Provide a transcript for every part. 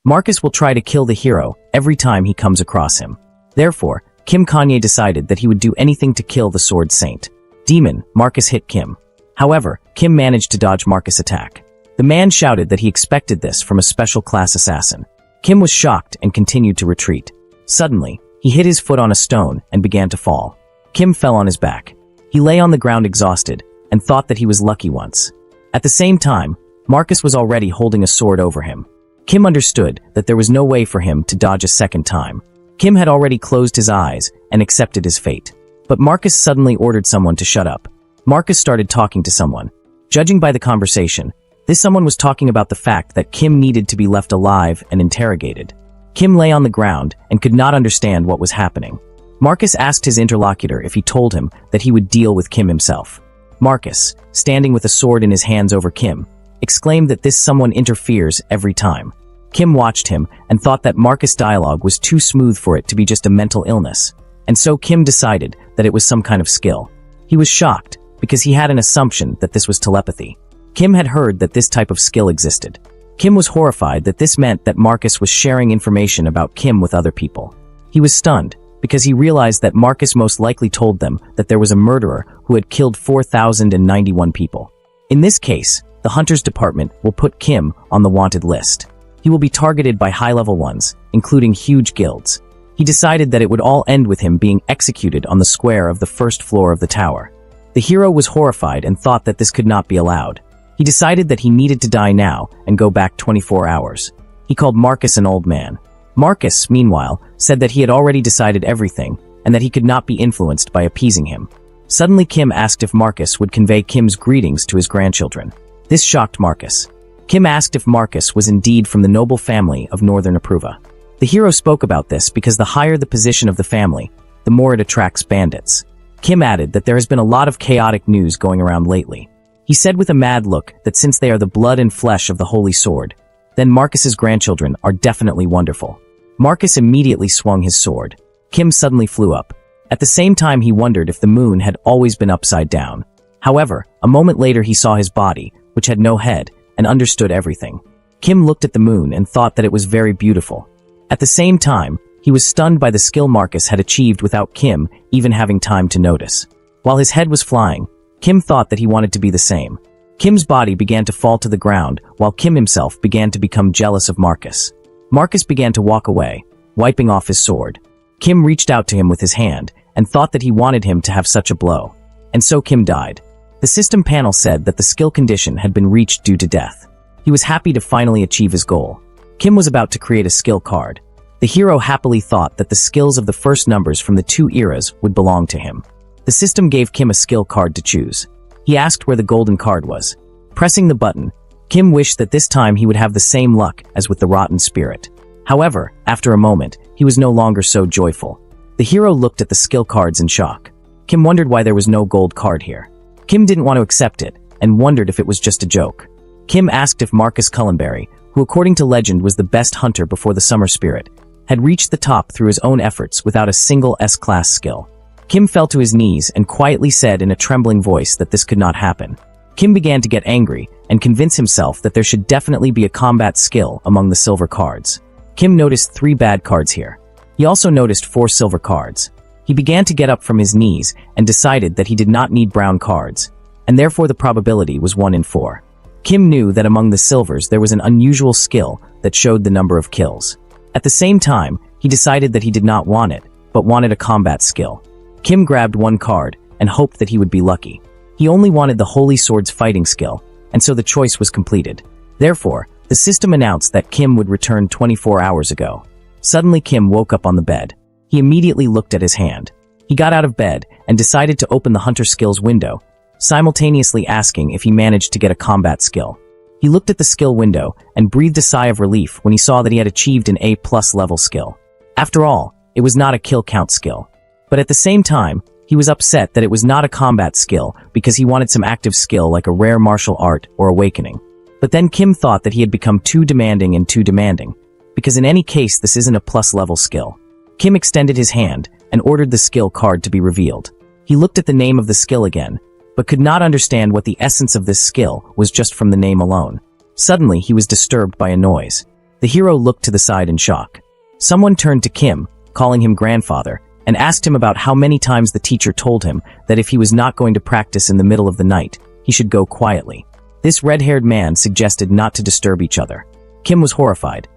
Marcus will try to kill the hero every time he comes across him. Therefore, Kim Kanye decided that he would do anything to kill the Sword Saint. Demon, Marcus hit Kim. However, Kim managed to dodge Marcus' attack. The man shouted that he expected this from a special class assassin. Kim was shocked and continued to retreat. Suddenly, he hit his foot on a stone and began to fall. Kim fell on his back. He lay on the ground exhausted and thought that he was lucky once. At the same time, Marcus was already holding a sword over him. Kim understood that there was no way for him to dodge a second time. Kim had already closed his eyes and accepted his fate. But Marcus suddenly ordered someone to shut up. Marcus started talking to someone. Judging by the conversation, this someone was talking about the fact that Kim needed to be left alive and interrogated. Kim lay on the ground and could not understand what was happening. Marcus asked his interlocutor if he told him that he would deal with Kim himself. Marcus, standing with a sword in his hands over Kim, exclaimed that this someone interferes every time. Kim watched him and thought that Marcus' dialogue was too smooth for it to be just a mental illness, and so Kim decided that it was some kind of skill. He was shocked because he had an assumption that this was telepathy. Kim had heard that this type of skill existed. Kim was horrified that this meant that Marcus was sharing information about Kim with other people. He was stunned because he realized that Marcus most likely told them that there was a murderer who had killed 4,091 people. In this case, the Hunters Department will put Kim on the wanted list. He will be targeted by high-level ones, including huge guilds. He decided that it would all end with him being executed on the square of the first floor of the tower. The hero was horrified and thought that this could not be allowed. He decided that he needed to die now and go back 24 hours. He called Marcus an old man. Marcus, meanwhile, said that he had already decided everything and that he could not be influenced by appeasing him. Suddenly Kim asked if Marcus would convey Kim's greetings to his grandchildren. This shocked Marcus. Kim asked if Marcus was indeed from the noble family of Northern Apruva. The hero spoke about this because the higher the position of the family, the more it attracts bandits. Kim added that there has been a lot of chaotic news going around lately. He said with a mad look that since they are the blood and flesh of the Holy Sword, then Marcus's grandchildren are definitely wonderful. Marcus immediately swung his sword. Kim suddenly flew up. At the same time, he wondered if the moon had always been upside down. However, a moment later he saw his body, which had no head, and understood everything. Kim looked at the moon and thought that it was very beautiful. At the same time, he was stunned by the skill Marcus had achieved without Kim even having time to notice. While his head was flying, Kim thought that he wanted to be the same. Kim's body began to fall to the ground while Kim himself began to become jealous of Marcus. Marcus began to walk away, wiping off his sword. Kim reached out to him with his hand and thought that he wanted him to have such a blow. And so Kim died. The system panel said that the skill condition had been reached due to death. He was happy to finally achieve his goal. Kim was about to create a skill card. The hero happily thought that the skills of the first numbers from the two eras would belong to him. The system gave Kim a skill card to choose. He asked where the golden card was. Pressing the button, Kim wished that this time he would have the same luck as with the rotten spirit. However, after a moment, he was no longer so joyful. The hero looked at the skill cards in shock. Kim wondered why there was no gold card here. Kim didn't want to accept it and wondered if it was just a joke. Kim asked if Marcus Cullenberry, who according to legend was the best hunter before the summer spirit, had reached the top through his own efforts without a single S-class skill. Kim fell to his knees and quietly said in a trembling voice that this could not happen. Kim began to get angry and convince himself that there should definitely be a combat skill among the silver cards. Kim noticed 3 bad cards here. He also noticed 4 silver cards. He began to get up from his knees and decided that he did not need brown cards, and therefore the probability was 1 in 4. Kim knew that among the silvers there was an unusual skill that showed the number of kills. At the same time, he decided that he did not want it, but wanted a combat skill. Kim grabbed 1 card and hoped that he would be lucky. He only wanted the Holy Sword's fighting skill, and so the choice was completed. Therefore, the system announced that Kim would return 24 hours ago. Suddenly Kim woke up on the bed. He immediately looked at his hand. He got out of bed and decided to open the hunter skills window, simultaneously asking if he managed to get a combat skill. He looked at the skill window and breathed a sigh of relief when he saw that he had achieved an A+ level skill. After all, it was not a kill count skill. But at the same time, he was upset that it was not a combat skill because he wanted some active skill like a rare martial art or awakening. But then Kim thought that he had become too demanding, because in any case this isn't a plus level skill. Kim extended his hand and ordered the skill card to be revealed. He looked at the name of the skill again, but could not understand what the essence of this skill was just from the name alone. Suddenly he was disturbed by a noise. The hero looked to the side in shock. Someone turned to Kim, calling him grandfather, and asked him about how many times the teacher told him that if he was not going to practice in the middle of the night, he should go quietly. This red-haired man suggested not to disturb each other. Kim was horrified.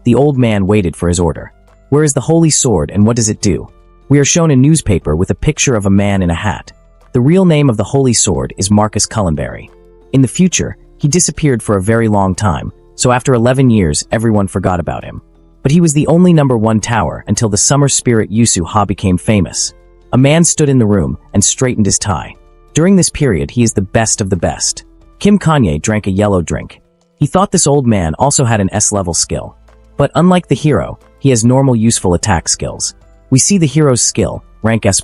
The old man waited for his order. Where is the holy sword and what does it do? We are shown a newspaper with a picture of a man in a hat. The real name of the holy sword is Marcus Cullenberry. In the future, he disappeared for a very long time, so after 11 years, everyone forgot about him. But he was the only #1 tower until the summer spirit Yusu Ha became famous. A man stood in the room and straightened his tie. During this period, he is the best of the best. Kim Kanye drank a yellow drink. He thought this old man also had an S-level skill. But unlike the hero, he has normal useful attack skills. We see the hero's skill, rank S+.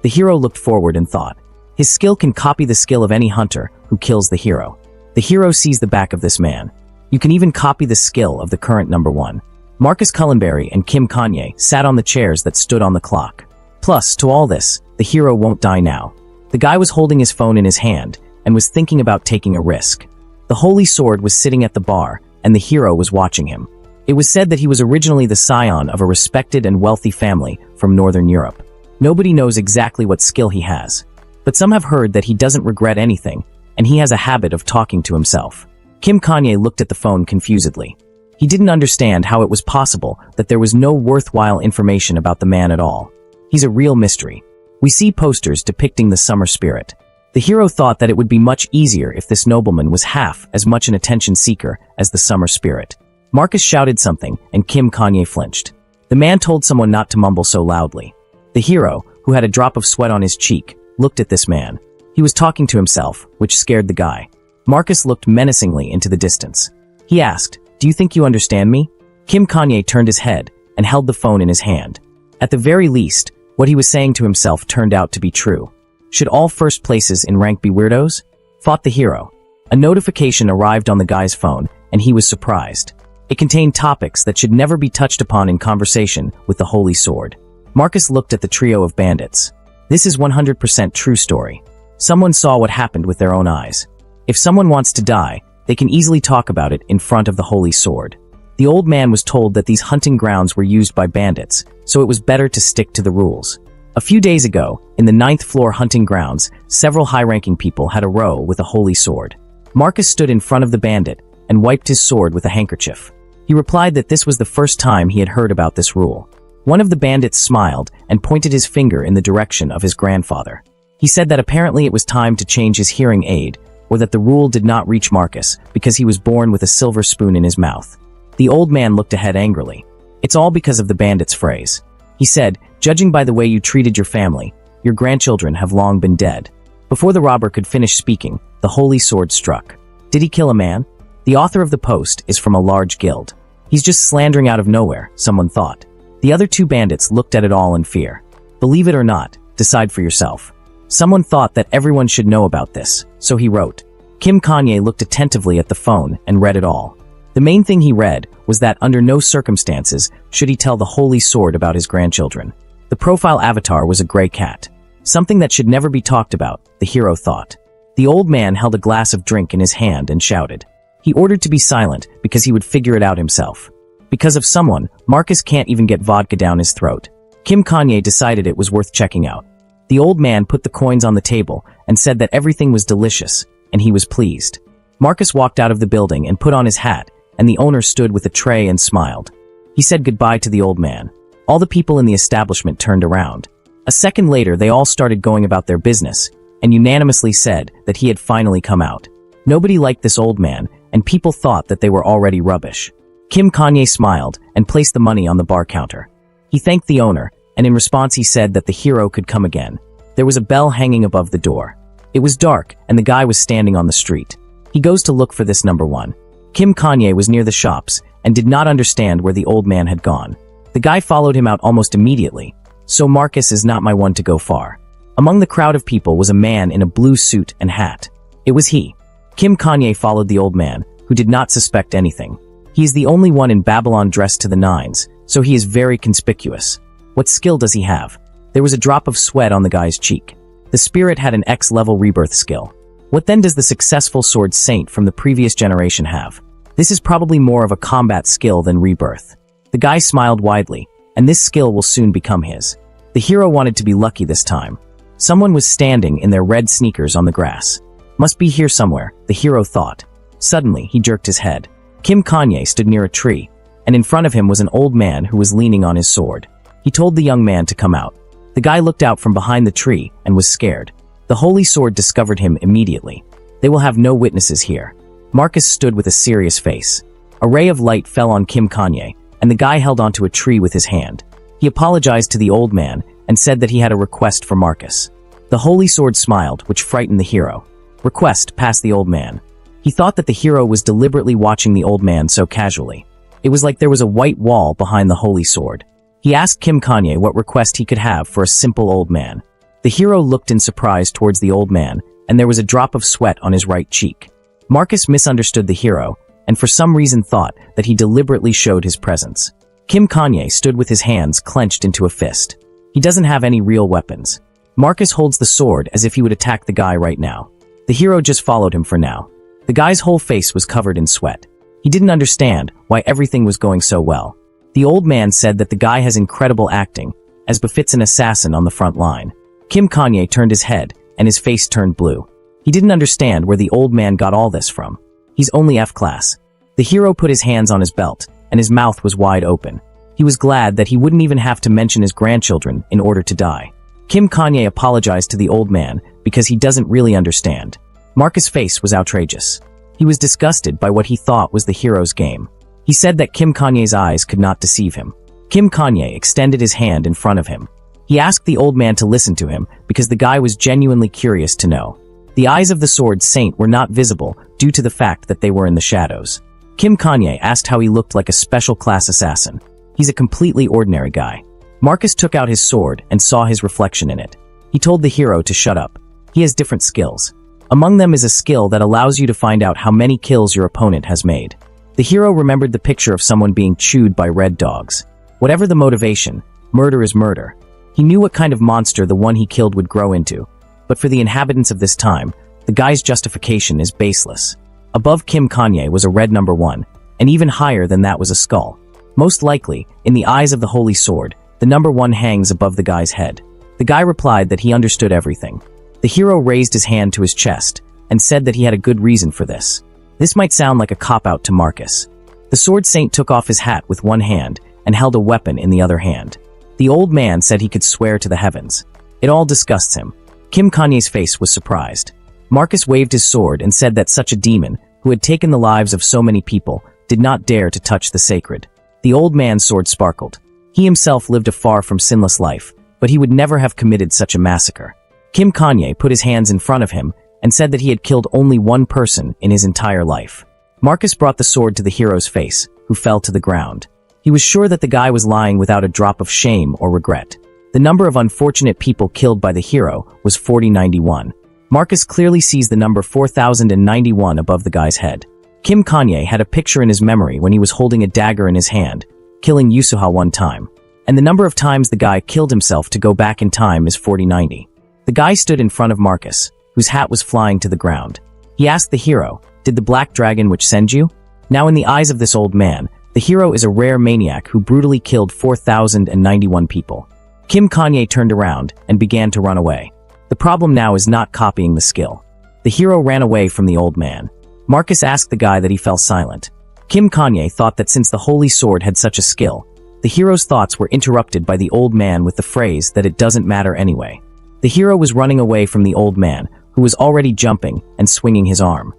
The hero looked forward and thought. His skill can copy the skill of any hunter who kills the hero. The hero sees the back of this man. You can even copy the skill of the current #1. Marcus Cullenberry and Kim Kanye sat on the chairs that stood on the clock. Plus, to all this, the hero won't die now. The guy was holding his phone in his hand and was thinking about taking a risk. The holy sword was sitting at the bar, and the hero was watching him. It was said that he was originally the scion of a respected and wealthy family from Northern Europe. Nobody knows exactly what skill he has, but some have heard that he doesn't regret anything, and he has a habit of talking to himself. Kim Kanye looked at the phone confusedly. He didn't understand how it was possible that there was no worthwhile information about the man at all. He's a real mystery. We see posters depicting the summer spirit. The hero thought that it would be much easier if this nobleman was half as much an attention seeker as the summer spirit. Marcus shouted something, and Kim Kanye flinched. The man told someone not to mumble so loudly. The hero, who had a drop of sweat on his cheek, looked at this man. He was talking to himself, which scared the guy. Marcus looked menacingly into the distance. He asked, "Do you think you understand me?" Kim Kanye turned his head and held the phone in his hand. At the very least, what he was saying to himself turned out to be true. Should all first places in rank be weirdos? Thought the hero. A notification arrived on the guy's phone, and he was surprised. It contained topics that should never be touched upon in conversation with the holy sword. Marcus looked at the trio of bandits. This is 100% true story. Someone saw what happened with their own eyes. If someone wants to die, they can easily talk about it in front of the holy sword. The old man was told that these hunting grounds were used by bandits, so it was better to stick to the rules. A few days ago, in the 9th floor hunting grounds, several high-ranking people had a row with a holy sword. Marcus stood in front of the bandit and wiped his sword with a handkerchief. He replied that this was the first time he had heard about this rule. One of the bandits smiled and pointed his finger in the direction of his grandfather. He said that apparently it was time to change his hearing aid, or that the rule did not reach Marcus because he was born with a silver spoon in his mouth. The old man looked ahead angrily. It's all because of the bandit's phrase. He said, "Judging by the way you treated your family, your grandchildren have long been dead." Before the robber could finish speaking, the holy sword struck. Did he kill a man? The author of the post is from a large guild. He's just slandering out of nowhere, someone thought. The other two bandits looked at it all in fear. Believe it or not, decide for yourself. Someone thought that everyone should know about this, so he wrote. Kim Kanye looked attentively at the phone and read it all. The main thing he read was that under no circumstances should he tell the holy sword about his grandchildren. The profile avatar was a gray cat. Something that should never be talked about, the hero thought. The old man held a glass of drink in his hand and shouted. He ordered to be silent because he would figure it out himself. Because of someone, Marcus can't even get vodka down his throat. Kim Kanye decided it was worth checking out. The old man put the coins on the table and said that everything was delicious, and he was pleased. Marcus walked out of the building and put on his hat, and the owner stood with a tray and smiled. He said goodbye to the old man. All the people in the establishment turned around. A second later, they all started going about their business, and unanimously said that he had finally come out. Nobody liked this old man, and people thought that they were already rubbish. Kim Kanye smiled and placed the money on the bar counter. He thanked the owner, and in response he said that the hero could come again. There was a bell hanging above the door. It was dark, and the guy was standing on the street. He goes to look for this #1. Kim Kanye was near the shops and did not understand where the old man had gone. The guy followed him out almost immediately, so Marcus is not my one to go far. Among the crowd of people was a man in a blue suit and hat. It was he. Kim Kanye followed the old man, who did not suspect anything. He is the only one in Babylon dressed to the nines, so he is very conspicuous. What skill does he have? There was a drop of sweat on the guy's cheek. The spirit had an X-level rebirth skill. What then does the successful sword saint from the previous generation have? This is probably more of a combat skill than rebirth. The guy smiled widely, and this skill will soon become his. The hero wanted to be lucky this time. Someone was standing in their red sneakers on the grass. Must be here somewhere, the hero thought. Suddenly, he jerked his head. Kim Kanye stood near a tree, and in front of him was an old man who was leaning on his sword. He told the young man to come out. The guy looked out from behind the tree and was scared. The holy sword discovered him immediately. They will have no witnesses here. Marcus stood with a serious face. A ray of light fell on Kim Kanye, and the guy held onto a tree with his hand. He apologized to the old man and said that he had a request for Marcus. The holy sword smiled, which frightened the hero. Request passed the old man. He thought that the hero was deliberately watching the old man so casually. It was like there was a white wall behind the holy sword. He asked Kim Kanye what request he could have for a simple old man. The hero looked in surprise towards the old man, and there was a drop of sweat on his right cheek. Marcus misunderstood the hero, and for some reason thought that he deliberately showed his presence. Kim Kanye stood with his hands clenched into a fist. He doesn't have any real weapons. Marcus holds the sword as if he would attack the guy right now. The hero just followed him for now. The guy's whole face was covered in sweat. He didn't understand why everything was going so well. The old man said that the guy has incredible acting, as befits an assassin on the front line. Kim Kanye turned his head, and his face turned blue. He didn't understand where the old man got all this from. He's only F-class. The hero put his hands on his belt, and his mouth was wide open. He was glad that he wouldn't even have to mention his grandchildren in order to die. Kim Kanye apologized to the old man because he doesn't really understand. Marcus' face was outrageous. He was disgusted by what he thought was the hero's game. He said that Kim Kanye's eyes could not deceive him. Kim Kanye extended his hand in front of him. He asked the old man to listen to him because the guy was genuinely curious to know. The eyes of the sword saint were not visible due to the fact that they were in the shadows. Kim Kanye asked how he looked like a special class assassin. He's a completely ordinary guy. Marcus took out his sword and saw his reflection in it. He told the hero to shut up. He has different skills. Among them is a skill that allows you to find out how many kills your opponent has made. The hero remembered the picture of someone being chewed by red dogs. Whatever the motivation, murder is murder. He knew what kind of monster the one he killed would grow into. But for the inhabitants of this time, the guy's justification is baseless. Above Kim Kanye was a red number 1, and even higher than that was a skull. Most likely, in the eyes of the holy sword, the number 1 hangs above the guy's head. The guy replied that he understood everything. The hero raised his hand to his chest and said that he had a good reason for this. This might sound like a cop-out to Marcus. The sword saint took off his hat with one hand and held a weapon in the other hand. The old man said he could swear to the heavens. It all disgusts him. Kim Kanye's face was surprised. Marcus waved his sword and said that such a demon, who had taken the lives of so many people, did not dare to touch the sacred. The old man's sword sparkled. He himself lived a far from sinless life, but he would never have committed such a massacre. Kim Kanye put his hands in front of him and said that he had killed only one person in his entire life. Marcus brought the sword to the hero's face, who fell to the ground. He was sure that the guy was lying without a drop of shame or regret. The number of unfortunate people killed by the hero was 4091. Marcus clearly sees the number 4091 above the guy's head. Kim Kanye had a picture in his memory when he was holding a dagger in his hand, killing Yusuha one time. And the number of times the guy killed himself to go back in time is 4090. The guy stood in front of Marcus, whose hat was flying to the ground. He asked the hero, "Did the black dragon witch send you?" Now in the eyes of this old man, the hero is a rare maniac who brutally killed 4091 people. Kim Kanye turned around and began to run away. The problem now is not copying the skill. The hero ran away from the old man. Marcus asked the guy that he fell silent. Kim Kanye thought that since the holy sword had such a skill, the hero's thoughts were interrupted by the old man with the phrase that it doesn't matter anyway. The hero was running away from the old man, who was already jumping and swinging his arm.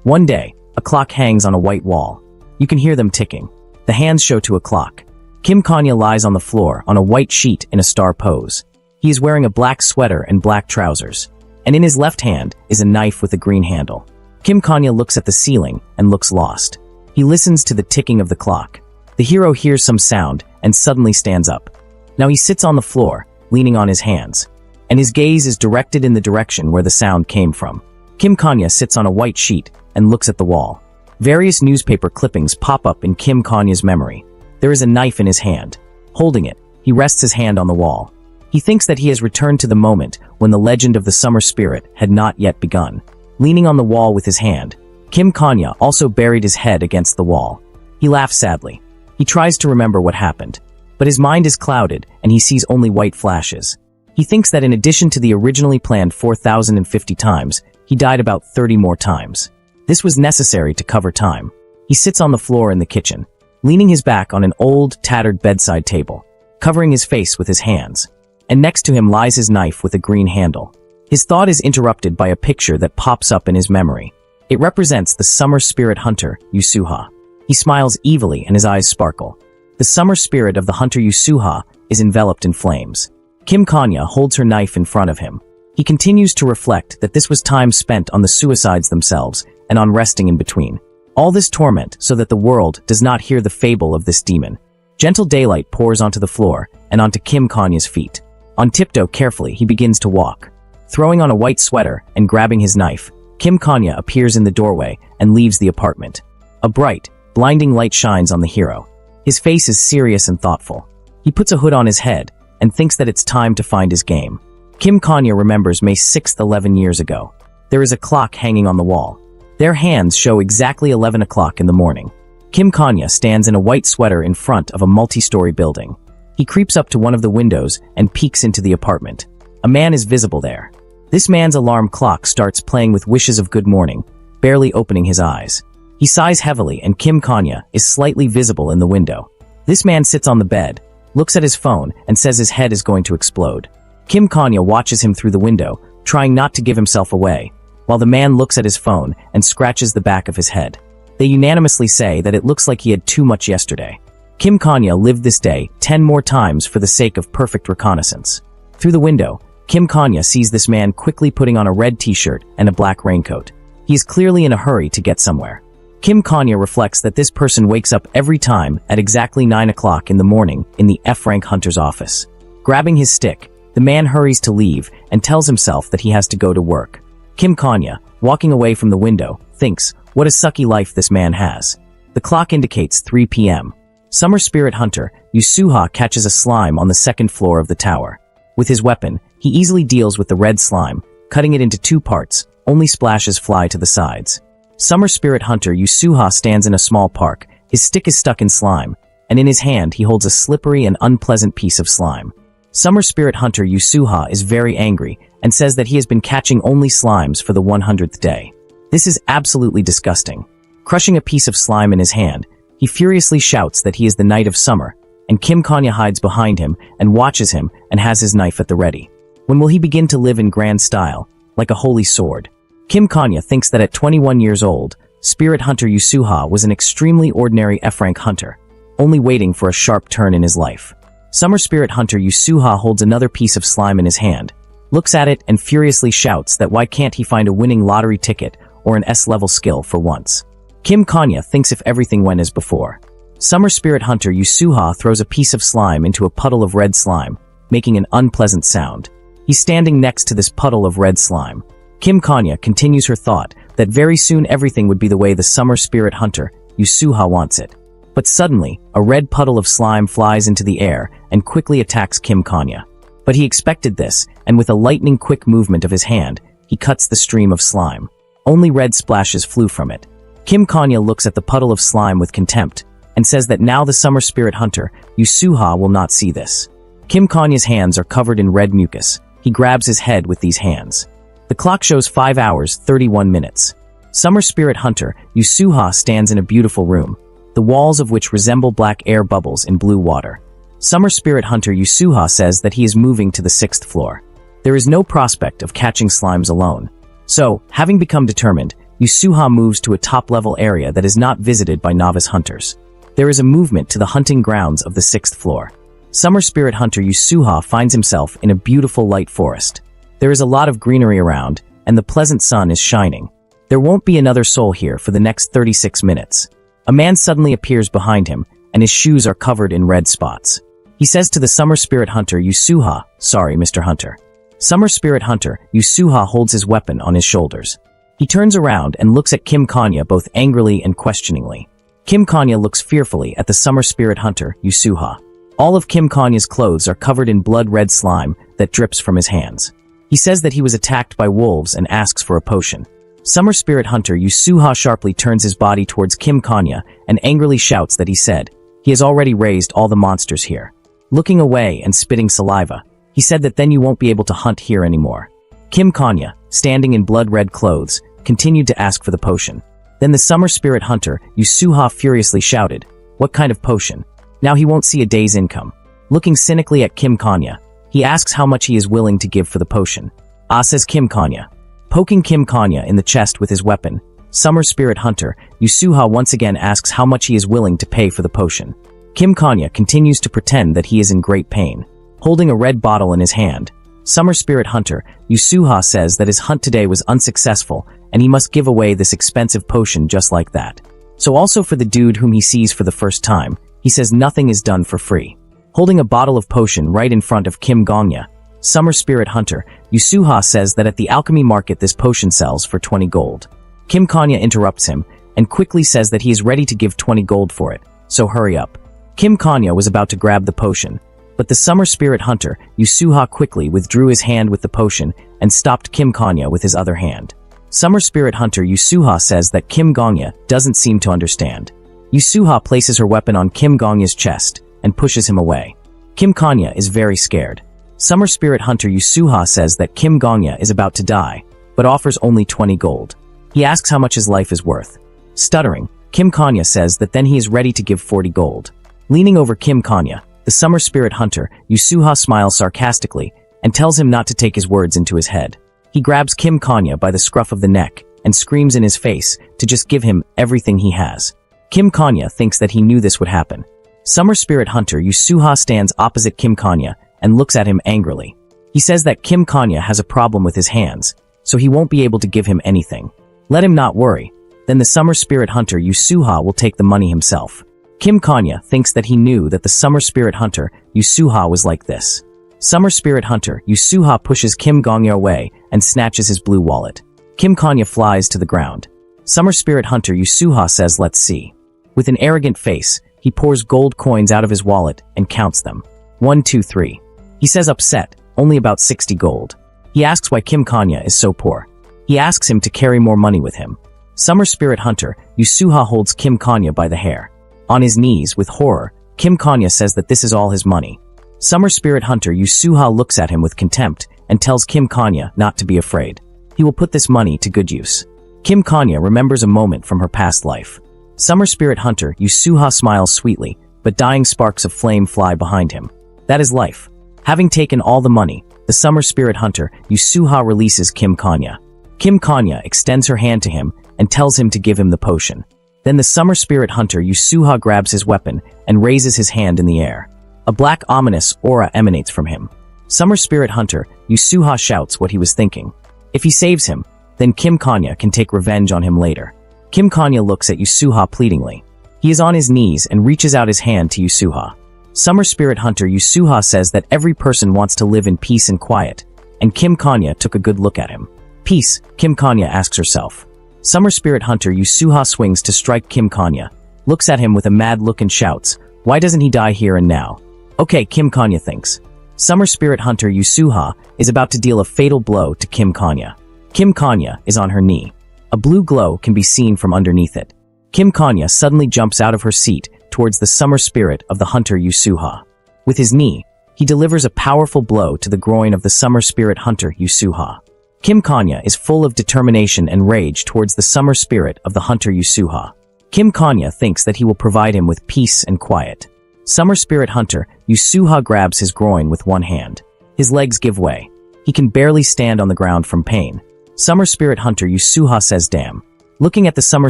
One day, a clock hangs on a white wall. You can hear them ticking. The hands show to a clock. Kim Kanye lies on the floor on a white sheet in a star pose. He is wearing a black sweater and black trousers, and in his left hand is a knife with a green handle. Kim Kanye looks at the ceiling and looks lost. He listens to the ticking of the clock. The hero hears some sound and suddenly stands up. Now he sits on the floor, leaning on his hands, and his gaze is directed in the direction where the sound came from. Kim Kanye sits on a white sheet and looks at the wall. Various newspaper clippings pop up in Kim Kanye's memory. There is a knife in his hand. Holding it, he rests his hand on the wall. He thinks that he has returned to the moment when the legend of the summer spirit had not yet begun. Leaning on the wall with his hand, Kim Kanya also buried his head against the wall. He laughs sadly. He tries to remember what happened, but his mind is clouded and he sees only white flashes. He thinks that in addition to the originally planned 4,050 times, he died about 30 more times. This was necessary to cover time. He sits on the floor in the kitchen, leaning his back on an old, tattered bedside table, covering his face with his hands. And next to him lies his knife with a green handle. His thought is interrupted by a picture that pops up in his memory. It represents the summer spirit hunter, Yusuha. He smiles evilly and his eyes sparkle. The summer spirit of the hunter Yusuha is enveloped in flames. Kim Kanya holds her knife in front of him. He continues to reflect that this was time spent on the suicides themselves and on resting in between. All this torment so that the world does not hear the fable of this demon. Gentle daylight pours onto the floor and onto Kim Kanya's feet. On tiptoe carefully, he begins to walk. Throwing on a white sweater and grabbing his knife, Kim Kanya appears in the doorway and leaves the apartment. A bright, blinding light shines on the hero. His face is serious and thoughtful. He puts a hood on his head and thinks that it's time to find his game. Kim Kanya remembers May 6th, 11 years ago. There is a clock hanging on the wall. Their hands show exactly 11 o'clock in the morning. Kim Kanya stands in a white sweater in front of a multi-story building. He creeps up to one of the windows and peeks into the apartment. A man is visible there. This man's alarm clock starts playing with wishes of good morning, barely opening his eyes. He sighs heavily and Kim Kanya is slightly visible in the window. This man sits on the bed, looks at his phone and says his head is going to explode. Kim Kanya watches him through the window, trying not to give himself away, while the man looks at his phone and scratches the back of his head. They unanimously say that it looks like he had too much yesterday. Kim Kanya lived this day 10 more times for the sake of perfect reconnaissance. Through the window, Kim Kanya sees this man quickly putting on a red t-shirt and a black raincoat. He is clearly in a hurry to get somewhere. Kim Kanya reflects that this person wakes up every time at exactly 9 o'clock in the morning in the F-rank hunter's office. Grabbing his stick, the man hurries to leave and tells himself that he has to go to work. Kim Kanya, walking away from the window, thinks, what a sucky life this man has. The clock indicates 3 p.m. Summer spirit hunter Yusuha catches a slime on the second floor of the tower. With his weapon, he easily deals with the red slime, cutting it into 2 parts, only splashes fly to the sides. Summer spirit hunter Yusuha stands in a small park. His stick is stuck in slime, and in his hand he holds a slippery and unpleasant piece of slime. Summer spirit hunter Yusuha is very angry and says that he has been catching only slimes for the 100th day. This is absolutely disgusting. Crushing a piece of slime in his hand, he furiously shouts that he is the Knight of Summer, and Kim Kanya hides behind him and watches him and has his knife at the ready. When will he begin to live in grand style, like a holy sword? Kim Kanya thinks that at 21 years old, spirit hunter Yusuha was an extremely ordinary F-rank hunter, only waiting for a sharp turn in his life. Summer spirit hunter Yusuha holds another piece of slime in his hand, looks at it and furiously shouts that why can't he find a winning lottery ticket or an S-level skill for once. Kim Kanya thinks if everything went as before. Summer spirit hunter Yusuha throws a piece of slime into a puddle of red slime, making an unpleasant sound. He's standing next to this puddle of red slime. Kim Kanya continues her thought that very soon everything would be the way the summer spirit hunter Yusuha wants it. But suddenly, a red puddle of slime flies into the air and quickly attacks Kim Kanya. But he expected this, and with a lightning-quick movement of his hand, he cuts the stream of slime. Only red splashes flew from it. Kim Kanya looks at the puddle of slime with contempt, and says that now the summer spirit hunter Yusuha will not see this. Kim Kanya's hands are covered in red mucus. He grabs his head with these hands. The clock shows 5 hours, 31 minutes. Summer spirit hunter Yusuha stands in a beautiful room, the walls of which resemble black air bubbles in blue water. Summer spirit hunter Yusuha says that he is moving to the 6th floor. There is no prospect of catching slimes alone. So, having become determined, Yusuha moves to a top-level area that is not visited by novice hunters. There is a movement to the hunting grounds of the 6th floor. Summer spirit hunter Yusuha finds himself in a beautiful light forest. There is a lot of greenery around, and the pleasant sun is shining. There won't be another soul here for the next 36 minutes. A man suddenly appears behind him, and his shoes are covered in red spots. He says to the summer spirit hunter Yusuha, "Sorry, Mr. Hunter." Summer spirit hunter Yusuha holds his weapon on his shoulders. He turns around and looks at Kim Kanya both angrily and questioningly. Kim Kanya looks fearfully at the summer spirit hunter Yusuha. All of Kim Kanya's clothes are covered in blood-red slime that drips from his hands. He says that he was attacked by wolves and asks for a potion. Summer Spirit Hunter Yusuha sharply turns his body towards Kim Kanya and angrily shouts that he said, he has already raised all the monsters here. Looking away and spitting saliva, he said that then you won't be able to hunt here anymore. Kim Kanya, standing in blood-red clothes, continued to ask for the potion. Then the Summer Spirit Hunter Yusuha furiously shouted, what kind of potion? Now he won't see a day's income. Looking cynically at Kim Kanya, he asks how much he is willing to give for the potion. Ah, says Kim Kanya. Poking Kim Kanya in the chest with his weapon, Summer Spirit Hunter Yusuha once again asks how much he is willing to pay for the potion. Kim Kanya continues to pretend that he is in great pain. Holding a red bottle in his hand, Summer Spirit Hunter Yusuha says that his hunt today was unsuccessful and he must give away this expensive potion just like that. So also for the dude whom he sees for the first time, he says nothing is done for free. Holding a bottle of potion right in front of Kim Kanya, Summer Spirit Hunter Yusuha says that at the alchemy market this potion sells for 20 gold. Kim Kanya interrupts him and quickly says that he is ready to give 20 gold for it, so hurry up. Kim Kanya was about to grab the potion, but the Summer Spirit Hunter Yusuha quickly withdrew his hand with the potion and stopped Kim Kanya with his other hand. Summer Spirit Hunter Yusuha says that Kim Kanya doesn't seem to understand. Yusuha places her weapon on Kim Kanya's chest and pushes him away. Kim Kanya is very scared. Summer Spirit Hunter Yusuha says that Kim Kanya is about to die, but offers only 20 gold. He asks how much his life is worth. Stuttering, Kim Kanya says that then he is ready to give 40 gold. Leaning over Kim Kanya, the Summer Spirit Hunter Yusuha smiles sarcastically and tells him not to take his words into his head. He grabs Kim Kanya by the scruff of the neck and screams in his face to just give him everything he has. Kim Kanya thinks that he knew this would happen. Summer Spirit Hunter Yusuha stands opposite Kim Kanya and looks at him angrily. He says that Kim Kanya has a problem with his hands, so he won't be able to give him anything. Let him not worry. Then the Summer Spirit Hunter Yusuha will take the money himself. Kim Kanya thinks that he knew that the Summer Spirit Hunter Yusuha was like this. Summer Spirit Hunter Yusuha pushes Kim Kanya away and snatches his blue wallet. Kim Kanya flies to the ground. Summer Spirit Hunter Yusuha says, let's see. With an arrogant face, he pours gold coins out of his wallet and counts them. 1, 2, 3. He says upset, only about 60 gold. He asks why Kim Kanya is so poor. He asks him to carry more money with him. Summer Spirit Hunter Yusuha holds Kim Kanya by the hair. On his knees, with horror, Kim Kanya says that this is all his money. Summer Spirit Hunter Yusuha looks at him with contempt and tells Kim Kanya not to be afraid. He will put this money to good use. Kim Kanya remembers a moment from her past life. Summer Spirit Hunter Yusuha smiles sweetly, but dying sparks of flame fly behind him. That is life. Having taken all the money, the Summer Spirit Hunter Yusuha releases Kim Kanya. Kim Kanya extends her hand to him and tells him to give him the potion. Then the Summer Spirit Hunter Yusuha grabs his weapon and raises his hand in the air. A black ominous aura emanates from him. Summer Spirit Hunter Yusuha shouts what he was thinking. If he saves him, then Kim Kanya can take revenge on him later. Kim Kanya looks at Yusuha pleadingly. He is on his knees and reaches out his hand to Yusuha. Summer Spirit Hunter Yusuha says that every person wants to live in peace and quiet, and Kim Kanya took a good look at him. Peace, Kim Kanya asks herself. Summer Spirit Hunter Yusuha swings to strike Kim Kanya, looks at him with a mad look and shouts, why doesn't he die here and now? Okay, Kim Kanya thinks. Summer Spirit Hunter Yusuha is about to deal a fatal blow to Kim Kanya. Kim Kanya is on her knee. A blue glow can be seen from underneath it. Kim Kanya suddenly jumps out of her seat towards the Summer Spirit of the Hunter Yusuha. With his knee, he delivers a powerful blow to the groin of the Summer Spirit Hunter Yusuha. Kim Kanya is full of determination and rage towards the Summer Spirit of the Hunter Yusuha. Kim Kanya thinks that he will provide him with peace and quiet. Summer Spirit Hunter Yusuha grabs his groin with one hand. His legs give way. He can barely stand on the ground from pain. Summer Spirit Hunter Yusuha says damn. Looking at the Summer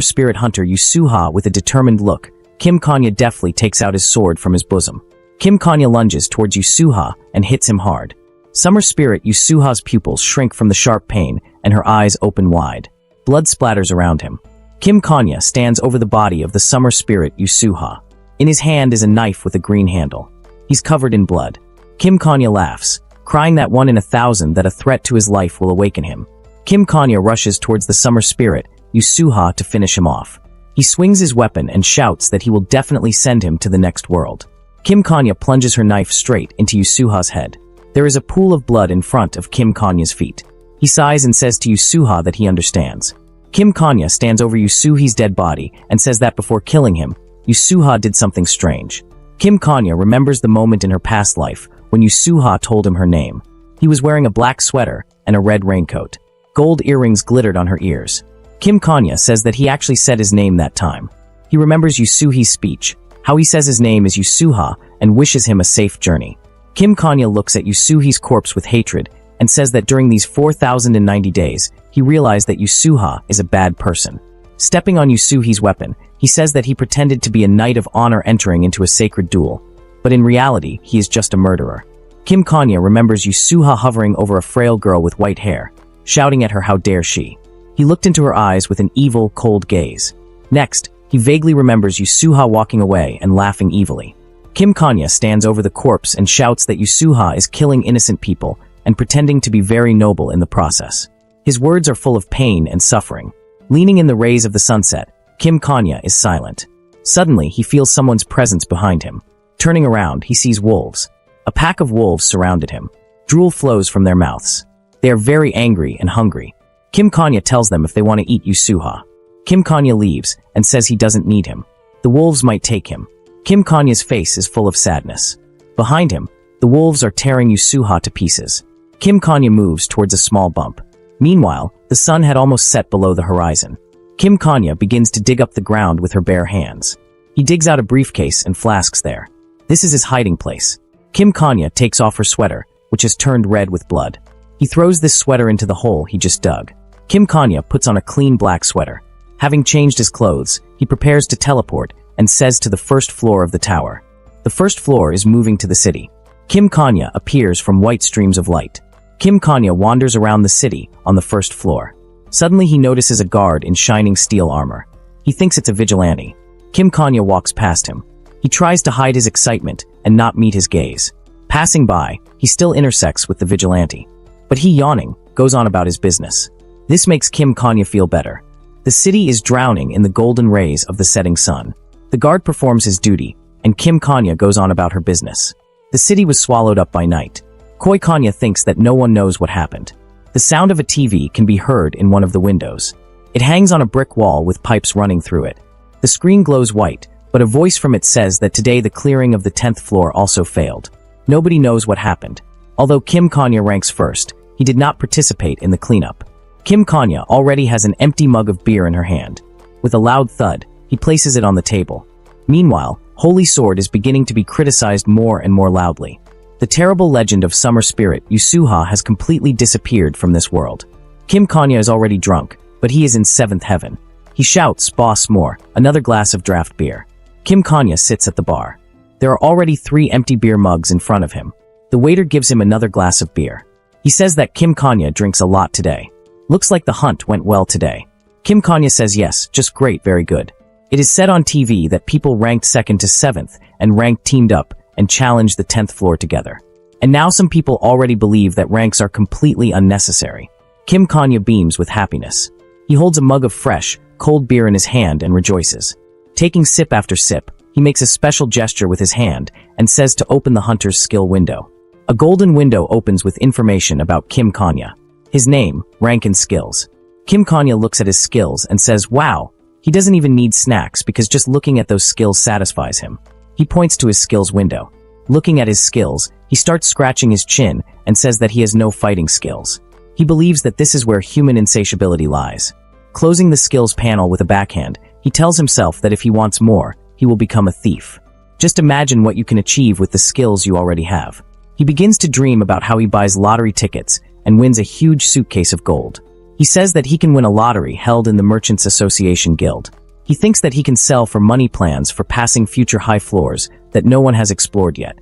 Spirit Hunter Yusuha with a determined look, Kim Kanya deftly takes out his sword from his bosom. Kim Kanya lunges towards Yusuha and hits him hard. Summer Spirit Yusuha's pupils shrink from the sharp pain and her eyes open wide. Blood splatters around him. Kim Kanya stands over the body of the Summer Spirit Yusuha. In his hand is a knife with a green handle. He's covered in blood. Kim Kanya laughs, crying that 1 in 1,000 that a threat to his life will awaken him. Kim Kanya rushes towards the Summer Spirit Yusuha to finish him off. He swings his weapon and shouts that he will definitely send him to the next world. Kim Kanya plunges her knife straight into Yusuha's head. There is a pool of blood in front of Kim Kanya's feet. He sighs and says to Yusuha that he understands. Kim Kanya stands over Yusuhi's dead body and says that before killing him, Yusuha did something strange. Kim Kanya remembers the moment in her past life when Yusuha told him her name. He was wearing a black sweater and a red raincoat. Gold earrings glittered on her ears. Kim Kanya says that he actually said his name that time. He remembers Yusuhi's speech, how he says his name is Yusuha and wishes him a safe journey. Kim Kanya looks at Yusuhi's corpse with hatred and says that during these 4,090 days, he realized that Yusuha is a bad person. Stepping on Yusuhi's weapon, he says that he pretended to be a knight of honor entering into a sacred duel, but in reality, he is just a murderer. Kim Kanya remembers Yusuha hovering over a frail girl with white hair, shouting at her how dare she. He looked into her eyes with an evil, cold gaze. Next, he vaguely remembers Yusuha walking away and laughing evilly. Kim Kanya stands over the corpse and shouts that Yusuha is killing innocent people and pretending to be very noble in the process. His words are full of pain and suffering. Leaning in the rays of the sunset, Kim Kanya is silent. Suddenly, he feels someone's presence behind him. Turning around, he sees wolves. A pack of wolves surrounded him. Drool flows from their mouths. They are very angry and hungry. Kim Kanya tells them if they want to eat Yusuha. Kim Kanya leaves and says he doesn't need him. The wolves might take him. Kim Kanya's face is full of sadness. Behind him, the wolves are tearing Yusuha to pieces. Kim Kanya moves towards a small bump. Meanwhile, the sun had almost set below the horizon. Kim Kanya begins to dig up the ground with her bare hands. He digs out a briefcase and flasks there. This is his hiding place. Kim Kanya takes off her sweater, which has turned red with blood. He throws this sweater into the hole he just dug. Kim Kanya puts on a clean black sweater. Having changed his clothes, he prepares to teleport and says to the first floor of the tower. The first floor is moving to the city. Kim Kanya appears from white streams of light. Kim Kanya wanders around the city on the first floor. Suddenly he notices a guard in shining steel armor. He thinks it's a vigilante. Kim Kanya walks past him. He tries to hide his excitement and not meet his gaze. Passing by, he still intersects with the vigilante. But he, yawning, goes on about his business. This makes Kim Kanya feel better. The city is drowning in the golden rays of the setting sun. The guard performs his duty, and Kim Kanya goes on about her business. The city was swallowed up by night. Koi Kanya thinks that no one knows what happened. The sound of a TV can be heard in one of the windows. It hangs on a brick wall with pipes running through it. The screen glows white, but a voice from it says that today the clearing of the 10th floor also failed. Nobody knows what happened. Although Kim Kanya ranks first, he did not participate in the cleanup. Kim Kanya already has an empty mug of beer in her hand. With a loud thud, he places it on the table. Meanwhile, Holy Sword is beginning to be criticized more and more loudly. The terrible legend of summer spirit Yusuha has completely disappeared from this world. Kim Kanya is already drunk, but he is in 7th heaven. He shouts, "Boss, more, another glass of draft beer." Kim Kanya sits at the bar. There are already 3 empty beer mugs in front of him. The waiter gives him another glass of beer. He says that Kim Kanya drinks a lot today. Looks like the hunt went well today. Kim Kanya says yes, just great, very good. It is said on TV that people ranked 2nd to 7th and ranked teamed up and challenged the 10th floor together. And now some people already believe that ranks are completely unnecessary. Kim Kanya beams with happiness. He holds a mug of fresh, cold beer in his hand and rejoices. Taking sip after sip, he makes a special gesture with his hand and says to open the hunter's skill window. A golden window opens with information about Kim Kanya. His name, rank and skills. Kim Kanya looks at his skills and says, wow, he doesn't even need snacks because just looking at those skills satisfies him. He points to his skills window. Looking at his skills, he starts scratching his chin and says that he has no fighting skills. He believes that this is where human insatiability lies. Closing the skills panel with a backhand, he tells himself that if he wants more, he will become a thief. Just imagine what you can achieve with the skills you already have. He begins to dream about how he buys lottery tickets and wins a huge suitcase of gold. He says that he can win a lottery held in the Merchants Association Guild. He thinks that he can sell for money plans for passing future high floors that no one has explored yet.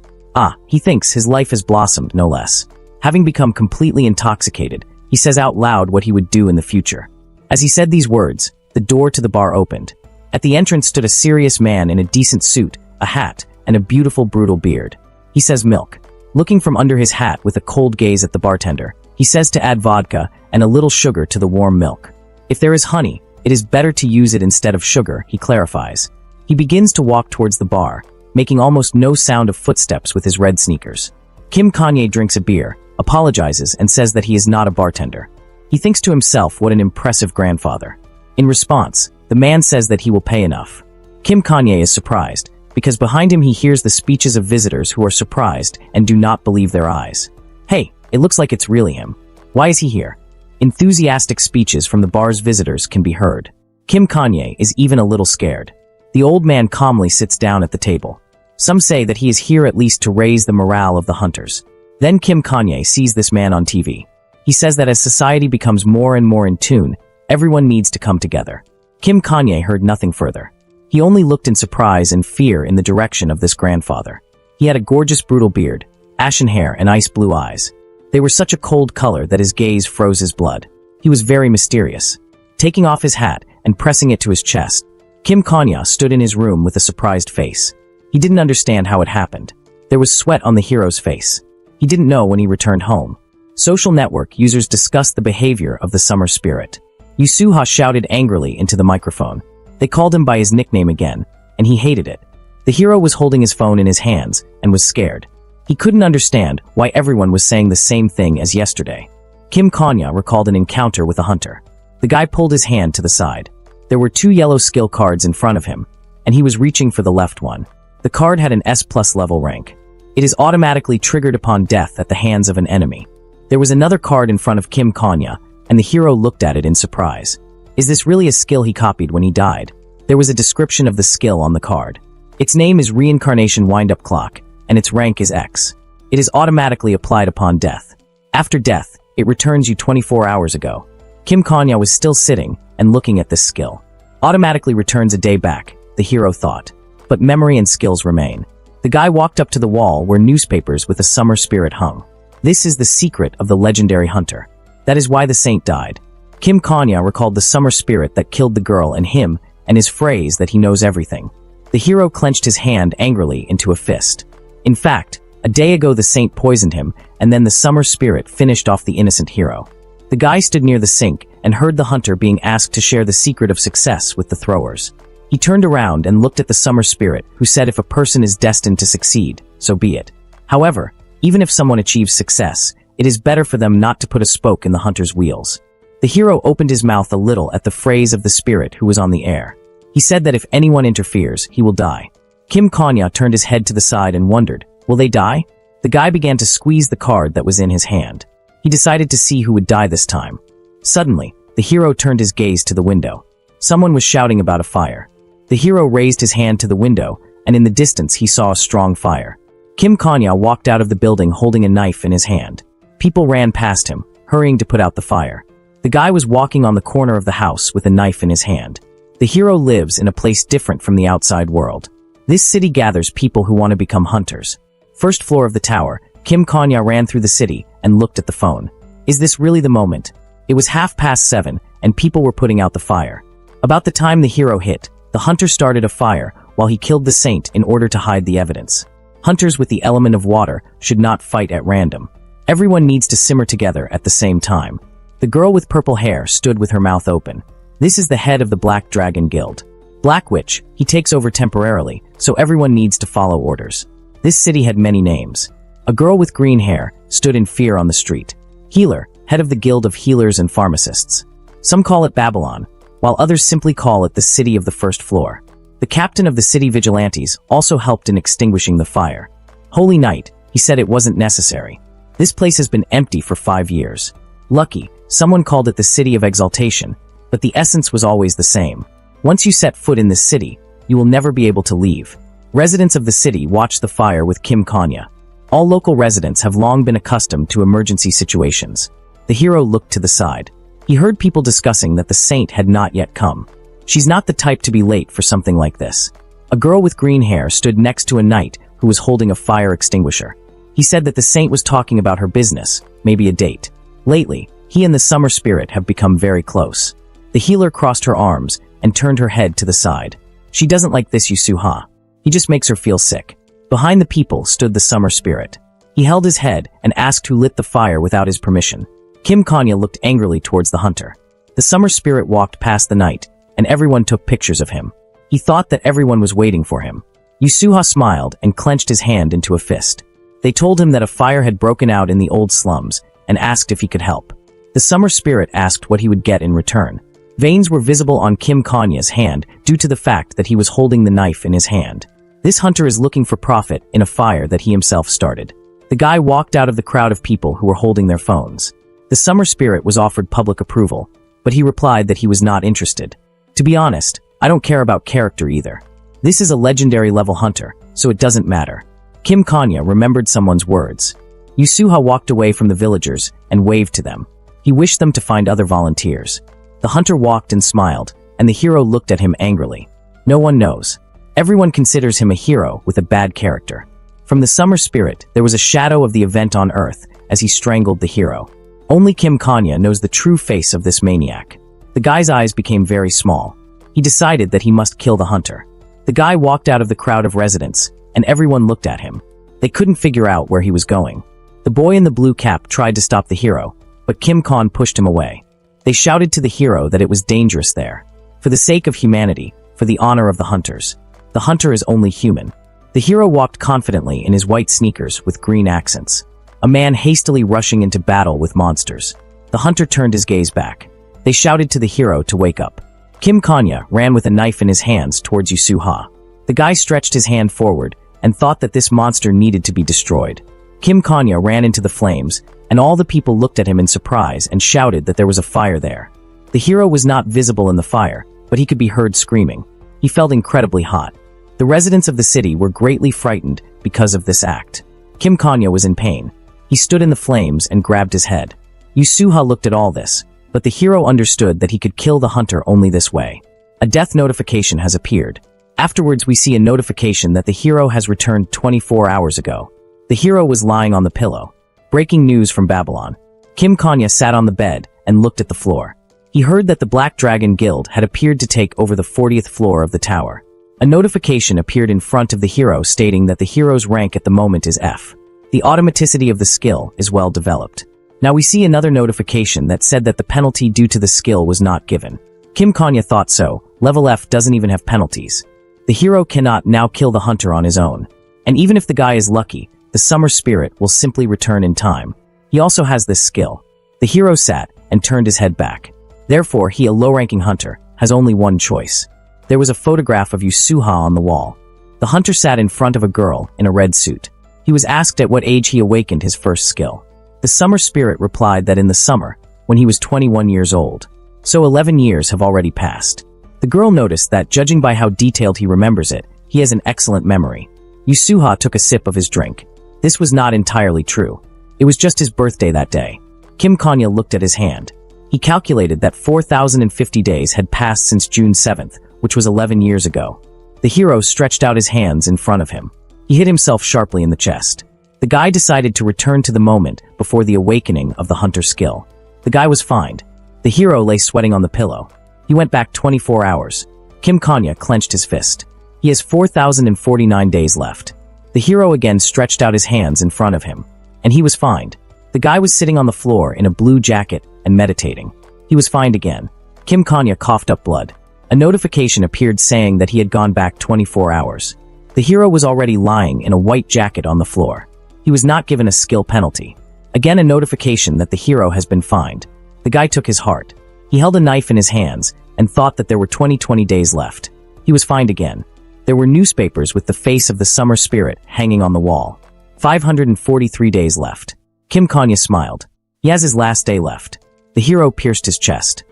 He thinks his life has blossomed, no less. Having become completely intoxicated, he says out loud what he would do in the future. As he said these words, the door to the bar opened. At the entrance stood a serious man in a decent suit, a hat, and a beautiful brutal beard. He says milk. Looking from under his hat with a cold gaze at the bartender, he says to add vodka and a little sugar to the warm milk. If there is honey, it is better to use it instead of sugar, he clarifies. He begins to walk towards the bar, making almost no sound of footsteps with his red sneakers. Kim Kanye drinks a beer, apologizes, and says that he is not a bartender. He thinks to himself what an impressive grandfather. In response, the man says that he will pay enough. Kim Kanye is surprised, because behind him he hears the speeches of visitors who are surprised and do not believe their eyes. Hey, it looks like it's really him. Why is he here? Enthusiastic speeches from the bar's visitors can be heard. Kim Kanye is even a little scared. The old man calmly sits down at the table. Some say that he is here at least to raise the morale of the hunters. Then Kim Kanye sees this man on TV. He says that as society becomes more and more in tune, everyone needs to come together. Kim Kanye heard nothing further. He only looked in surprise and fear in the direction of this grandfather. He had a gorgeous brutal beard, ashen hair, and ice blue eyes. They were such a cold color that his gaze froze his blood. He was very mysterious. Taking off his hat and pressing it to his chest, Kim Kanye stood in his room with a surprised face. He didn't understand how it happened. There was sweat on the hero's face. He didn't know when he returned home. Social network users discussed the behavior of the summer spirit. Yusuha shouted angrily into the microphone. They called him by his nickname again, and he hated it. The hero was holding his phone in his hands and was scared. He couldn't understand why everyone was saying the same thing as yesterday. Kim Kanye recalled an encounter with a hunter. The guy pulled his hand to the side. There were 2 yellow skill cards in front of him, and he was reaching for the left one. The card had an S+ level rank. It is automatically triggered upon death at the hands of an enemy. There was another card in front of Kim Kanye, and the hero looked at it in surprise. Is this really a skill he copied when he died? There was a description of the skill on the card. Its name is Reincarnation Wind-Up Clock, and its rank is X. It is automatically applied upon death. After death, it returns you 24 hours ago. Kim Kanye was still sitting and looking at this skill. Automatically returns a day back, the hero thought. But memory and skills remain. The guy walked up to the wall where newspapers with a summer spirit hung. This is the secret of the legendary hunter. That is why the saint died. Kim Kanye recalled the summer spirit that killed the girl and him, and his phrase that he knows everything. The hero clenched his hand angrily into a fist. In fact, a day ago the saint poisoned him, and then the summer spirit finished off the innocent hero. The guy stood near the sink and heard the hunter being asked to share the secret of success with the throwers. He turned around and looked at the summer spirit, who said if a person is destined to succeed, so be it. However, even if someone achieves success, it is better for them not to put a spoke in the hunter's wheels. The hero opened his mouth a little at the phrase of the spirit who was on the air. He said that if anyone interferes, he will die. Kim Kanye turned his head to the side and wondered, will they die? The guy began to squeeze the card that was in his hand. He decided to see who would die this time. Suddenly, the hero turned his gaze to the window. Someone was shouting about a fire. The hero raised his hand to the window, and in the distance he saw a strong fire. Kim Kanye walked out of the building holding a knife in his hand. People ran past him, hurrying to put out the fire. The guy was walking on the corner of the house with a knife in his hand. The hero lives in a place different from the outside world. This city gathers people who want to become hunters. First floor of the tower, Kim Kanye ran through the city and looked at the phone. Is this really the moment? It was 7:30, and people were putting out the fire. About the time the hero hit, the hunter started a fire while he killed the saint in order to hide the evidence. Hunters with the element of water should not fight at random. Everyone needs to simmer together at the same time. The girl with purple hair stood with her mouth open. This is the head of the Black Dragon Guild. Black Witch, he takes over temporarily, so everyone needs to follow orders. This city had many names. A girl with green hair stood in fear on the street. Healer, head of the Guild of Healers and Pharmacists. Some call it Babylon, while others simply call it the City of the First Floor. The captain of the city vigilantes also helped in extinguishing the fire. Holy Night, he said it wasn't necessary. This place has been empty for 5 years. Lucky, someone called it the City of Exaltation, but the essence was always the same. Once you set foot in this city, you will never be able to leave. Residents of the city watched the fire with Kim Kanye. All local residents have long been accustomed to emergency situations. The hero looked to the side. He heard people discussing that the saint had not yet come. She's not the type to be late for something like this. A girl with green hair stood next to a knight who was holding a fire extinguisher. He said that the saint was talking about her business, maybe a date. Lately, he and the summer spirit have become very close. The healer crossed her arms and turned her head to the side. She doesn't like this Yusuha. He just makes her feel sick. Behind the people stood the summer spirit. He held his head and asked who lit the fire without his permission. Kim Kanye looked angrily towards the hunter. The summer spirit walked past the knight, and everyone took pictures of him. He thought that everyone was waiting for him. Yusuha smiled and clenched his hand into a fist. They told him that a fire had broken out in the old slums and asked if he could help. The summer spirit asked what he would get in return. Veins were visible on Kim Kanya's hand due to the fact that he was holding the knife in his hand. This hunter is looking for profit in a fire that he himself started. The guy walked out of the crowd of people who were holding their phones. The summer spirit was offered public approval, but he replied that he was not interested. To be honest, I don't care about character either. This is a legendary level hunter, so it doesn't matter. Kim Kanya remembered someone's words. Yusuha walked away from the villagers and waved to them. He wished them to find other volunteers. The hunter walked and smiled, and the hero looked at him angrily. No one knows. Everyone considers him a hero with a bad character. From the summer spirit, there was a shadow of the event on Earth as he strangled the hero. Only Kim Kanya knows the true face of this maniac. The guy's eyes became very small. He decided that he must kill the hunter. The guy walked out of the crowd of residents, and everyone looked at him. They couldn't figure out where he was going. The boy in the blue cap tried to stop the hero, but Kim Khan pushed him away. They shouted to the hero that it was dangerous there. For the sake of humanity, for the honor of the hunters. The hunter is only human. The hero walked confidently in his white sneakers with green accents. A man hastily rushing into battle with monsters. The hunter turned his gaze back. They shouted to the hero to wake up. Kim Kanya ran with a knife in his hands towards Yusuha. The guy stretched his hand forward and thought that this monster needed to be destroyed. Kim Kanya ran into the flames, and all the people looked at him in surprise and shouted that there was a fire there. The hero was not visible in the fire, but he could be heard screaming. He felt incredibly hot. The residents of the city were greatly frightened because of this act. Kim Kanya was in pain. He stood in the flames and grabbed his head. Yusuha looked at all this, but the hero understood that he could kill the hunter only this way. A death notification has appeared. Afterwards, we see a notification that the hero has returned 24 hours ago. The hero was lying on the pillow. Breaking news from Babylon. Kim Kanya sat on the bed and looked at the floor. He heard that the Black Dragon Guild had appeared to take over the 40th floor of the tower. A notification appeared in front of the hero stating that the hero's rank at the moment is F. The automaticity of the skill is well developed. Now we see another notification that said that the penalty due to the skill was not given. Kim Kanya thought so. Level F doesn't even have penalties. The hero cannot now kill the hunter on his own. And even if the guy is lucky, the summer spirit will simply return in time. He also has this skill. The hero sat and turned his head back. Therefore, he, a low-ranking hunter, has only one choice. There was a photograph of Yusuha on the wall. The hunter sat in front of a girl in a red suit. He was asked at what age he awakened his first skill. The summer spirit replied that in the summer, when he was 21 years old. So 11 years have already passed. The girl noticed that, judging by how detailed he remembers it, he has an excellent memory. Yusuha took a sip of his drink. This was not entirely true. It was just his birthday that day. Kim Kanya looked at his hand. He calculated that 4,050 days had passed since June 7th, which was 11 years ago. The hero stretched out his hands in front of him. He hit himself sharply in the chest. The guy decided to return to the moment before the awakening of the hunter skill. The guy was fined. The hero lay sweating on the pillow. He went back 24 hours. Kim Kanya clenched his fist. He has 4,049 days left. The hero again stretched out his hands in front of him. And he was fined. The guy was sitting on the floor in a blue jacket and meditating. He was fined again. Kim Kanya coughed up blood. A notification appeared saying that he had gone back 24 hours. The hero was already lying in a white jacket on the floor. He was not given a skill penalty. Again, a notification that the hero has been fined. The guy took his heart. He held a knife in his hands and thought that there were 20 days left. He was fined again. There were newspapers with the face of the summer spirit hanging on the wall. 543 days left. Kim Kanya smiled. He has his last day left. The hero pierced his chest.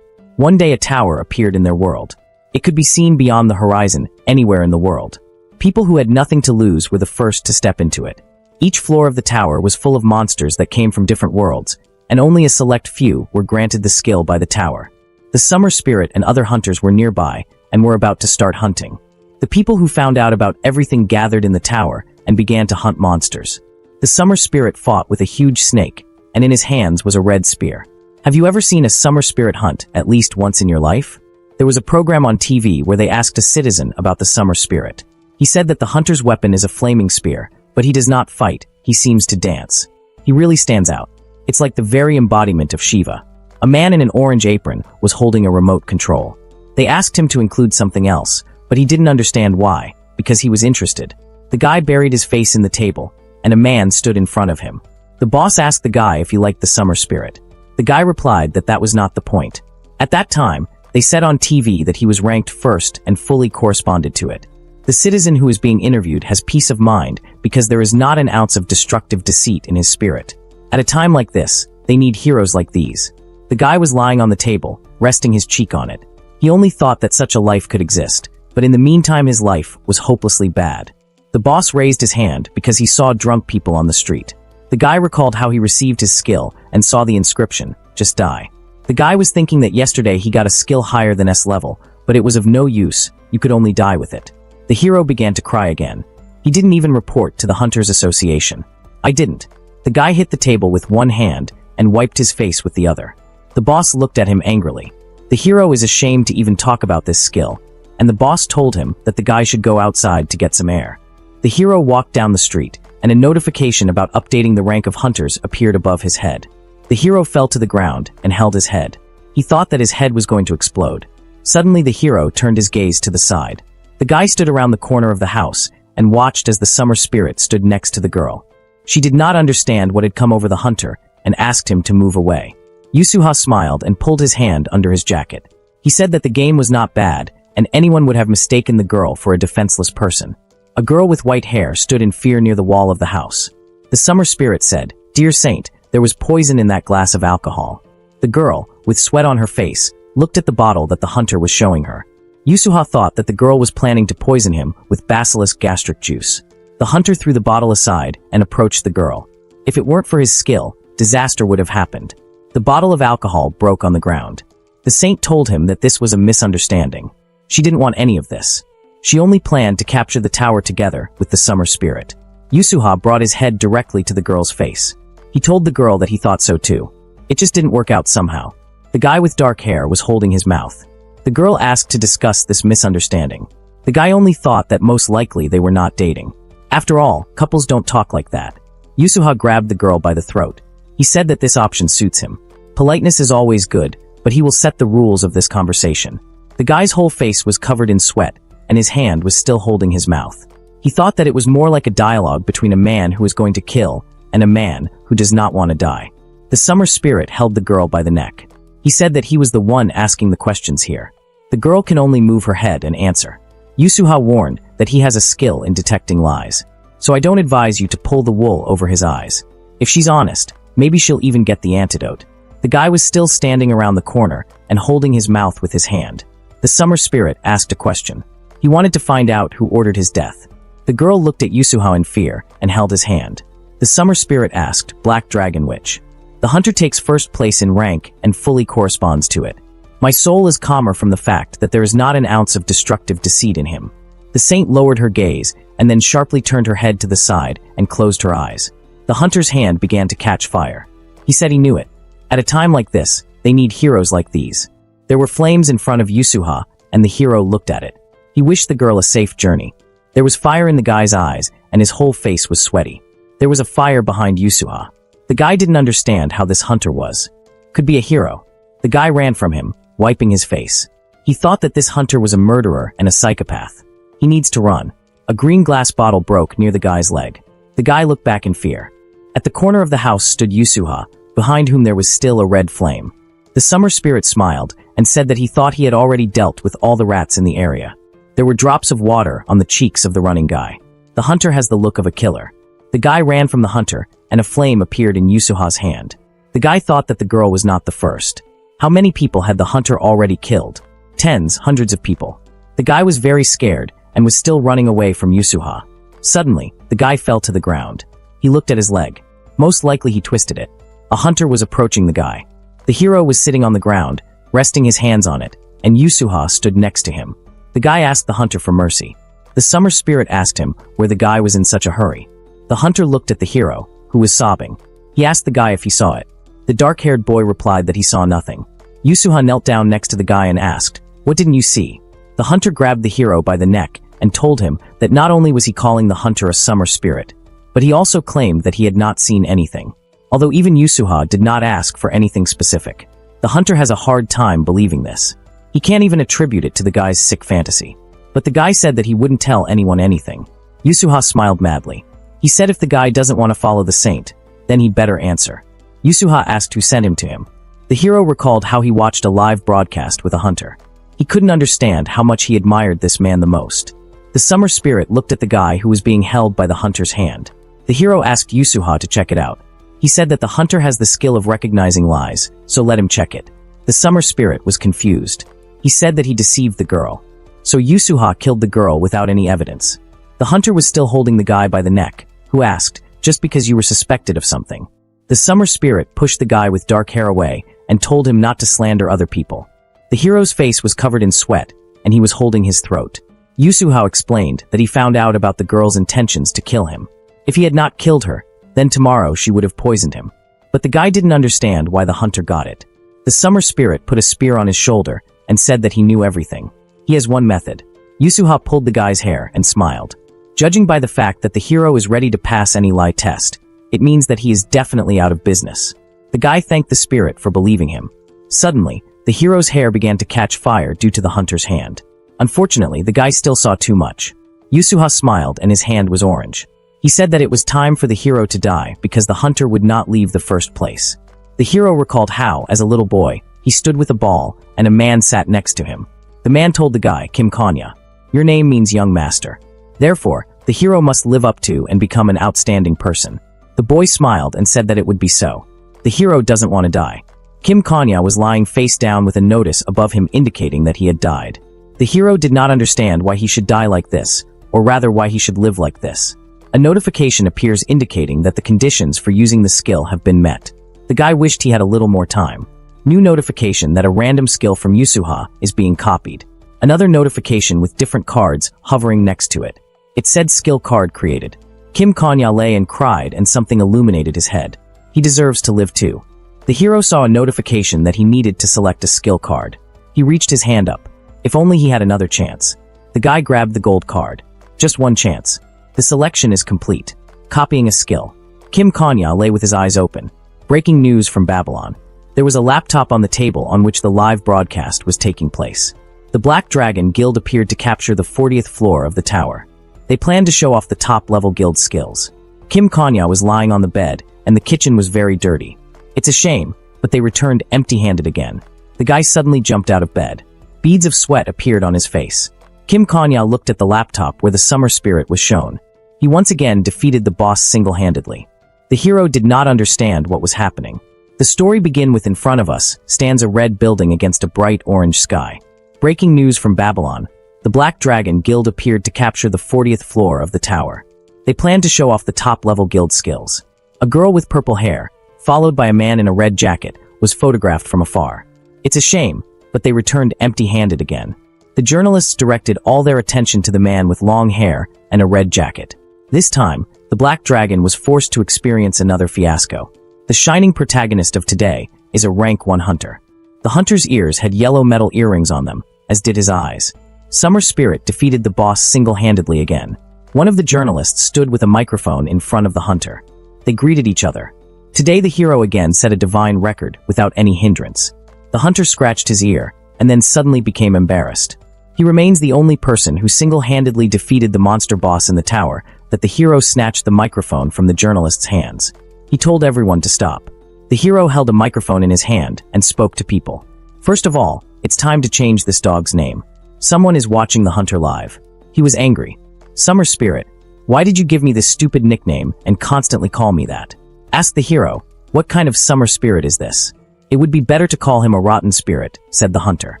One day a tower appeared in their world. It could be seen beyond the horizon, anywhere in the world. People who had nothing to lose were the first to step into it. Each floor of the tower was full of monsters that came from different worlds, and only a select few were granted the skill by the tower. The summer spirit and other hunters were nearby and were about to start hunting. The people who found out about everything gathered in the tower and began to hunt monsters. The summer spirit fought with a huge snake, and in his hands was a red spear. Have you ever seen a summer spirit hunt at least once in your life? There was a program on TV where they asked a citizen about the summer spirit. He said that the hunter's weapon is a flaming spear, but he does not fight, he seems to dance. He really stands out. It's like the very embodiment of Shiva. A man in an orange apron was holding a remote control. They asked him to include something else, but he didn't understand why, because he was interested. The guy buried his face in the table, and a man stood in front of him. The boss asked the guy if he liked the summer spirit. The guy replied that that was not the point. At that time, They said on TV that he was ranked first and fully corresponded to it. The citizen who is being interviewed has peace of mind because there is not an ounce of destructive deceit in his spirit. At a time like this, they need heroes like these. The guy was lying on the table, resting his cheek on it. He only thought that such a life could exist, but in the meantime his life was hopelessly bad. The boss raised his hand because he saw drunk people on the street. The guy recalled how he received his skill and saw the inscription, "Just die." The guy was thinking that yesterday he got a skill higher than S level, but it was of no use, you could only die with it. The hero began to cry again. He didn't even report to the Hunters Association. "I didn't." The guy hit the table with one hand and wiped his face with the other. The boss looked at him angrily. The hero is ashamed to even talk about this skill, and the boss told him that the guy should go outside to get some air. The hero walked down the street, and a notification about updating the rank of hunters appeared above his head. The hero fell to the ground and held his head. He thought that his head was going to explode. Suddenly the hero turned his gaze to the side. The guy stood around the corner of the house and watched as the summer spirit stood next to the girl. She did not understand what had come over the hunter and asked him to move away. Yusuha smiled and pulled his hand under his jacket. He said that the game was not bad, and anyone would have mistaken the girl for a defenseless person. A girl with white hair stood in fear near the wall of the house. The summer spirit said, "Dear Saint, there was poison in that glass of alcohol." The girl, with sweat on her face, looked at the bottle that the hunter was showing her. Yusuha thought that the girl was planning to poison him with basilisk gastric juice. The hunter threw the bottle aside and approached the girl. If it weren't for his skill, disaster would have happened. The bottle of alcohol broke on the ground. The saint told him that this was a misunderstanding. She didn't want any of this. She only planned to capture the tower together with the summer spirit. Yusuha brought his head directly to the girl's face. He told the girl that he thought so too. It just didn't work out somehow. The guy with dark hair was holding his mouth. The girl asked to discuss this misunderstanding. The guy only thought that most likely they were not dating. After all, couples don't talk like that. Yusuha grabbed the girl by the throat. He said that this option suits him. Politeness is always good, but he will set the rules of this conversation. The guy's whole face was covered in sweat, and his hand was still holding his mouth. He thought that it was more like a dialogue between a man who is going to kill and a man who does not want to die. The summer spirit held the girl by the neck. He said that he was the one asking the questions here. The girl can only move her head and answer. Yusuha warned that he has a skill in detecting lies. So I don't advise you to pull the wool over his eyes. If she's honest, maybe she'll even get the antidote. The guy was still standing around the corner and holding his mouth with his hand. The summer spirit asked a question. He wanted to find out who ordered his death. The girl looked at Yusuha in fear and held his hand. The summer spirit asked, "Black Dragon Witch." The hunter takes first place in rank and fully corresponds to it. My soul is calmer from the fact that there is not an ounce of destructive deceit in him. The saint lowered her gaze and then sharply turned her head to the side and closed her eyes. The hunter's hand began to catch fire. He said he knew it. At a time like this, they need heroes like these. There were flames in front of Yusuha, and the hero looked at it. He wished the girl a safe journey. There was fire in the guy's eyes, and his whole face was sweaty. There was a fire behind Yusuha. The guy didn't understand how this hunter was. Could be a hero. The guy ran from him, wiping his face. He thought that this hunter was a murderer and a psychopath. He needs to run. A green glass bottle broke near the guy's leg. The guy looked back in fear. At the corner of the house stood Yusuha, behind whom there was still a red flame. The summer spirit smiled and said that he thought he had already dealt with all the rats in the area. There were drops of water on the cheeks of the running guy. The hunter has the look of a killer. The guy ran from the hunter, and a flame appeared in Yusuha's hand. The guy thought that the girl was not the first. How many people had the hunter already killed? Tens, hundreds of people. The guy was very scared and was still running away from Yusuha. Suddenly, the guy fell to the ground. He looked at his leg. Most likely he twisted it. A hunter was approaching the guy. The hero was sitting on the ground, resting his hands on it, and Yusuha stood next to him. The guy asked the hunter for mercy. The summer spirit asked him where the guy was in such a hurry. The hunter looked at the hero, who was sobbing. He asked the guy if he saw it. The dark-haired boy replied that he saw nothing. Yusuha knelt down next to the guy and asked, "What didn't you see?" The hunter grabbed the hero by the neck and told him that not only was he calling the hunter a summer spirit, but he also claimed that he had not seen anything. Although even Yusuha did not ask for anything specific. The hunter has a hard time believing this. He can't even attribute it to the guy's sick fantasy. But the guy said that he wouldn't tell anyone anything. Yusuha smiled madly. He said if the guy doesn't want to follow the saint, then he'd better answer. Yusuha asked who sent him to him. The hero recalled how he watched a live broadcast with a hunter. He couldn't understand how much he admired this man the most. The summer spirit looked at the guy who was being held by the hunter's hand. The hero asked Yusuha to check it out. He said that the hunter has the skill of recognizing lies, so let him check it. The summer spirit was confused. He said that he deceived the girl. So Yusuha killed the girl without any evidence. The hunter was still holding the guy by the neck, who asked, just because you were suspected of something. The summer spirit pushed the guy with dark hair away and told him not to slander other people. The hero's face was covered in sweat, and he was holding his throat. Yusuha explained that he found out about the girl's intentions to kill him. If he had not killed her, then tomorrow she would have poisoned him. But the guy didn't understand why the hunter got it. The summer spirit put a spear on his shoulder and said that he knew everything. He has one method. Yusuha pulled the guy's hair and smiled. Judging by the fact that the hero is ready to pass any lie test, it means that he is definitely out of business. The guy thanked the spirit for believing him. Suddenly, the hero's hair began to catch fire due to the hunter's hand. Unfortunately, the guy still saw too much. Yusuha smiled and his hand was orange. He said that it was time for the hero to die because the hunter would not leave the first place. The hero recalled how, as a little boy, he stood with a ball and a man sat next to him. The man told the guy, Kim Kanya, "Your name means young master. Therefore, the hero must live up to and become an outstanding person." The boy smiled and said that it would be so. The hero doesn't want to die. Kim Kanya was lying face down with a notice above him indicating that he had died. The hero did not understand why he should die like this, or rather why he should live like this. A notification appears indicating that the conditions for using the skill have been met. The guy wished he had a little more time. New notification that a random skill from Yusuha is being copied. Another notification with different cards hovering next to it. It said skill card created. Kim Kanya lay and cried and something illuminated his head. He deserves to live too. The hero saw a notification that he needed to select a skill card. He reached his hand up. If only he had another chance. The guy grabbed the gold card. Just one chance. The selection is complete. Copying a skill. Kim Kanya lay with his eyes open. Breaking news from Babylon. There was a laptop on the table on which the live broadcast was taking place. The Black Dragon Guild appeared to capture the 40th floor of the tower. They planned to show off the top-level guild skills. Kim Kanya was lying on the bed, and the kitchen was very dirty. It's a shame, but they returned empty-handed again. The guy suddenly jumped out of bed. Beads of sweat appeared on his face. Kim Kanya looked at the laptop where the summer spirit was shown. He once again defeated the boss single-handedly. The hero did not understand what was happening. The story begins with in front of us stands a red building against a bright orange sky. Breaking news from Babylon. The Black Dragon Guild appeared to capture the 40th floor of the tower. They planned to show off the top-level guild skills. A girl with purple hair, followed by a man in a red jacket, was photographed from afar. It's a shame, but they returned empty-handed again. The journalists directed all their attention to the man with long hair and a red jacket. This time, the Black Dragon was forced to experience another fiasco. The shining protagonist of today is a rank 1 hunter. The hunter's ears had yellow metal earrings on them, as did his eyes. Summer Spirit defeated the boss single-handedly again. One of the journalists stood with a microphone in front of the hunter. They greeted each other. Today the hero again set a divine record without any hindrance. The hunter scratched his ear, and then suddenly became embarrassed. He remains the only person who single-handedly defeated the monster boss in the tower that the hero snatched the microphone from the journalist's hands. He told everyone to stop. The hero held a microphone in his hand and spoke to people. First of all, it's time to change this dog's name. Someone is watching the hunter live. He was angry. Summer Spirit, why did you give me this stupid nickname and constantly call me that? Asked the hero, what kind of summer spirit is this? It would be better to call him a rotten spirit, said the hunter.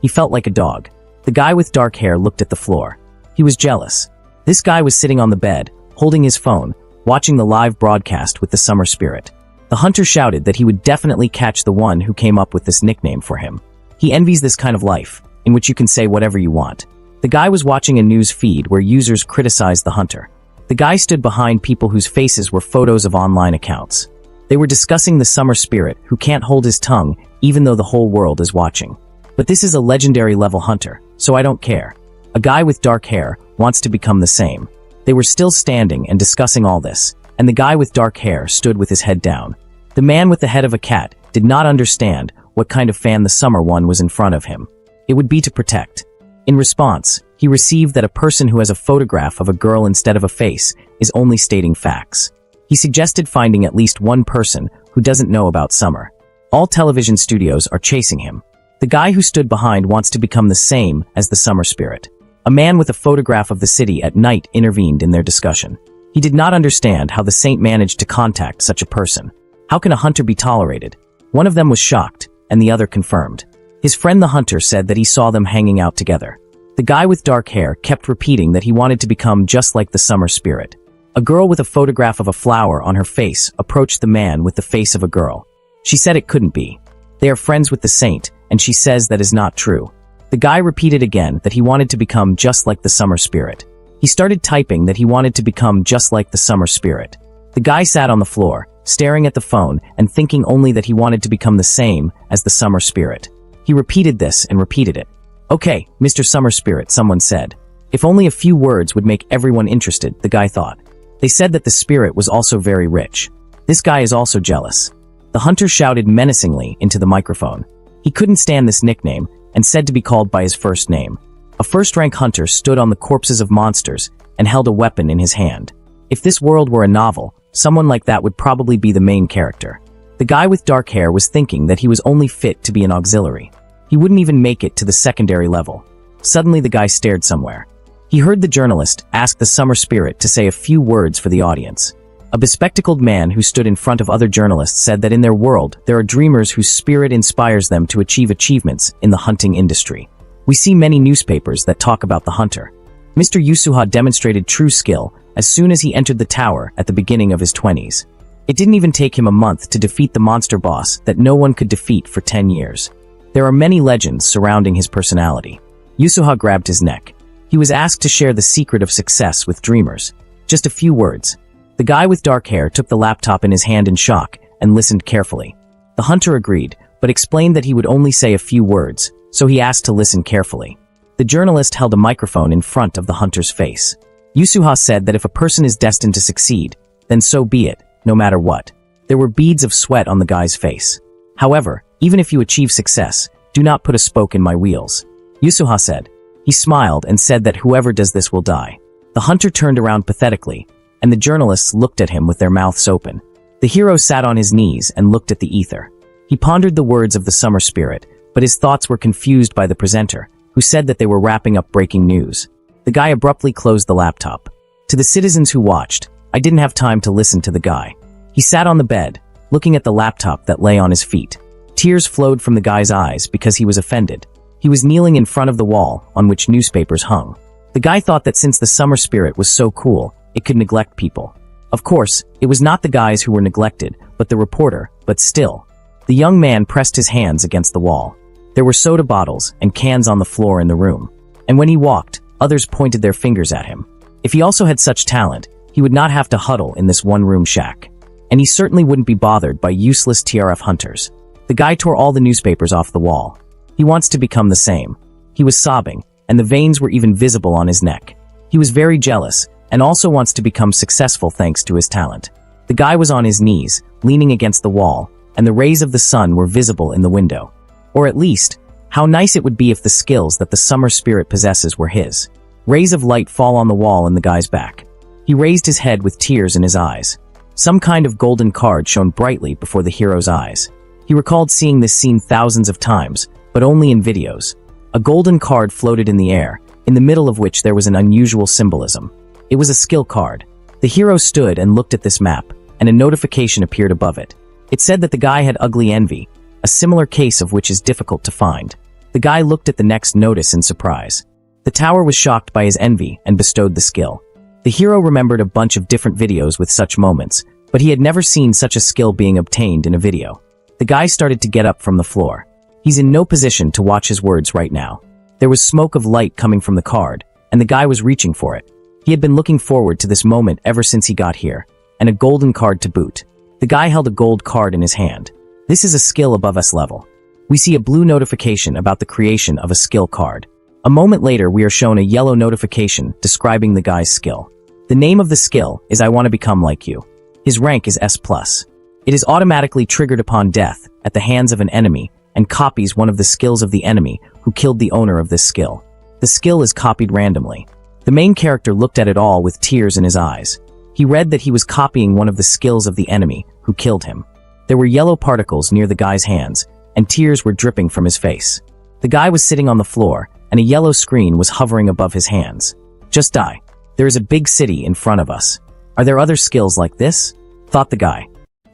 He felt like a dog. The guy with dark hair looked at the floor. He was jealous. This guy was sitting on the bed, holding his phone, watching the live broadcast with the summer spirit. The hunter shouted that he would definitely catch the one who came up with this nickname for him. He envies this kind of life, in which you can say whatever you want. The guy was watching a news feed where users criticized the hunter. The guy stood behind people whose faces were photos of online accounts. They were discussing the summer spirit who can't hold his tongue even though the whole world is watching. But this is a legendary level hunter, so I don't care. A guy with dark hair wants to become the same. They were still standing and discussing all this, and the guy with dark hair stood with his head down. The man with the head of a cat did not understand what kind of fan the summer one was in front of him. It would be to protect. In response, he received that a person who has a photograph of a girl instead of a face is only stating facts. He suggested finding at least one person who doesn't know about summer. All television studios are chasing him. The guy who stood behind wants to become the same as the summer spirit. A man with a photograph of the city at night intervened in their discussion. He did not understand how the saint managed to contact such a person. How can a hunter be tolerated? One of them was shocked, and the other confirmed. His friend the hunter said that he saw them hanging out together. The guy with dark hair kept repeating that he wanted to become just like the summer spirit. A girl with a photograph of a flower on her face approached the man with the face of a girl. She said it couldn't be. They are friends with the saint, and she says that is not true. The guy repeated again that he wanted to become just like the summer spirit. He started typing that he wanted to become just like the summer spirit. The guy sat on the floor, staring at the phone and thinking only that he wanted to become the same as the summer spirit. He repeated this and repeated it. "Okay, Mr. Summer Spirit," someone said. If only a few words would make everyone interested, the guy thought. They said that the spirit was also very rich. This guy is also jealous. The hunter shouted menacingly into the microphone. He couldn't stand this nickname and said to be called by his first name. A first-rank hunter stood on the corpses of monsters and held a weapon in his hand. If this world were a novel, someone like that would probably be the main character. The guy with dark hair was thinking that he was only fit to be an auxiliary. He wouldn't even make it to the secondary level. Suddenly the guy stared somewhere. He heard the journalist ask the summer spirit to say a few words for the audience. A bespectacled man who stood in front of other journalists said that in their world, there are dreamers whose spirit inspires them to achieve achievements in the hunting industry. We see many newspapers that talk about the hunter. Mr. Yusuha demonstrated true skill as soon as he entered the tower at the beginning of his 20s. It didn't even take him a month to defeat the monster boss that no one could defeat for 10 years. There are many legends surrounding his personality. Yusuha grabbed his neck. He was asked to share the secret of success with dreamers. Just a few words. The guy with dark hair took the laptop in his hand in shock and listened carefully. The hunter agreed, but explained that he would only say a few words, so he asked to listen carefully. The journalist held a microphone in front of the hunter's face. Yusuha said that if a person is destined to succeed, then so be it, no matter what. There were beads of sweat on the guy's face. However, even if you achieve success, do not put a spoke in my wheels. Yusuha said. He smiled and said that whoever does this will die. The hunter turned around pathetically, and the journalists looked at him with their mouths open. The hero sat on his knees and looked at the ether. He pondered the words of the summer spirit, but his thoughts were confused by the presenter, who said that they were wrapping up breaking news. The guy abruptly closed the laptop. To the citizens who watched, I didn't have time to listen to the guy. He sat on the bed, looking at the laptop that lay on his feet. Tears flowed from the guy's eyes because he was offended. He was kneeling in front of the wall on which newspapers hung. The guy thought that since the summer spirit was so cool, it could neglect people. Of course, it was not the guys who were neglected, but the reporter, but still. The young man pressed his hands against the wall. There were soda bottles and cans on the floor in the room. And when he walked, others pointed their fingers at him. If he also had such talent, he would not have to huddle in this one-room shack. And he certainly wouldn't be bothered by useless TRF hunters. The guy tore all the newspapers off the wall. He wants to become the same. He was sobbing, and the veins were even visible on his neck. He was very jealous, and also wants to become successful thanks to his talent. The guy was on his knees, leaning against the wall, and the rays of the sun were visible in the window. Or at least, how nice it would be if the skills that the summer spirit possesses were his. Rays of light fall on the wall in the guy's back. He raised his head with tears in his eyes. Some kind of golden card shone brightly before the hero's eyes. He recalled seeing this scene thousands of times, but only in videos. A golden card floated in the air, in the middle of which there was an unusual symbolism. It was a skill card. The hero stood and looked at this map, and a notification appeared above it. It said that the guy had ugly envy, a similar case of which is difficult to find. The guy looked at the next notice in surprise. The tower was shocked by his envy and bestowed the skill. The hero remembered a bunch of different videos with such moments, but he had never seen such a skill being obtained in a video. The guy started to get up from the floor. He's in no position to watch his words right now. There was smoke of light coming from the card, and the guy was reaching for it. He had been looking forward to this moment ever since he got here, and a golden card to boot. The guy held a gold card in his hand. This is a skill above S level. We see a blue notification about the creation of a skill card. A moment later, we are shown a yellow notification describing the guy's skill. The name of the skill is I want to become like you. His rank is S+. It is automatically triggered upon death at the hands of an enemy and copies one of the skills of the enemy who killed the owner of this skill. The skill is copied randomly. The main character looked at it all with tears in his eyes. He read that he was copying one of the skills of the enemy who killed him. There were yellow particles near the guy's hands, and tears were dripping from his face. The guy was sitting on the floor, and a yellow screen was hovering above his hands. Just die. There is a big city in front of us. Are there other skills like this? Thought the guy.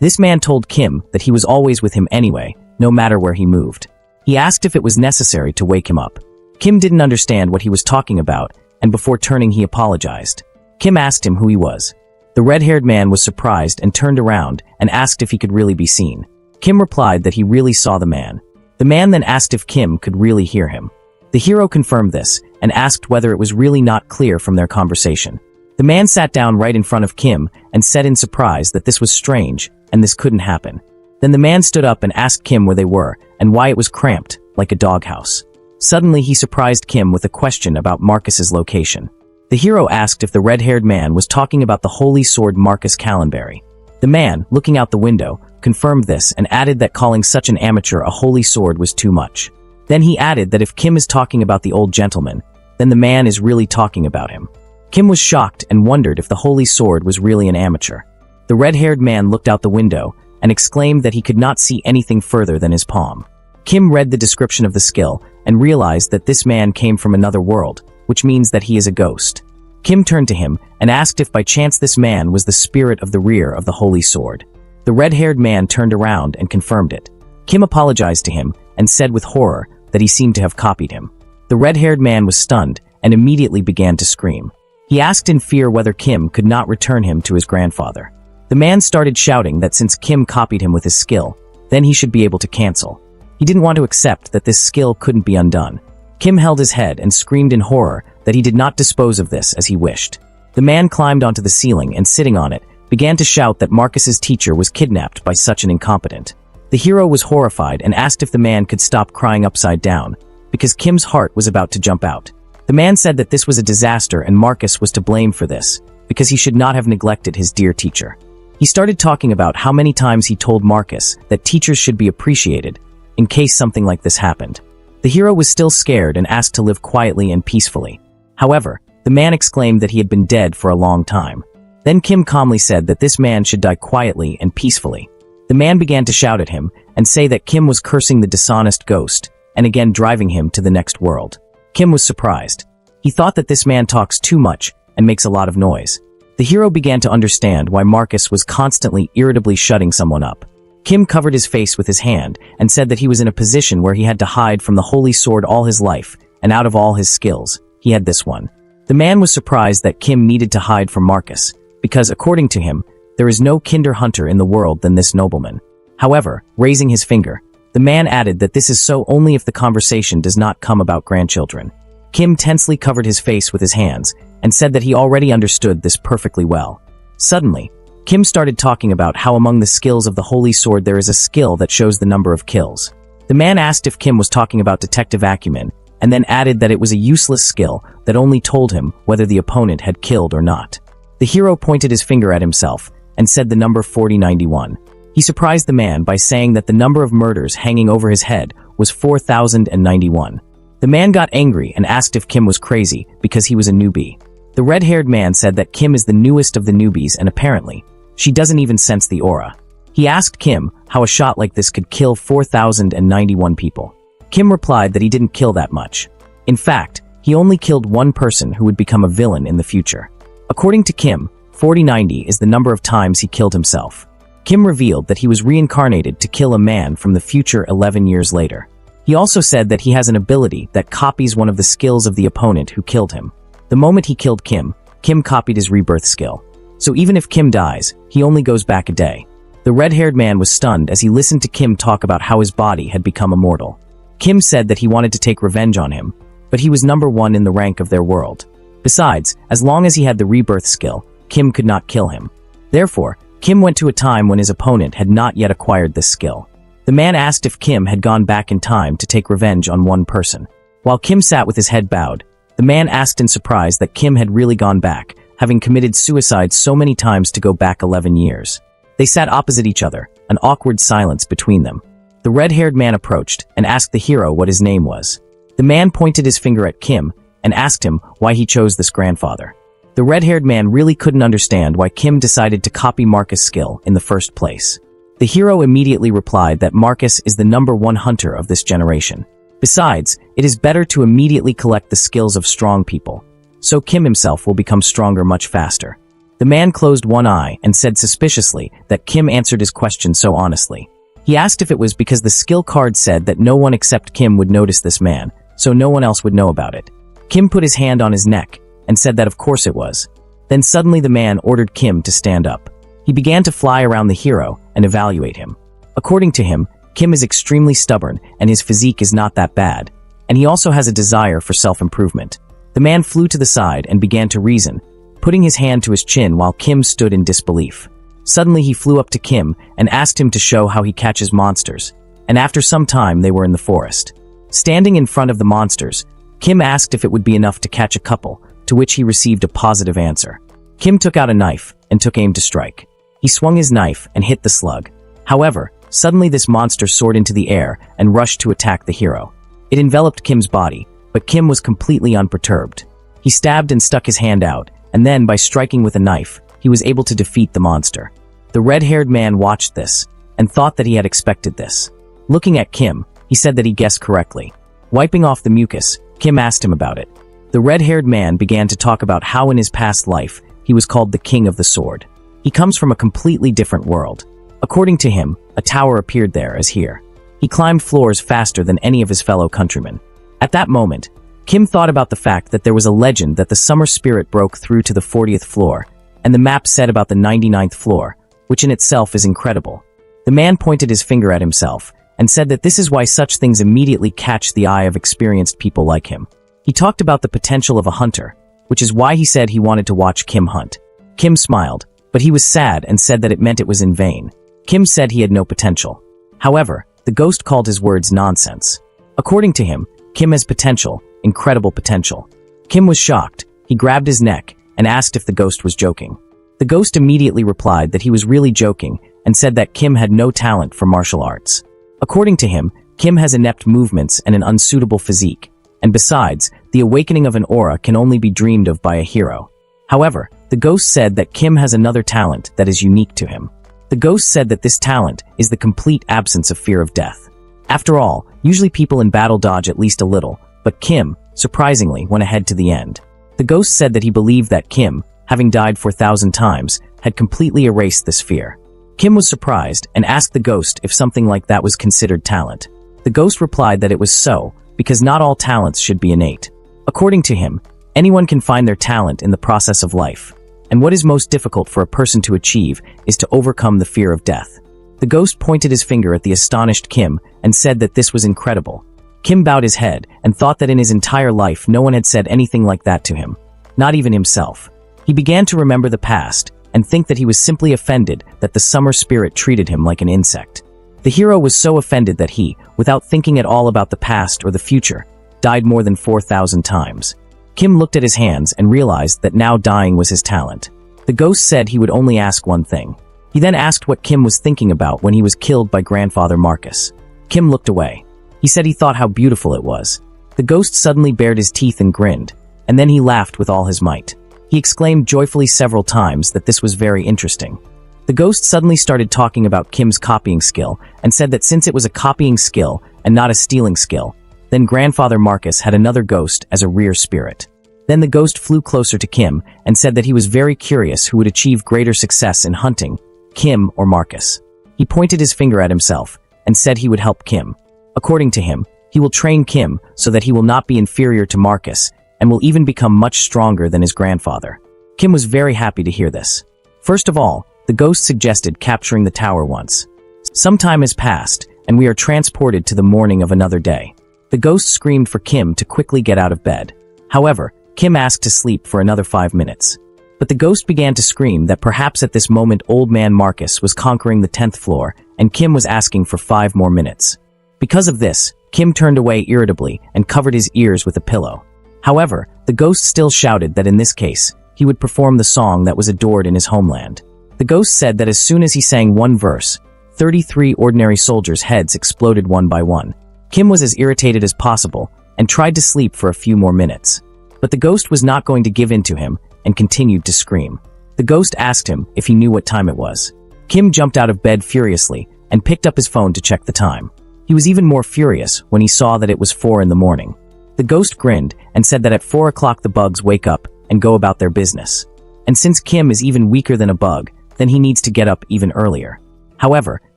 This man told Kim that he was always with him anyway, no matter where he moved. He asked if it was necessary to wake him up. Kim didn't understand what he was talking about, and before turning he apologized. Kim asked him who he was. The red-haired man was surprised and turned around and asked if he could really be seen. Kim replied that he really saw the man. The man then asked if Kim could really hear him. The hero confirmed this and asked whether it was really not clear from their conversation. The man sat down right in front of Kim and said in surprise that this was strange and this couldn't happen. Then the man stood up and asked Kim where they were and why it was cramped, like a doghouse. Suddenly he surprised Kim with a question about Marcus's location. The hero asked if the red-haired man was talking about the holy sword Marcus Callenberry. The man, looking out the window, confirmed this and added that calling such an amateur a holy sword was too much. Then he added that if Kim is talking about the old gentleman, then the man is really talking about him. Kim was shocked and wondered if the holy sword was really an amateur. The red-haired man looked out the window and exclaimed that he could not see anything further than his palm. Kim read the description of the skill and realized that this man came from another world, which means that he is a ghost. Kim turned to him and asked if by chance this man was the spirit of the rear of the holy sword. The red-haired man turned around and confirmed it. Kim apologized to him and said with horror that he seemed to have copied him. The red-haired man was stunned and immediately began to scream. He asked in fear whether Kim could not return him to his grandfather. The man started shouting that since Kim copied him with his skill, then he should be able to cancel. He didn't want to accept that this skill couldn't be undone. Kim held his head and screamed in horror that he did not dispose of this as he wished. The man climbed onto the ceiling and sitting on it, began to shout that Marcus's teacher was kidnapped by such an incompetent. The hero was horrified and asked if the man could stop crying upside down, because Kim's heart was about to jump out. The man said that this was a disaster and Marcus was to blame for this, because he should not have neglected his dear teacher. He started talking about how many times he told Marcus that teachers should be appreciated, in case something like this happened. The hero was still scared and asked to live quietly and peacefully. However, the man exclaimed that he had been dead for a long time. Then Kim calmly said that this man should die quietly and peacefully. The man began to shout at him and say that Kim was cursing the dishonest ghost and again driving him to the next world. Kim was surprised. He thought that this man talks too much and makes a lot of noise. The hero began to understand why Marcus was constantly irritably shutting someone up. Kim covered his face with his hand and said that he was in a position where he had to hide from the holy sword all his life, and out of all his skills, he had this one. The man was surprised that Kim needed to hide from Marcus, because according to him, there is no kinder hunter in the world than this nobleman. However, raising his finger, the man added that this is so only if the conversation does not come about grandchildren. Kim tensely covered his face with his hands and said that he already understood this perfectly well. Suddenly, Kim started talking about how among the skills of the holy sword there is a skill that shows the number of kills. The man asked if Kim was talking about detective acumen, and then added that it was a useless skill that only told him whether the opponent had killed or not. The hero pointed his finger at himself and said the number 4091. He surprised the man by saying that the number of murders hanging over his head was 4091. The man got angry and asked if Kim was crazy because he was a newbie. The red-haired man said that Kim is the newest of the newbies and apparently, she doesn't even sense the aura. He asked Kim how a shot like this could kill 4091 people. Kim replied that he didn't kill that much. In fact, he only killed one person who would become a villain in the future. According to Kim, 4090 is the number of times he killed himself. Kim revealed that he was reincarnated to kill a man from the future 11 years later. He also said that he has an ability that copies one of the skills of the opponent who killed him. The moment he killed Kim, Kim copied his rebirth skill. So even if Kim dies, he only goes back a day. The red-haired man was stunned as he listened to Kim talk about how his body had become immortal. Kim said that he wanted to take revenge on him, but he was number one in the rank of their world. Besides, as long as he had the rebirth skill, Kim could not kill him. Therefore, Kim went to a time when his opponent had not yet acquired this skill. The man asked if Kim had gone back in time to take revenge on one person. While Kim sat with his head bowed, the man asked in surprise that Kim had really gone back, having committed suicide so many times to go back 11 years. They sat opposite each other, an awkward silence between them. The red-haired man approached and asked the hero what his name was. The man pointed his finger at Kim and asked him why he chose this grandfather. The red-haired man really couldn't understand why Kim decided to copy Marcus' skill in the first place. The hero immediately replied that Marcus is the #1 hunter of this generation. Besides, it is better to immediately collect the skills of strong people, so Kim himself will become stronger much faster. The man closed one eye and said suspiciously that Kim answered his question so honestly. He asked if it was because the skill card said that no one except Kim would notice this man, so no one else would know about it. Kim put his hand on his neck and said that of course it was. Then suddenly the man ordered Kim to stand up. He began to fly around the hero and evaluate him. According to him, Kim is extremely stubborn and his physique is not that bad, and he also has a desire for self-improvement. The man flew to the side and began to reason, putting his hand to his chin while Kim stood in disbelief. Suddenly he flew up to Kim and asked him to show how he catches monsters, and after some time they were in the forest. Standing in front of the monsters, Kim asked if it would be enough to catch a couple, to which he received a positive answer. Kim took out a knife and took aim to strike. He swung his knife and hit the slug. However, suddenly this monster soared into the air and rushed to attack the hero. It enveloped Kim's body, but Kim was completely unperturbed. He stabbed and stuck his hand out, and then by striking with a knife, he was able to defeat the monster. The red-haired man watched this and thought that he had expected this. Looking at Kim, he said that he guessed correctly. Wiping off the mucus, Kim asked him about it. The red-haired man began to talk about how in his past life, he was called the King of the Sword. He comes from a completely different world. According to him, a tower appeared there as here. He climbed floors faster than any of his fellow countrymen. At that moment, Kim thought about the fact that there was a legend that the summer spirit broke through to the 40th floor, and the map said about the 99th floor, which in itself is incredible. The man pointed his finger at himself and said that this is why such things immediately catch the eye of experienced people like him. He talked about the potential of a hunter, which is why he said he wanted to watch Kim hunt. Kim smiled, but he was sad and said that it meant it was in vain. Kim said he had no potential. However, the ghost called his words nonsense. According to him, Kim has potential, incredible potential. Kim was shocked. He grabbed his neck and asked if the ghost was joking. The ghost immediately replied that he was really joking and said that Kim had no talent for martial arts. According to him, Kim has inept movements and an unsuitable physique, and besides, the awakening of an aura can only be dreamed of by a hero. However, the ghost said that Kim has another talent that is unique to him. The ghost said that this talent is the complete absence of fear of death. After all, usually people in battle dodge at least a little, but Kim, surprisingly, went ahead to the end. The ghost said that he believed that Kim, having died 4,000 times, had completely erased this fear. Kim was surprised and asked the ghost if something like that was considered talent. The ghost replied that it was so, because not all talents should be innate. According to him, anyone can find their talent in the process of life, and what is most difficult for a person to achieve is to overcome the fear of death. The ghost pointed his finger at the astonished Kim and said that this was incredible. Kim bowed his head and thought that in his entire life no one had said anything like that to him, not even himself. He began to remember the past and think that he was simply offended that the summer spirit treated him like an insect. The hero was so offended that he, without thinking at all about the past or the future, died more than 4,000 times. Kim looked at his hands and realized that now dying was his talent. The ghost said he would only ask one thing. He then asked what Kim was thinking about when he was killed by grandfather Marcus. Kim looked away. He said he thought how beautiful it was. The ghost suddenly bared his teeth and grinned, and then he laughed with all his might. He exclaimed joyfully several times that this was very interesting. The ghost suddenly started talking about Kim's copying skill and said that since it was a copying skill and not a stealing skill, then grandfather Marcus had another ghost as a rear spirit. Then the ghost flew closer to Kim and said that he was very curious who would achieve greater success in hunting, Kim or Marcus. He pointed his finger at himself and said he would help Kim. According to him, he will train Kim so that he will not be inferior to Marcus and will even become much stronger than his grandfather. Kim was very happy to hear this. First of all, the ghost suggested capturing the tower once. Some time has passed, and we are transported to the morning of another day. The ghost screamed for Kim to quickly get out of bed. However, Kim asked to sleep for another 5 minutes. But the ghost began to scream that perhaps at this moment old man Marcus was conquering the 10th floor, and Kim was asking for 5 more minutes. Because of this, Kim turned away irritably and covered his ears with a pillow. However, the ghost still shouted that in this case, he would perform the song that was adored in his homeland. The ghost said that as soon as he sang one verse, 33 ordinary soldiers' heads exploded one by one. Kim was as irritated as possible and tried to sleep for a few more minutes. But the ghost was not going to give in to him and continued to scream. The ghost asked him if he knew what time it was. Kim jumped out of bed furiously and picked up his phone to check the time. He was even more furious when he saw that it was 4 in the morning. The ghost grinned and said that at 4 o'clock the bugs wake up and go about their business. And since Kim is even weaker than a bug, then he needs to get up even earlier. However,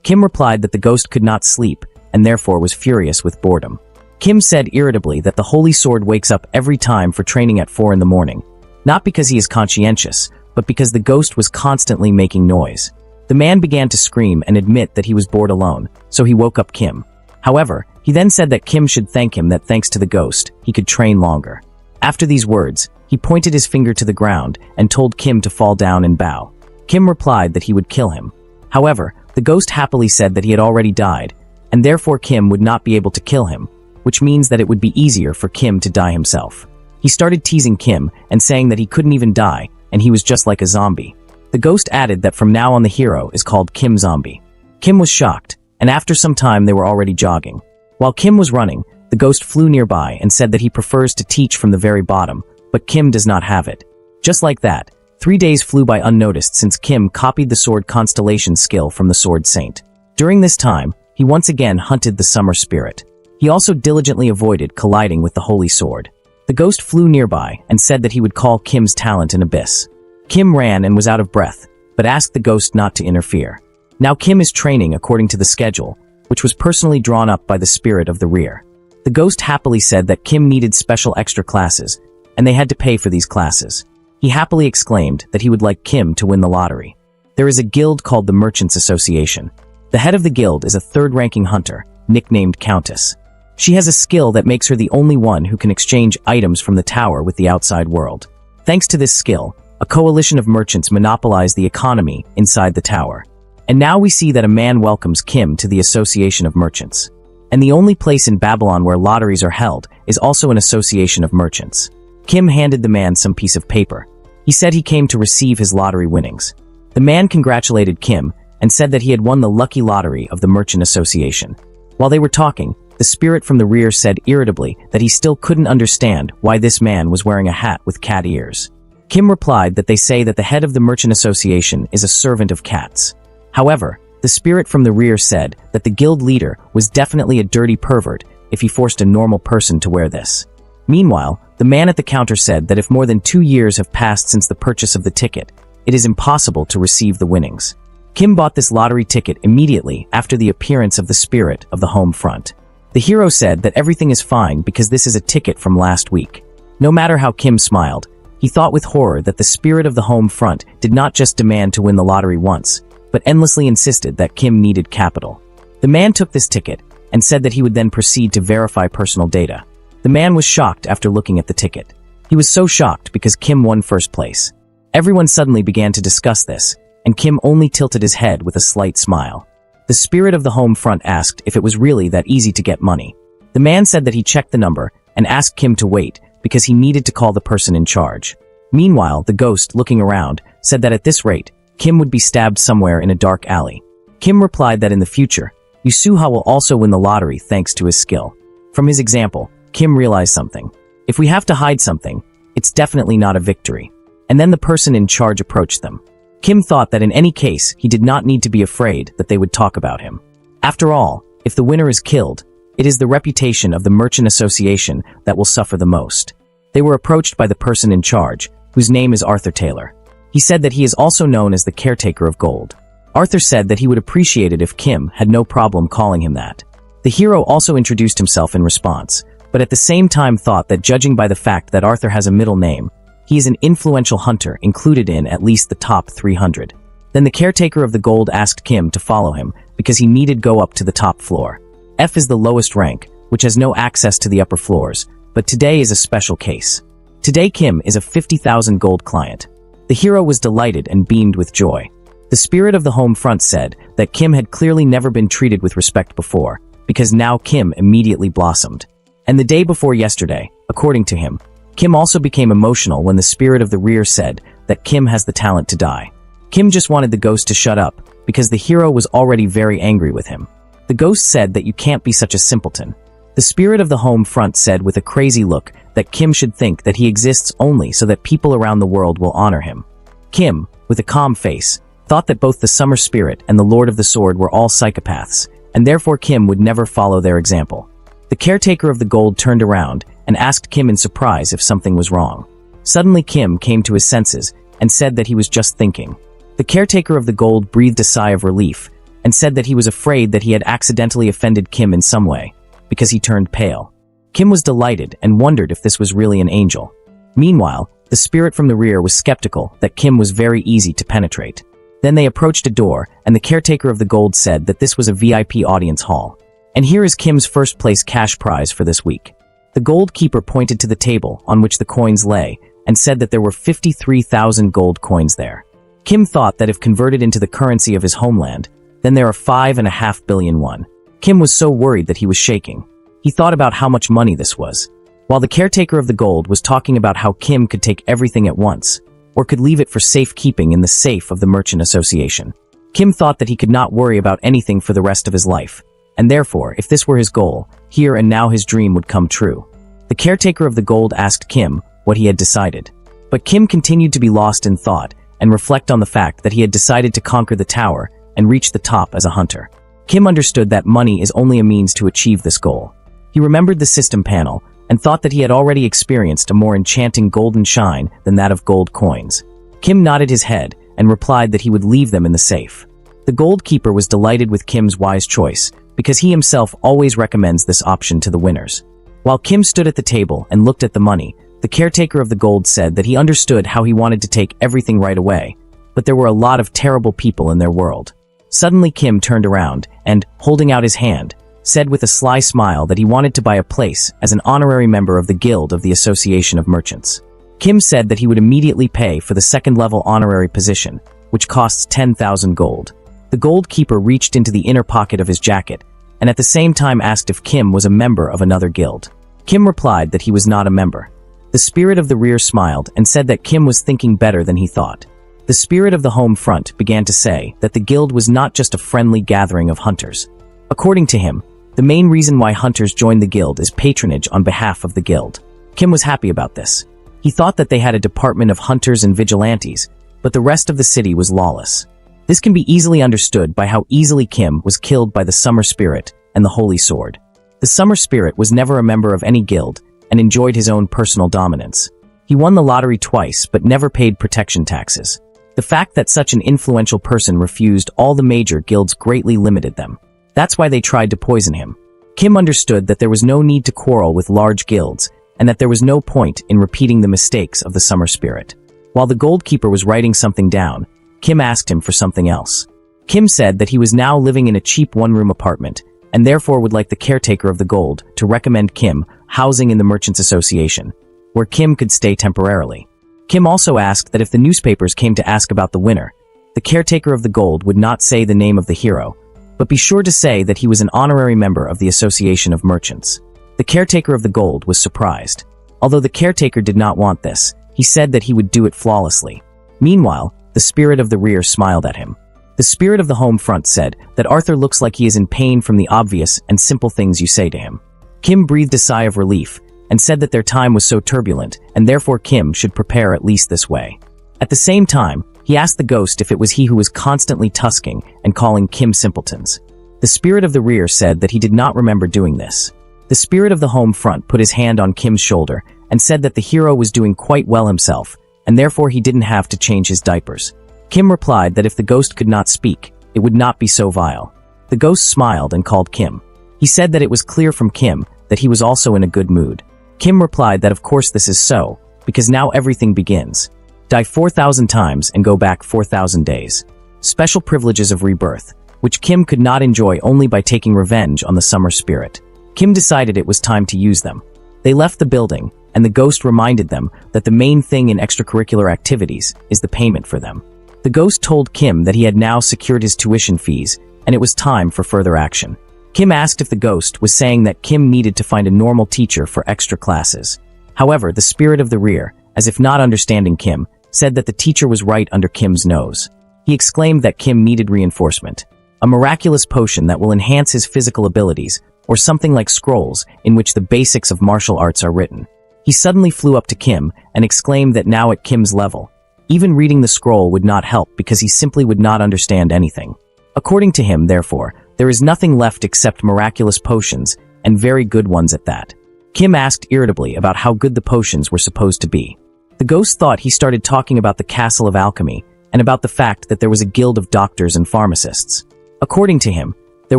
Kim replied that the ghost could not sleep and therefore was furious with boredom. Kim said irritably that the holy sword wakes up every time for training at 4 in the morning, not because he is conscientious, but because the ghost was constantly making noise. The man began to scream and admit that he was bored alone, so he woke up Kim. However, he then said that Kim should thank him that thanks to the ghost, he could train longer. After these words, he pointed his finger to the ground and told Kim to fall down and bow. Kim replied that he would kill him. However, the ghost happily said that he had already died, and therefore Kim would not be able to kill him, which means that it would be easier for Kim to die himself. He started teasing Kim and saying that he couldn't even die, and he was just like a zombie. The ghost added that from now on the hero is called Kim Zombie. Kim was shocked, and after some time they were already jogging. While Kim was running, the ghost flew nearby and said that he prefers to teach from the very bottom, but Kim does not have it. Just like that, 3 days flew by unnoticed since Kim copied the sword constellation skill from the sword saint. During this time, he once again hunted the summer spirit. He also diligently avoided colliding with the holy sword. The ghost flew nearby and said that he would call Kim's talent an abyss. Kim ran and was out of breath, but asked the ghost not to interfere. Now Kim is training according to the schedule, which was personally drawn up by the spirit of the rear. The ghost happily said that Kim needed special extra classes, and they had to pay for these classes. He happily exclaimed that he would like Kim to win the lottery. There is a guild called the Merchants Association. The head of the guild is a third-ranking hunter, nicknamed Countess. She has a skill that makes her the only one who can exchange items from the tower with the outside world. Thanks to this skill, a coalition of merchants monopolize the economy inside the tower. And now we see that a man welcomes Kim to the Association of Merchants. And the only place in Babylon where lotteries are held is also an association of merchants. Kim handed the man some piece of paper. He said he came to receive his lottery winnings. The man congratulated Kim and said that he had won the lucky lottery of the Merchant Association. While they were talking, the spirit from the rear said irritably that he still couldn't understand why this man was wearing a hat with cat ears. Kim replied that they say that the head of the Merchant Association is a servant of cats. However, the spirit from the rear said that the guild leader was definitely a dirty pervert if he forced a normal person to wear this. Meanwhile, the man at the counter said that if more than 2 years have passed since the purchase of the ticket, it is impossible to receive the winnings. Kim bought this lottery ticket immediately after the appearance of the spirit of the home front. The hero said that everything is fine because this is a ticket from last week. No matter how Kim smiled, he thought with horror that the spirit of the home front did not just demand to win the lottery once, but endlessly insisted that Kim needed capital. The man took this ticket and said that he would then proceed to verify personal data. The man was shocked after looking at the ticket. He was so shocked because Kim won first place. Everyone suddenly began to discuss this, and Kim only tilted his head with a slight smile. The spirit of the home front asked if it was really that easy to get money. The man said that he checked the number and asked Kim to wait because he needed to call the person in charge. Meanwhile, the ghost, looking around, said that at this rate, Kim would be stabbed somewhere in a dark alley. Kim replied that in the future, Yusuha will also win the lottery thanks to his skill. From his example, Kim realized something. If we have to hide something, it's definitely not a victory. And then the person in charge approached them. Kim thought that in any case, he did not need to be afraid that they would talk about him. After all, if the winner is killed, it is the reputation of the Merchant Association that will suffer the most. They were approached by the person in charge, whose name is Arthur Taylor. He said that he is also known as the caretaker of gold. Arthur said that he would appreciate it if Kim had no problem calling him that. The hero also introduced himself in response, but at the same time thought that judging by the fact that Arthur has a middle name, he is an influential hunter included in at least the top 300. Then the caretaker of the gold asked Kim to follow him because he needed go up to the top floor. F is the lowest rank, which has no access to the upper floors, but today is a special case. Today Kim is a 50,000 gold client. The hero was delighted and beamed with joy. The spirit of the home front said that Kim had clearly never been treated with respect before, because now Kim immediately blossomed. And the day before yesterday, according to him, Kim also became emotional when the spirit of the rear said that Kim has the talent to die. Kim just wanted the ghost to shut up, because the hero was already very angry with him. The ghost said that you can't be such a simpleton. The spirit of the home front said with a crazy look that Kim should think that he exists only so that people around the world will honor him. Kim, with a calm face, thought that both the Summer Spirit and the Lord of the Sword were all psychopaths, and therefore Kim would never follow their example. The caretaker of the gold turned around and asked Kim in surprise if something was wrong. Suddenly Kim came to his senses and said that he was just thinking. The caretaker of the gold breathed a sigh of relief and said that he was afraid that he had accidentally offended Kim in some way, because he turned pale. Kim was delighted and wondered if this was really an angel. Meanwhile, the spirit from the rear was skeptical that Kim was very easy to penetrate. Then they approached a door, and the caretaker of the gold said that this was a VIP audience hall. And here is Kim's first place cash prize for this week. The gold keeper pointed to the table on which the coins lay and said that there were 53,000 gold coins there. Kim thought that if converted into the currency of his homeland, then there are 5.5 billion won. Kim was so worried that he was shaking. He thought about how much money this was. While the caretaker of the gold was talking about how Kim could take everything at once, or could leave it for safekeeping in the safe of the Merchant Association. Kim thought that he could not worry about anything for the rest of his life, and therefore, if this were his goal, here and now his dream would come true. The caretaker of the gold asked Kim what he had decided. But Kim continued to be lost in thought and reflect on the fact that he had decided to conquer the tower and reach the top as a hunter. Kim understood that money is only a means to achieve this goal. He remembered the system panel and thought that he had already experienced a more enchanting golden shine than that of gold coins. Kim nodded his head and replied that he would leave them in the safe. The gold keeper was delighted with Kim's wise choice, because he himself always recommends this option to the winners. While Kim stood at the table and looked at the money, the caretaker of the gold said that he understood how he wanted to take everything right away, but there were a lot of terrible people in their world. Suddenly Kim turned around and, holding out his hand, said with a sly smile that he wanted to buy a place as an honorary member of the Guild of the Association of Merchants. Kim said that he would immediately pay for the second-level honorary position, which costs 10,000 gold. The gold keeper reached into the inner pocket of his jacket, and at the same time asked if Kim was a member of another guild. Kim replied that he was not a member. The spirit of the rear smiled and said that Kim was thinking better than he thought. The spirit of the home front began to say that the guild was not just a friendly gathering of hunters. According to him, the main reason why hunters joined the guild is patronage on behalf of the guild. Kim was happy about this. He thought that they had a department of hunters and vigilantes, but the rest of the city was lawless. This can be easily understood by how easily Kim was killed by the Summer Spirit and the Holy Sword. The Summer Spirit was never a member of any guild and enjoyed his own personal dominance. He won the lottery twice but never paid protection taxes. The fact that such an influential person refused all the major guilds greatly limited them. That's why they tried to poison him. Kim understood that there was no need to quarrel with large guilds, and that there was no point in repeating the mistakes of the Summer Spirit. While the gold keeper was writing something down, Kim asked him for something else. Kim said that he was now living in a cheap one-room apartment, and therefore would like the caretaker of the gold to recommend Kim housing in the Merchants Association, where Kim could stay temporarily. Kim also asked that if the newspapers came to ask about the winner, the caretaker of the gold would not say the name of the hero, but be sure to say that he was an honorary member of the Association of Merchants. The caretaker of the gold was surprised. Although the caretaker did not want this, he said that he would do it flawlessly. Meanwhile, the spirit of the rear smiled at him. The spirit of the home front said that Arthur looks like he is in pain from the obvious and simple things you say to him. Kim breathed a sigh of relief and said that their time was so turbulent, and therefore Kim should prepare at least this way. At the same time, he asked the ghost if it was he who was constantly tusking and calling Kim simpletons. The spirit of the rear said that he did not remember doing this. The spirit of the home front put his hand on Kim's shoulder and said that the hero was doing quite well himself, and therefore he didn't have to change his diapers. Kim replied that if the ghost could not speak, it would not be so vile. The ghost smiled and called Kim. He said that it was clear from Kim that he was also in a good mood. Kim replied that of course this is so, because now everything begins. Die 4,000 times and go back 4,000 days. Special privileges of rebirth, which Kim could not enjoy only by taking revenge on the Summer Spirit. Kim decided it was time to use them. They left the building, and the ghost reminded them that the main thing in extracurricular activities is the payment for them. The ghost told Kim that he had now secured his tuition fees, and it was time for further action. Kim asked if the ghost was saying that Kim needed to find a normal teacher for extra classes. However, the spirit of the rear, as if not understanding Kim, said that the teacher was right under Kim's nose. He exclaimed that Kim needed reinforcement, a miraculous potion that will enhance his physical abilities, or something like scrolls in which the basics of martial arts are written. He suddenly flew up to Kim and exclaimed that now at Kim's level, Even reading the scroll would not help because he simply would not understand anything. According to him, therefore, there is nothing left except miraculous potions, and very good ones at that. Kim asked irritably about how good the potions were supposed to be. The ghost thought he started talking about the Castle of Alchemy, and about the fact that there was a guild of doctors and pharmacists. According to him, there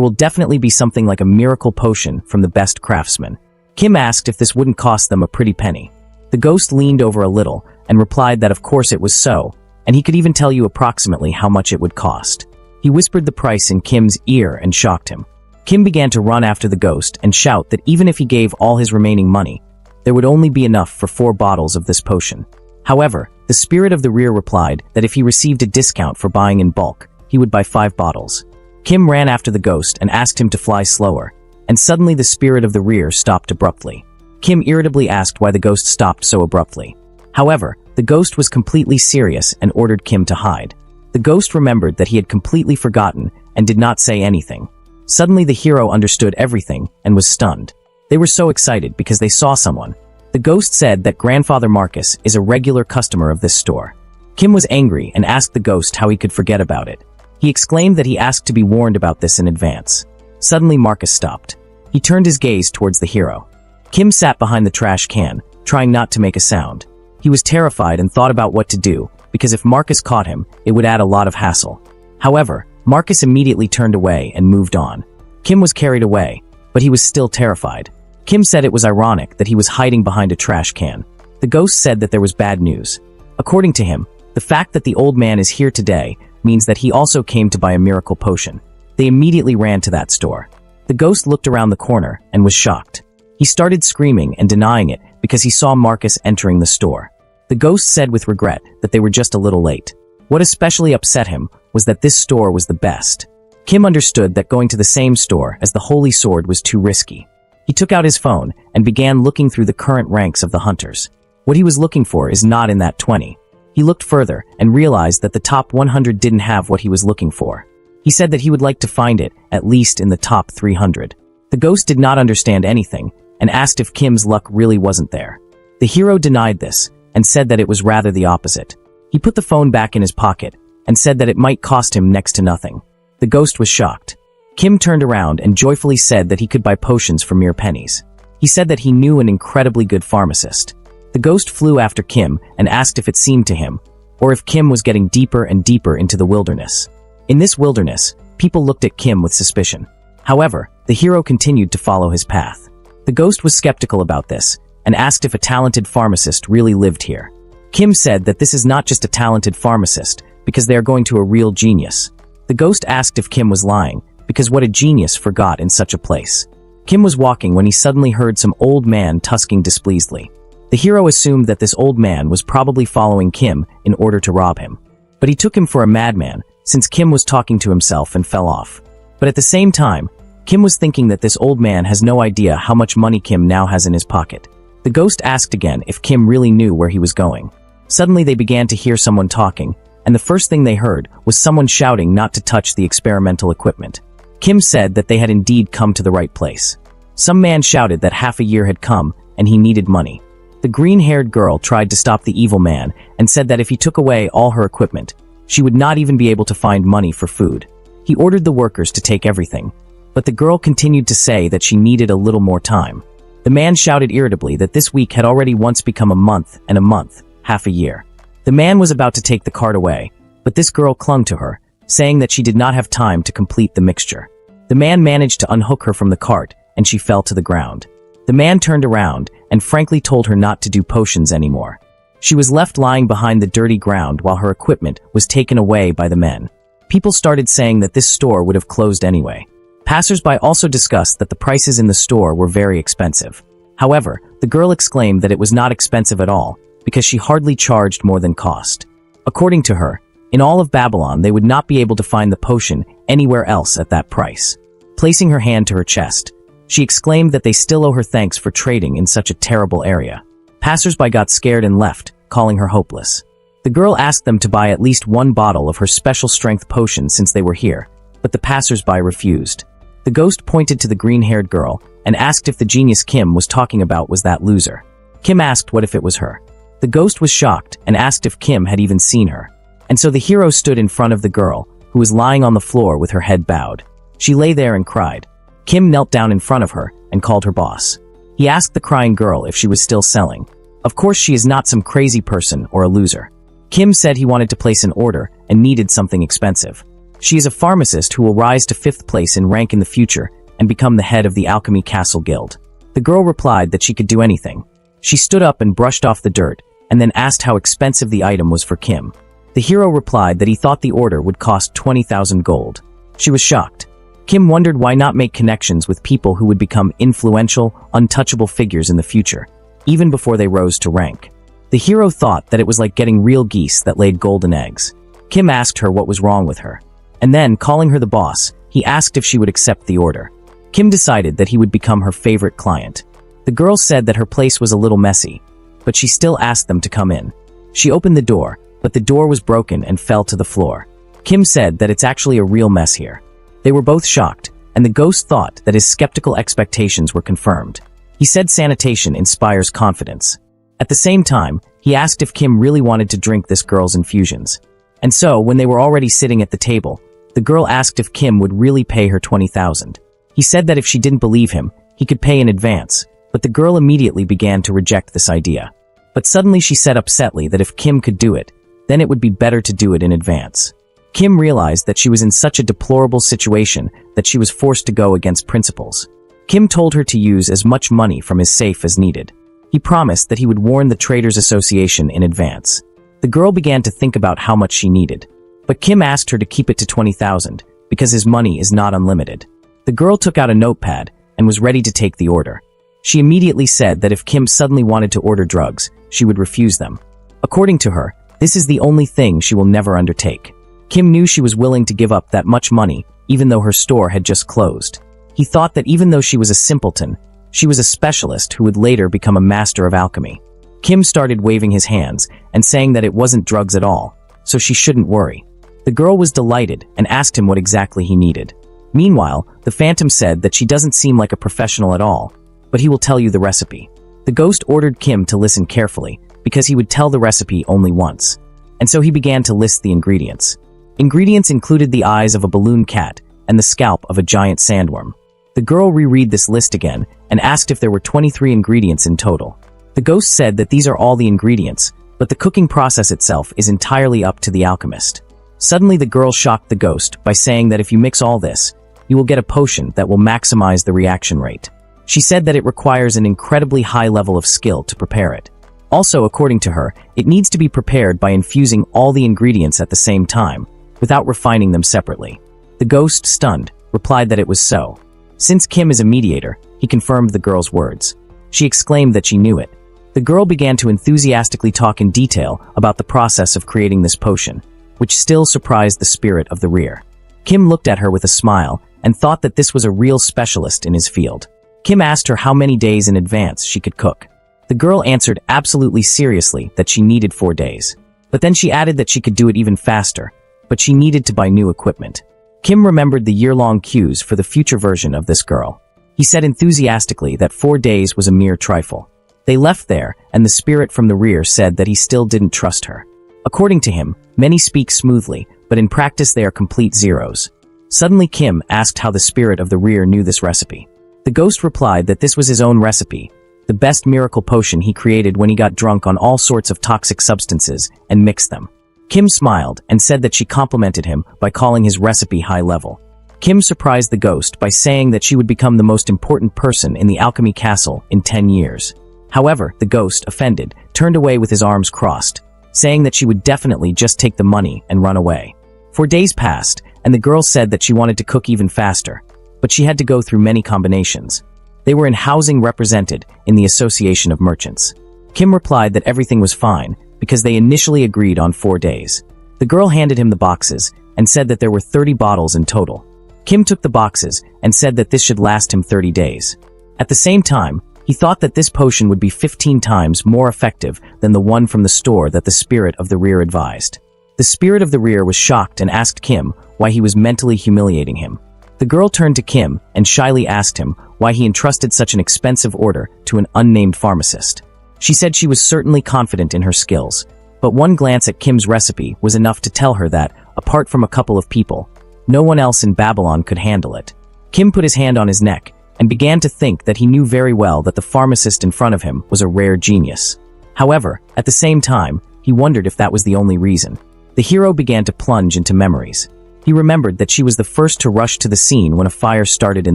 will definitely be something like a miracle potion from the best craftsman. Kim asked if this wouldn't cost them a pretty penny. The ghost leaned over a little, and replied that of course it was so, and he could even tell you approximately how much it would cost. He whispered the price in Kim's ear and shocked him. Kim began to run after the ghost and shout that even if he gave all his remaining money, there would only be enough for 4 bottles of this potion. However, the spirit of the rear replied that if he received a discount for buying in bulk, he would buy 5 bottles. Kim ran after the ghost and asked him to fly slower, and suddenly the spirit of the rear stopped abruptly. Kim irritably asked why the ghost stopped so abruptly. However, the ghost was completely serious and ordered Kim to hide. The ghost remembered that he had completely forgotten and did not say anything. Suddenly the hero understood everything and was stunned. They were so excited because they saw someone. The ghost said that Grandfather Marcus is a regular customer of this store. Kim was angry and asked the ghost how he could forget about it. He exclaimed that he asked to be warned about this in advance. Suddenly Marcus stopped. He turned his gaze towards the hero. Kim sat behind the trash can, trying not to make a sound. He was terrified and thought about what to do, because if Marcus caught him, it would add a lot of hassle. However, Marcus immediately turned away and moved on. Kim was carried away, but he was still terrified. Kim said it was ironic that he was hiding behind a trash can. The ghost said that there was bad news. According to him, the fact that the old man is here today means that he also came to buy a miracle potion. They immediately ran to that store. The ghost looked around the corner and was shocked. He started screaming and denying it because he saw Marcus entering the store. The ghost said with regret that they were just a little late. What especially upset him was that this store was the best. Kim understood that going to the same store as the Holy Sword was too risky. He took out his phone and began looking through the current ranks of the hunters. What he was looking for is not in that 20. He looked further and realized that the top 100 didn't have what he was looking for. He said that he would like to find it, at least in the top 300. The ghost did not understand anything and asked if Kim's luck really wasn't there. The hero denied this and said that it was rather the opposite. He put the phone back in his pocket and said that it might cost him next to nothing. The ghost was shocked. Kim turned around and joyfully said that he could buy potions for mere pennies. He said that he knew an incredibly good pharmacist. The ghost flew after Kim and asked if it seemed to him, or if Kim was getting deeper and deeper into the wilderness. In this wilderness, people looked at Kim with suspicion. However, the hero continued to follow his path. The ghost was skeptical about this and asked if a talented pharmacist really lived here. Kim said that this is not just a talented pharmacist because they are going to a real genius. The ghost asked if Kim was lying because what a genius forgot in such a place. Kim was walking when he suddenly heard some old man tusking displeasedly. The hero assumed that this old man was probably following Kim in order to rob him. But he took him for a madman since Kim was talking to himself and fell off. But at the same time, Kim was thinking that this old man has no idea how much money Kim now has in his pocket. The ghost asked again if Kim really knew where he was going. Suddenly they began to hear someone talking, and the first thing they heard was someone shouting not to touch the experimental equipment. Kim said that they had indeed come to the right place. Some man shouted that half a year had come and he needed money. The green-haired girl tried to stop the evil man and said that if he took away all her equipment, she would not even be able to find money for food. He ordered the workers to take everything, but the girl continued to say that she needed a little more time. The man shouted irritably that this week had already once become a month, and a month, half a year. The man was about to take the cart away, but this girl clung to her, saying that she did not have time to complete the mixture. The man managed to unhook her from the cart, and she fell to the ground. The man turned around and frankly told her not to do potions anymore. She was left lying behind the dirty ground while her equipment was taken away by the men. People started saying that this store would have closed anyway. Passers-by also discussed that the prices in the store were very expensive. However, the girl exclaimed that it was not expensive at all, because she hardly charged more than cost. According to her, in all of Babylon they would not be able to find the potion anywhere else at that price. Placing her hand to her chest, she exclaimed that they still owe her thanks for trading in such a terrible area. Passers-by got scared and left, calling her hopeless. The girl asked them to buy at least 1 bottle of her special strength potion since they were here, but the passers-by refused. The ghost pointed to the green-haired girl and asked if the genius Kim was talking about was that loser. Kim asked what if it was her. The ghost was shocked and asked if Kim had even seen her. And so the hero stood in front of the girl, who was lying on the floor with her head bowed. She lay there and cried. Kim knelt down in front of her and called her boss. He asked the crying girl if she was still selling. Of course, she is not some crazy person or a loser. Kim said he wanted to place an order and needed something expensive. She is a pharmacist who will rise to 5th place in rank in the future and become the head of the Alchemy Castle Guild. The girl replied that she could do anything. She stood up and brushed off the dirt and then asked how expensive the item was for Kim. The hero replied that he thought the order would cost 20,000 gold. She was shocked. Kim wondered why not make connections with people who would become influential, untouchable figures in the future, even before they rose to rank. The hero thought that it was like getting real geese that laid golden eggs. Kim asked her what was wrong with her. And then, calling her the boss, he asked if she would accept the order. Kim decided that he would become her favorite client. The girl said that her place was a little messy, but she still asked them to come in. She opened the door, but the door was broken and fell to the floor. Kim said that it's actually a real mess here. They were both shocked, and the ghost thought that his skeptical expectations were confirmed. He said sanitation inspires confidence. At the same time, he asked if Kim really wanted to drink this girl's infusions. And so, when they were already sitting at the table, the girl asked if Kim would really pay her 20,000. He said that if she didn't believe him, he could pay in advance, but the girl immediately began to reject this idea. But suddenly she said upsetly that if Kim could do it, then it would be better to do it in advance. Kim realized that she was in such a deplorable situation that she was forced to go against principles. Kim told her to use as much money from his safe as needed. He promised that he would warn the Traders Association in advance. The girl began to think about how much she needed. But Kim asked her to keep it to 20,000, because his money is not unlimited. The girl took out a notepad and was ready to take the order. She immediately said that if Kim suddenly wanted to order drugs, she would refuse them. According to her, this is the only thing she will never undertake. Kim knew she was willing to give up that much money, even though her store had just closed. He thought that even though she was a simpleton, she was a specialist who would later become a master of alchemy. Kim started waving his hands and saying that it wasn't drugs at all, so she shouldn't worry. The girl was delighted and asked him what exactly he needed. Meanwhile, the Phantom said that she doesn't seem like a professional at all, but he will tell you the recipe. The ghost ordered Kim to listen carefully, because he would tell the recipe only once. And so he began to list the ingredients. Ingredients included the eyes of a balloon cat and the scalp of a giant sandworm. The girl reread this list again and asked if there were 23 ingredients in total. The ghost said that these are all the ingredients, but the cooking process itself is entirely up to the alchemist. Suddenly the girl shocked the ghost by saying that if you mix all this, you will get a potion that will maximize the reaction rate. She said that it requires an incredibly high level of skill to prepare it. Also, according to her, it needs to be prepared by infusing all the ingredients at the same time, without refining them separately. The ghost, stunned, replied that it was so. Since Kim is a mediator, he confirmed the girl's words. She exclaimed that she knew it. The girl began to enthusiastically talk in detail about the process of creating this potion, which still surprised the spirit of the rear. Kim looked at her with a smile and thought that this was a real specialist in his field. Kim asked her how many days in advance she could cook. The girl answered absolutely seriously that she needed 4 days. But then she added that she could do it even faster, but she needed to buy new equipment. Kim remembered the year-long queues for the future version of this girl. He said enthusiastically that 4 days was a mere trifle. They left there, and the spirit from the rear said that he still didn't trust her. According to him, many speak smoothly, but in practice they are complete zeros. Suddenly Kim asked how the spirit of the rear knew this recipe. The ghost replied that this was his own recipe, the best miracle potion he created when he got drunk on all sorts of toxic substances and mixed them. Kim smiled and said that she complimented him by calling his recipe high level. Kim surprised the ghost by saying that she would become the most important person in the Alchemy Castle in 10 years. However, the ghost, offended, turned away with his arms crossed, saying that she would definitely just take the money and run away. 4 days passed, and the girl said that she wanted to cook even faster, but she had to go through many combinations. They were in housing represented in the Association of Merchants. Kim replied that everything was fine, because they initially agreed on 4 days. The girl handed him the boxes and said that there were 30 bottles in total. Kim took the boxes and said that this should last him 30 days. At the same time, he thought that this potion would be 15 times more effective than the one from the store that the spirit of the rear advised. The spirit of the rear was shocked and asked Kim why he was mentally humiliating him. The girl turned to Kim and shyly asked him why he entrusted such an expensive order to an unnamed pharmacist. She said she was certainly confident in her skills, but one glance at Kim's recipe was enough to tell her that, apart from a couple of people, no one else in Babylon could handle it. Kim put his hand on his neck and began to think that he knew very well that the pharmacist in front of him was a rare genius. However, at the same time, he wondered if that was the only reason. The hero began to plunge into memories. He remembered that she was the first to rush to the scene when a fire started in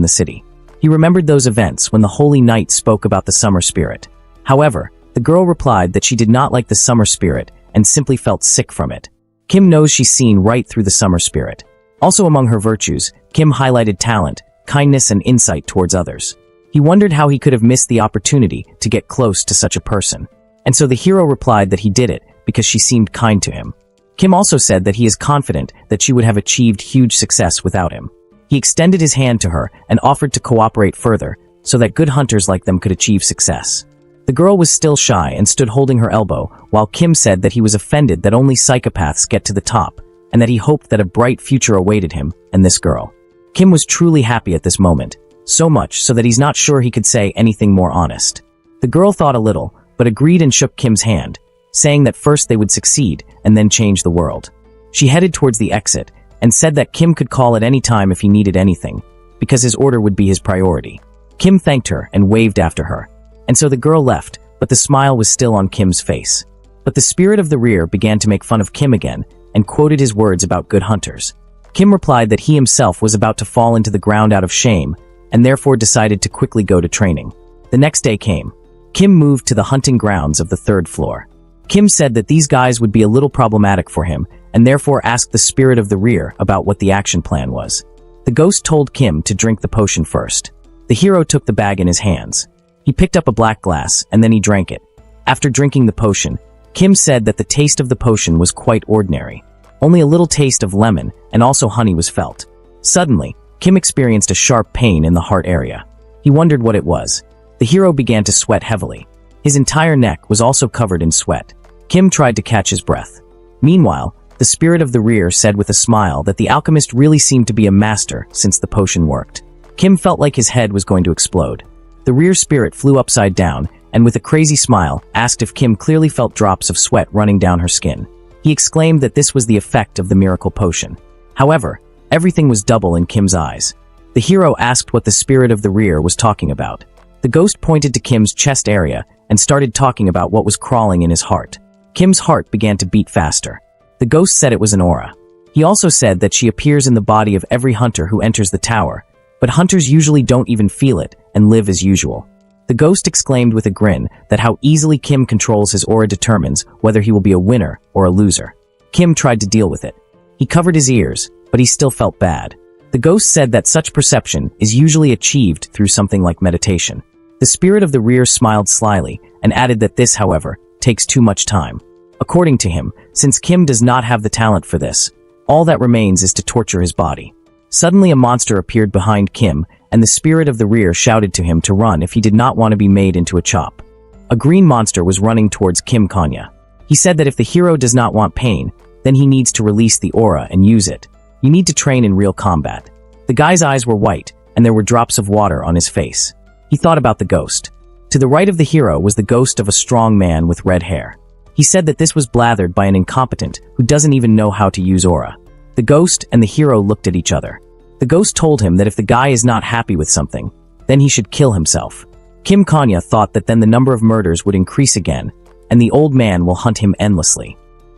the city. He remembered those events when the Holy Knight spoke about the summer spirit. However, the girl replied that she did not like the summer spirit and simply felt sick from it. Kim knows she's seen right through the summer spirit. Also among her virtues, Kim highlighted talent, kindness and insight towards others. He wondered how he could have missed the opportunity to get close to such a person. And so the hero replied that he did it because she seemed kind to him. Kim also said that he is confident that she would have achieved huge success without him. He extended his hand to her and offered to cooperate further so that good hunters like them could achieve success. The girl was still shy and stood holding her elbow, while Kim said that he was offended that only psychopaths get to the top, and that he hoped that a bright future awaited him and this girl. Kim was truly happy at this moment, so much so that he's not sure he could say anything more honest. The girl thought a little, but agreed and shook Kim's hand, saying that first they would succeed and then change the world. She headed towards the exit and said that Kim could call at any time if he needed anything, because his order would be his priority. Kim thanked her and waved after her. And so the girl left, but the smile was still on Kim's face. But the spirit of the rear began to make fun of Kim again and quoted his words about good hunters. Kim replied that he himself was about to fall into the ground out of shame and therefore decided to quickly go to training. The next day came. Kim moved to the hunting grounds of the 3rd floor. Kim said that these guys would be a little problematic for him and therefore asked the spirit of the rear about what the action plan was. The ghost told Kim to drink the potion first. The hero took the bag in his hands. He picked up a black glass and then he drank it. After drinking the potion, Kim said that the taste of the potion was quite ordinary. Only a little taste of lemon and also honey was felt. Suddenly, Kim experienced a sharp pain in the heart area. He wondered what it was. The hero began to sweat heavily. His entire neck was also covered in sweat. Kim tried to catch his breath. Meanwhile, the spirit of the rear said with a smile that the alchemist really seemed to be a master since the potion worked. Kim felt like his head was going to explode. The rear spirit flew upside down and with a crazy smile asked if Kim clearly felt drops of sweat running down her skin. He exclaimed that this was the effect of the miracle potion. However, everything was double in Kim's eyes. The hero asked what the spirit of the rear was talking about. The ghost pointed to Kim's chest area and started talking about what was crawling in his heart. Kim's heart began to beat faster. The ghost said it was an aura. He also said that she appears in the body of every hunter who enters the tower, but hunters usually don't even feel it and live as usual. The ghost exclaimed with a grin that how easily Kim controls his aura determines whether he will be a winner or a loser. Kim tried to deal with it. He covered his ears, but he still felt bad. The ghost said that such perception is usually achieved through something like meditation. The spirit of the rear smiled slyly and added that this, however, takes too much time. According to him, since Kim does not have the talent for this, all that remains is to torture his body. Suddenly a monster appeared behind Kim, and the spirit of the rear shouted to him to run if he did not want to be made into a chop. A green monster was running towards Kim Kanya. He said that if the hero does not want pain, then he needs to release the aura and use it. You need to train in real combat. The guy's eyes were white, and there were drops of water on his face. He thought about the ghost. To the right of the hero was the ghost of a strong man with red hair. He said that this was blathered by an incompetent who doesn't even know how to use aura. The ghost and the hero looked at each other. The ghost told him that if the guy is not happy with something, then he should kill himself. Kim Kanya thought that then the number of murders would increase again, and the old man will hunt him endlessly.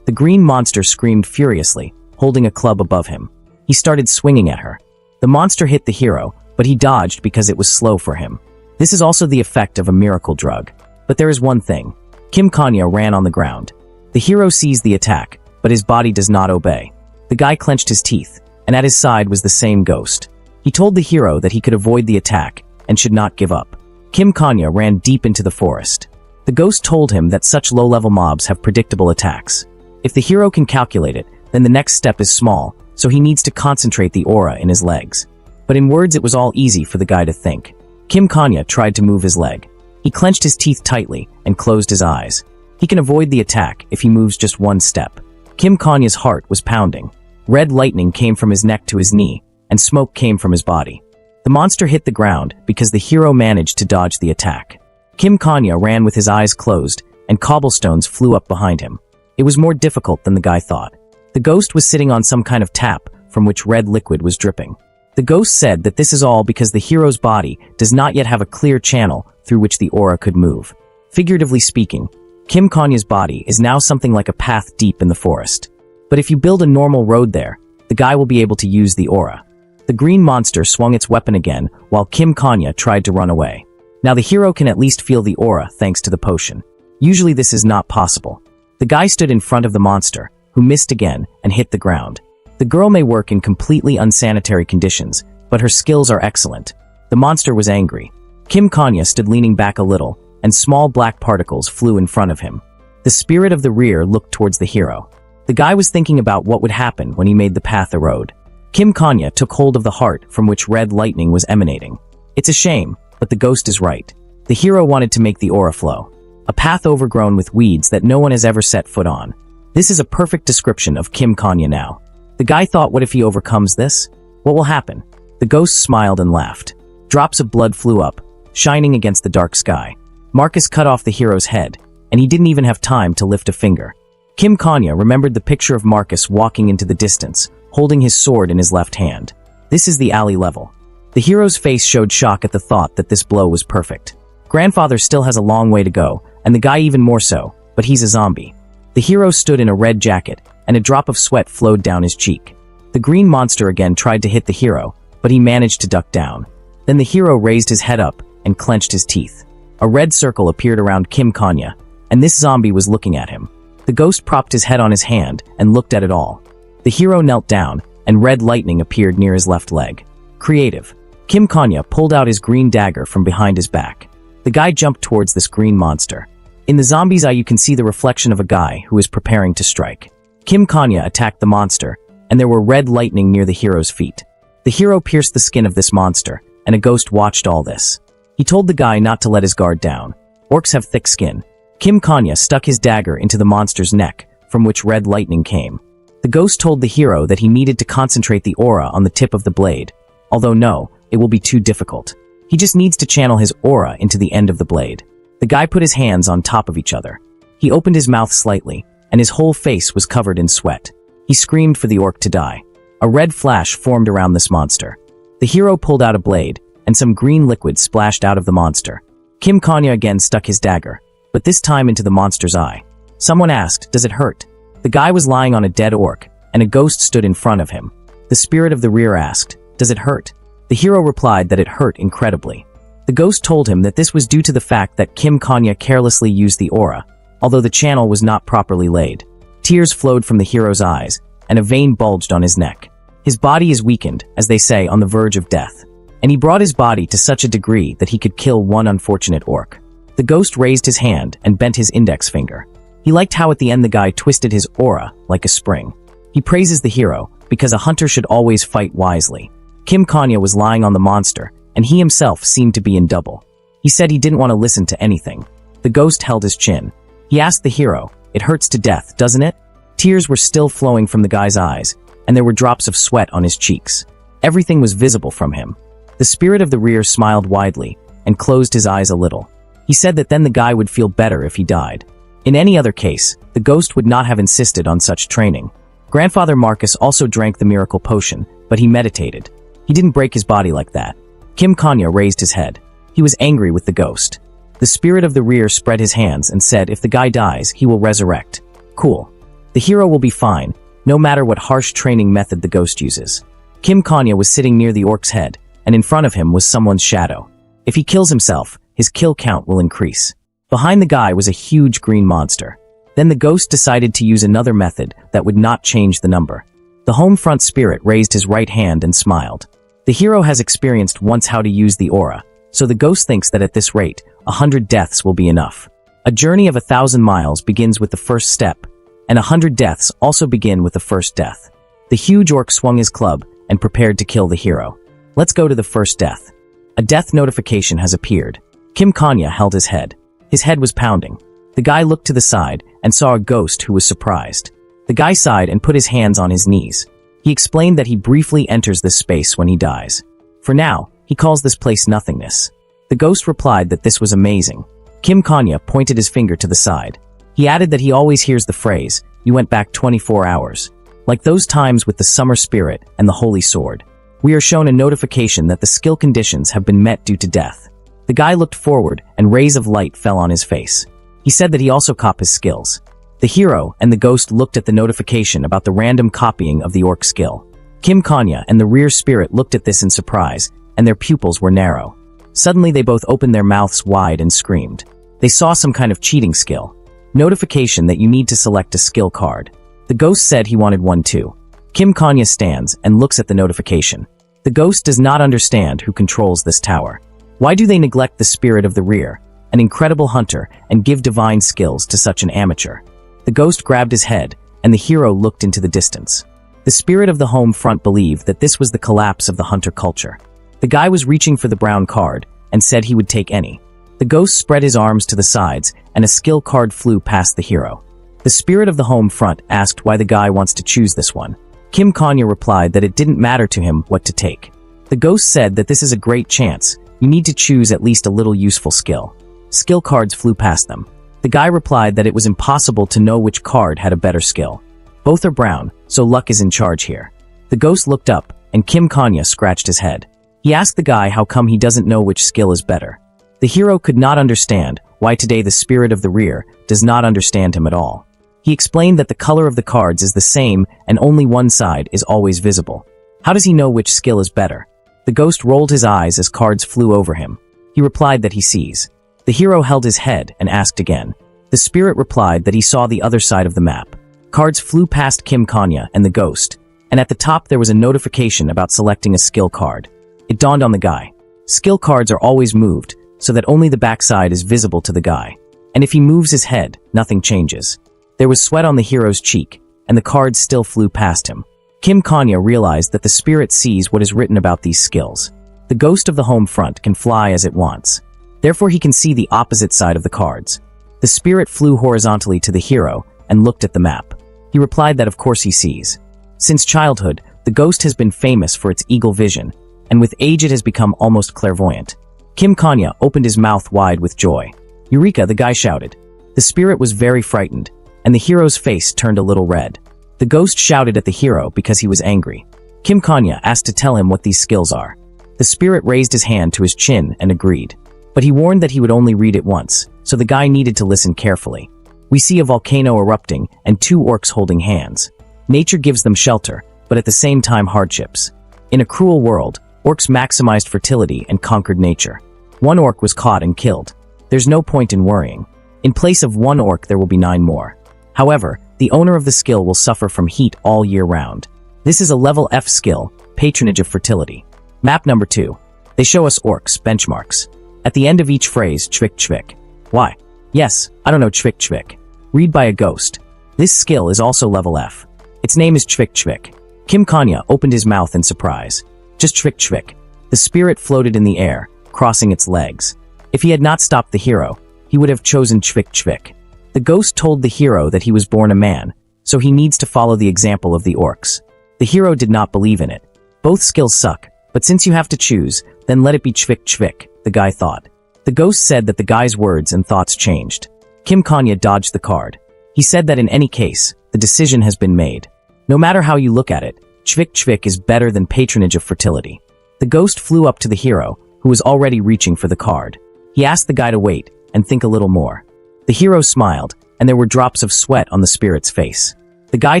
The green monster screamed furiously, holding a club above him. He started swinging at her. The monster hit the hero, but he dodged because it was slow for him. This is also the effect of a miracle drug. But there is one thing. Kim Kanya ran on the ground. The hero sees the attack, but his body does not obey. The guy clenched his teeth, and at his side was the same ghost. He told the hero that he could avoid the attack and should not give up. Kim Kanya ran deep into the forest. The ghost told him that such low-level mobs have predictable attacks. If the hero can calculate it, then the next step is small, so he needs to concentrate the aura in his legs. But in words it was all easy for the guy to think. Kim Kanya tried to move his leg. He clenched his teeth tightly and closed his eyes. He can avoid the attack if he moves just one step. Kim Kanya's heart was pounding. Red lightning came from his neck to his knee, and smoke came from his body. The monster hit the ground because the hero managed to dodge the attack. Kim Kanye ran with his eyes closed, and cobblestones flew up behind him. It was more difficult than the guy thought. The ghost was sitting on some kind of tap from which red liquid was dripping. The ghost said that this is all because the hero's body does not yet have a clear channel through which the aura could move. Figuratively speaking, Kim Kanye's body is now something like a path deep in the forest. But if you build a normal road there, the guy will be able to use the aura. The green monster swung its weapon again while Kim Kanye tried to run away. Now the hero can at least feel the aura thanks to the potion. Usually this is not possible. The guy stood in front of the monster, who missed again and hit the ground. The girl may work in completely unsanitary conditions, but her skills are excellent. The monster was angry. Kim Kanye stood leaning back a little, and small black particles flew in front of him. The spirit of the rear looked towards the hero. The guy was thinking about what would happen when he made the path erode. Kim Kanye took hold of the heart from which red lightning was emanating. It's a shame, but the ghost is right. The hero wanted to make the aura flow. A path overgrown with weeds that no one has ever set foot on. This is a perfect description of Kim Kanye now. The guy thought, what if he overcomes this? What will happen? The ghost smiled and laughed. Drops of blood flew up, shining against the dark sky. Marcus cut off the hero's head, and he didn't even have time to lift a finger. Kim Kanye remembered the picture of Marcus walking into the distance, holding his sword in his left hand. This is the alley level. The hero's face showed shock at the thought that this blow was perfect. Grandfather still has a long way to go, and the guy even more so, but he's a zombie. The hero stood in a red jacket, and a drop of sweat flowed down his cheek. The green monster again tried to hit the hero, but he managed to duck down. Then the hero raised his head up and clenched his teeth. A red circle appeared around Kim Kanye, and this zombie was looking at him. The ghost propped his head on his hand and looked at it all. The hero knelt down, and red lightning appeared near his left leg. Creative. Kim Kanye pulled out his green dagger from behind his back. The guy jumped towards this green monster. In the zombie's eye you can see the reflection of a guy who is preparing to strike. Kim Kanye attacked the monster, and there were red lightning near the hero's feet. The hero pierced the skin of this monster, and a ghost watched all this. He told the guy not to let his guard down. Orcs have thick skin. Kim Kanye stuck his dagger into the monster's neck, from which red lightning came. The ghost told the hero that he needed to concentrate the aura on the tip of the blade. Although no, it will be too difficult. He just needs to channel his aura into the end of the blade. The guy put his hands on top of each other. He opened his mouth slightly, and his whole face was covered in sweat. He screamed for the orc to die. A red flash formed around this monster. The hero pulled out a blade, and some green liquid splashed out of the monster. Kim Kanye again stuck his dagger, but this time into the monster's eye. Someone asked, "Does it hurt?" The guy was lying on a dead orc, and a ghost stood in front of him. The spirit of the rear asked, "Does it hurt?" The hero replied that it hurt incredibly. The ghost told him that this was due to the fact that Kim Kanye carelessly used the aura, although the channel was not properly laid. Tears flowed from the hero's eyes, and a vein bulged on his neck. His body is weakened, as they say, on the verge of death. And he brought his body to such a degree that he could kill one unfortunate orc. The ghost raised his hand and bent his index finger. He liked how at the end the guy twisted his aura like a spring. He praises the hero, because a hunter should always fight wisely. Kim Kanye was lying on the monster, and he himself seemed to be in double. He said he didn't want to listen to anything. The ghost held his chin. He asked the hero, "It hurts to death, doesn't it?" Tears were still flowing from the guy's eyes, and there were drops of sweat on his cheeks. Everything was visible from him. The spirit of the rear smiled widely, and closed his eyes a little. He said that then the guy would feel better if he died. In any other case, the ghost would not have insisted on such training. Grandfather Marcus also drank the miracle potion, but he meditated. He didn't break his body like that. Kim Kanye raised his head. He was angry with the ghost. The spirit of the rear spread his hands and said, "If the guy dies, he will resurrect." Cool. The hero will be fine, no matter what harsh training method the ghost uses. Kim Kanye was sitting near the orc's head, and in front of him was someone's shadow. If he kills himself, his kill count will increase. Behind the guy was a huge green monster. Then the ghost decided to use another method that would not change the number. The home front spirit raised his right hand and smiled. The hero has experienced once how to use the aura, so the ghost thinks that at this rate, 100 deaths will be enough. A journey of 1,000 miles begins with the first step, and 100 deaths also begin with the first death. The huge orc swung his club and prepared to kill the hero. Let's go to the first death. A death notification has appeared. Kim Kanye held his head. His head was pounding. The guy looked to the side and saw a ghost who was surprised. The guy sighed and put his hands on his knees. He explained that he briefly enters this space when he dies. For now, he calls this place nothingness. The ghost replied that this was amazing. Kim Kanya pointed his finger to the side. He added that he always hears the phrase, "You went back 24 hours. Like those times with the summer spirit and the holy sword. We are shown a notification that the skill conditions have been met due to death. The guy looked forward and rays of light fell on his face. He said that he also copied his skills. The hero and the ghost looked at the notification about the random copying of the orc skill. Kim Kanya and the rear spirit looked at this in surprise, and their pupils were narrow. Suddenly they both opened their mouths wide and screamed. They saw some kind of cheating skill. Notification that you need to select a skill card. The ghost said he wanted one too. Kim Kanya stands and looks at the notification. The ghost does not understand who controls this tower. Why do they neglect the spirit of the rear, an incredible hunter, and give divine skills to such an amateur? The ghost grabbed his head, and the hero looked into the distance. The spirit of the home front believed that this was the collapse of the hunter culture. The guy was reaching for the brown card, and said he would take any. The ghost spread his arms to the sides, and a skill card flew past the hero. The spirit of the home front asked why the guy wants to choose this one. Kim Kanya replied that it didn't matter to him what to take. The ghost said that this is a great chance, you need to choose at least a little useful skill. Skill cards flew past them. The guy replied that it was impossible to know which card had a better skill. Both are brown, so luck is in charge here. The ghost looked up, and Kim Kanya scratched his head. He asked the guy how come he doesn't know which skill is better. The hero could not understand why today the spirit of the rear does not understand him at all. He explained that the color of the cards is the same and only one side is always visible. How does he know which skill is better? The ghost rolled his eyes as cards flew over him. He replied that he sees. The hero held his head and asked again. The spirit replied that he saw the other side of the map. Cards flew past Kim Kanya and the ghost, and at the top there was a notification about selecting a skill card. It dawned on the guy. Skill cards are always moved, so that only the backside is visible to the guy. And if he moves his head, nothing changes. There was sweat on the hero's cheek, and the cards still flew past him. Kim Kanya realized that the spirit sees what is written about these skills. The ghost of the home front can fly as it wants. Therefore he can see the opposite side of the cards. The spirit flew horizontally to the hero and looked at the map. He replied that of course he sees. Since childhood, the ghost has been famous for its eagle vision, and with age it has become almost clairvoyant. Kim Kanya opened his mouth wide with joy. Eureka, the guy shouted. The spirit was very frightened, and the hero's face turned a little red. The ghost shouted at the hero because he was angry. Kim Kanya asked to tell him what these skills are. The spirit raised his hand to his chin and agreed. But he warned that he would only read it once, so the guy needed to listen carefully. We see a volcano erupting and two orcs holding hands. Nature gives them shelter, but at the same time hardships. In a cruel world, orcs maximized fertility and conquered nature. One orc was caught and killed. There's no point in worrying. In place of one orc there will be 9 more. However, the owner of the skill will suffer from heat all year round. This is a level F skill, Patronage of Fertility. Map number 2. They show us orcs, benchmarks. At the end of each phrase, chvik chvik. Why? Yes, I don't know chvik chvik. Read by a ghost. This skill is also level F. Its name is chvik chvik. Kim Kanya opened his mouth in surprise. Just chvik chvik. The spirit floated in the air, crossing its legs. If he had not stopped the hero, he would have chosen chvik chvik. The ghost told the hero that he was born a man, so he needs to follow the example of the orcs. The hero did not believe in it. Both skills suck, but since you have to choose, then let it be chvik chvik, the guy thought. The ghost said that the guy's words and thoughts changed. Kim Kanya dodged the card. He said that in any case, the decision has been made. No matter how you look at it, chvik chvik is better than Patronage of Fertility. The ghost flew up to the hero, who was already reaching for the card. He asked the guy to wait and think a little more. The hero smiled, and there were drops of sweat on the spirit's face. The guy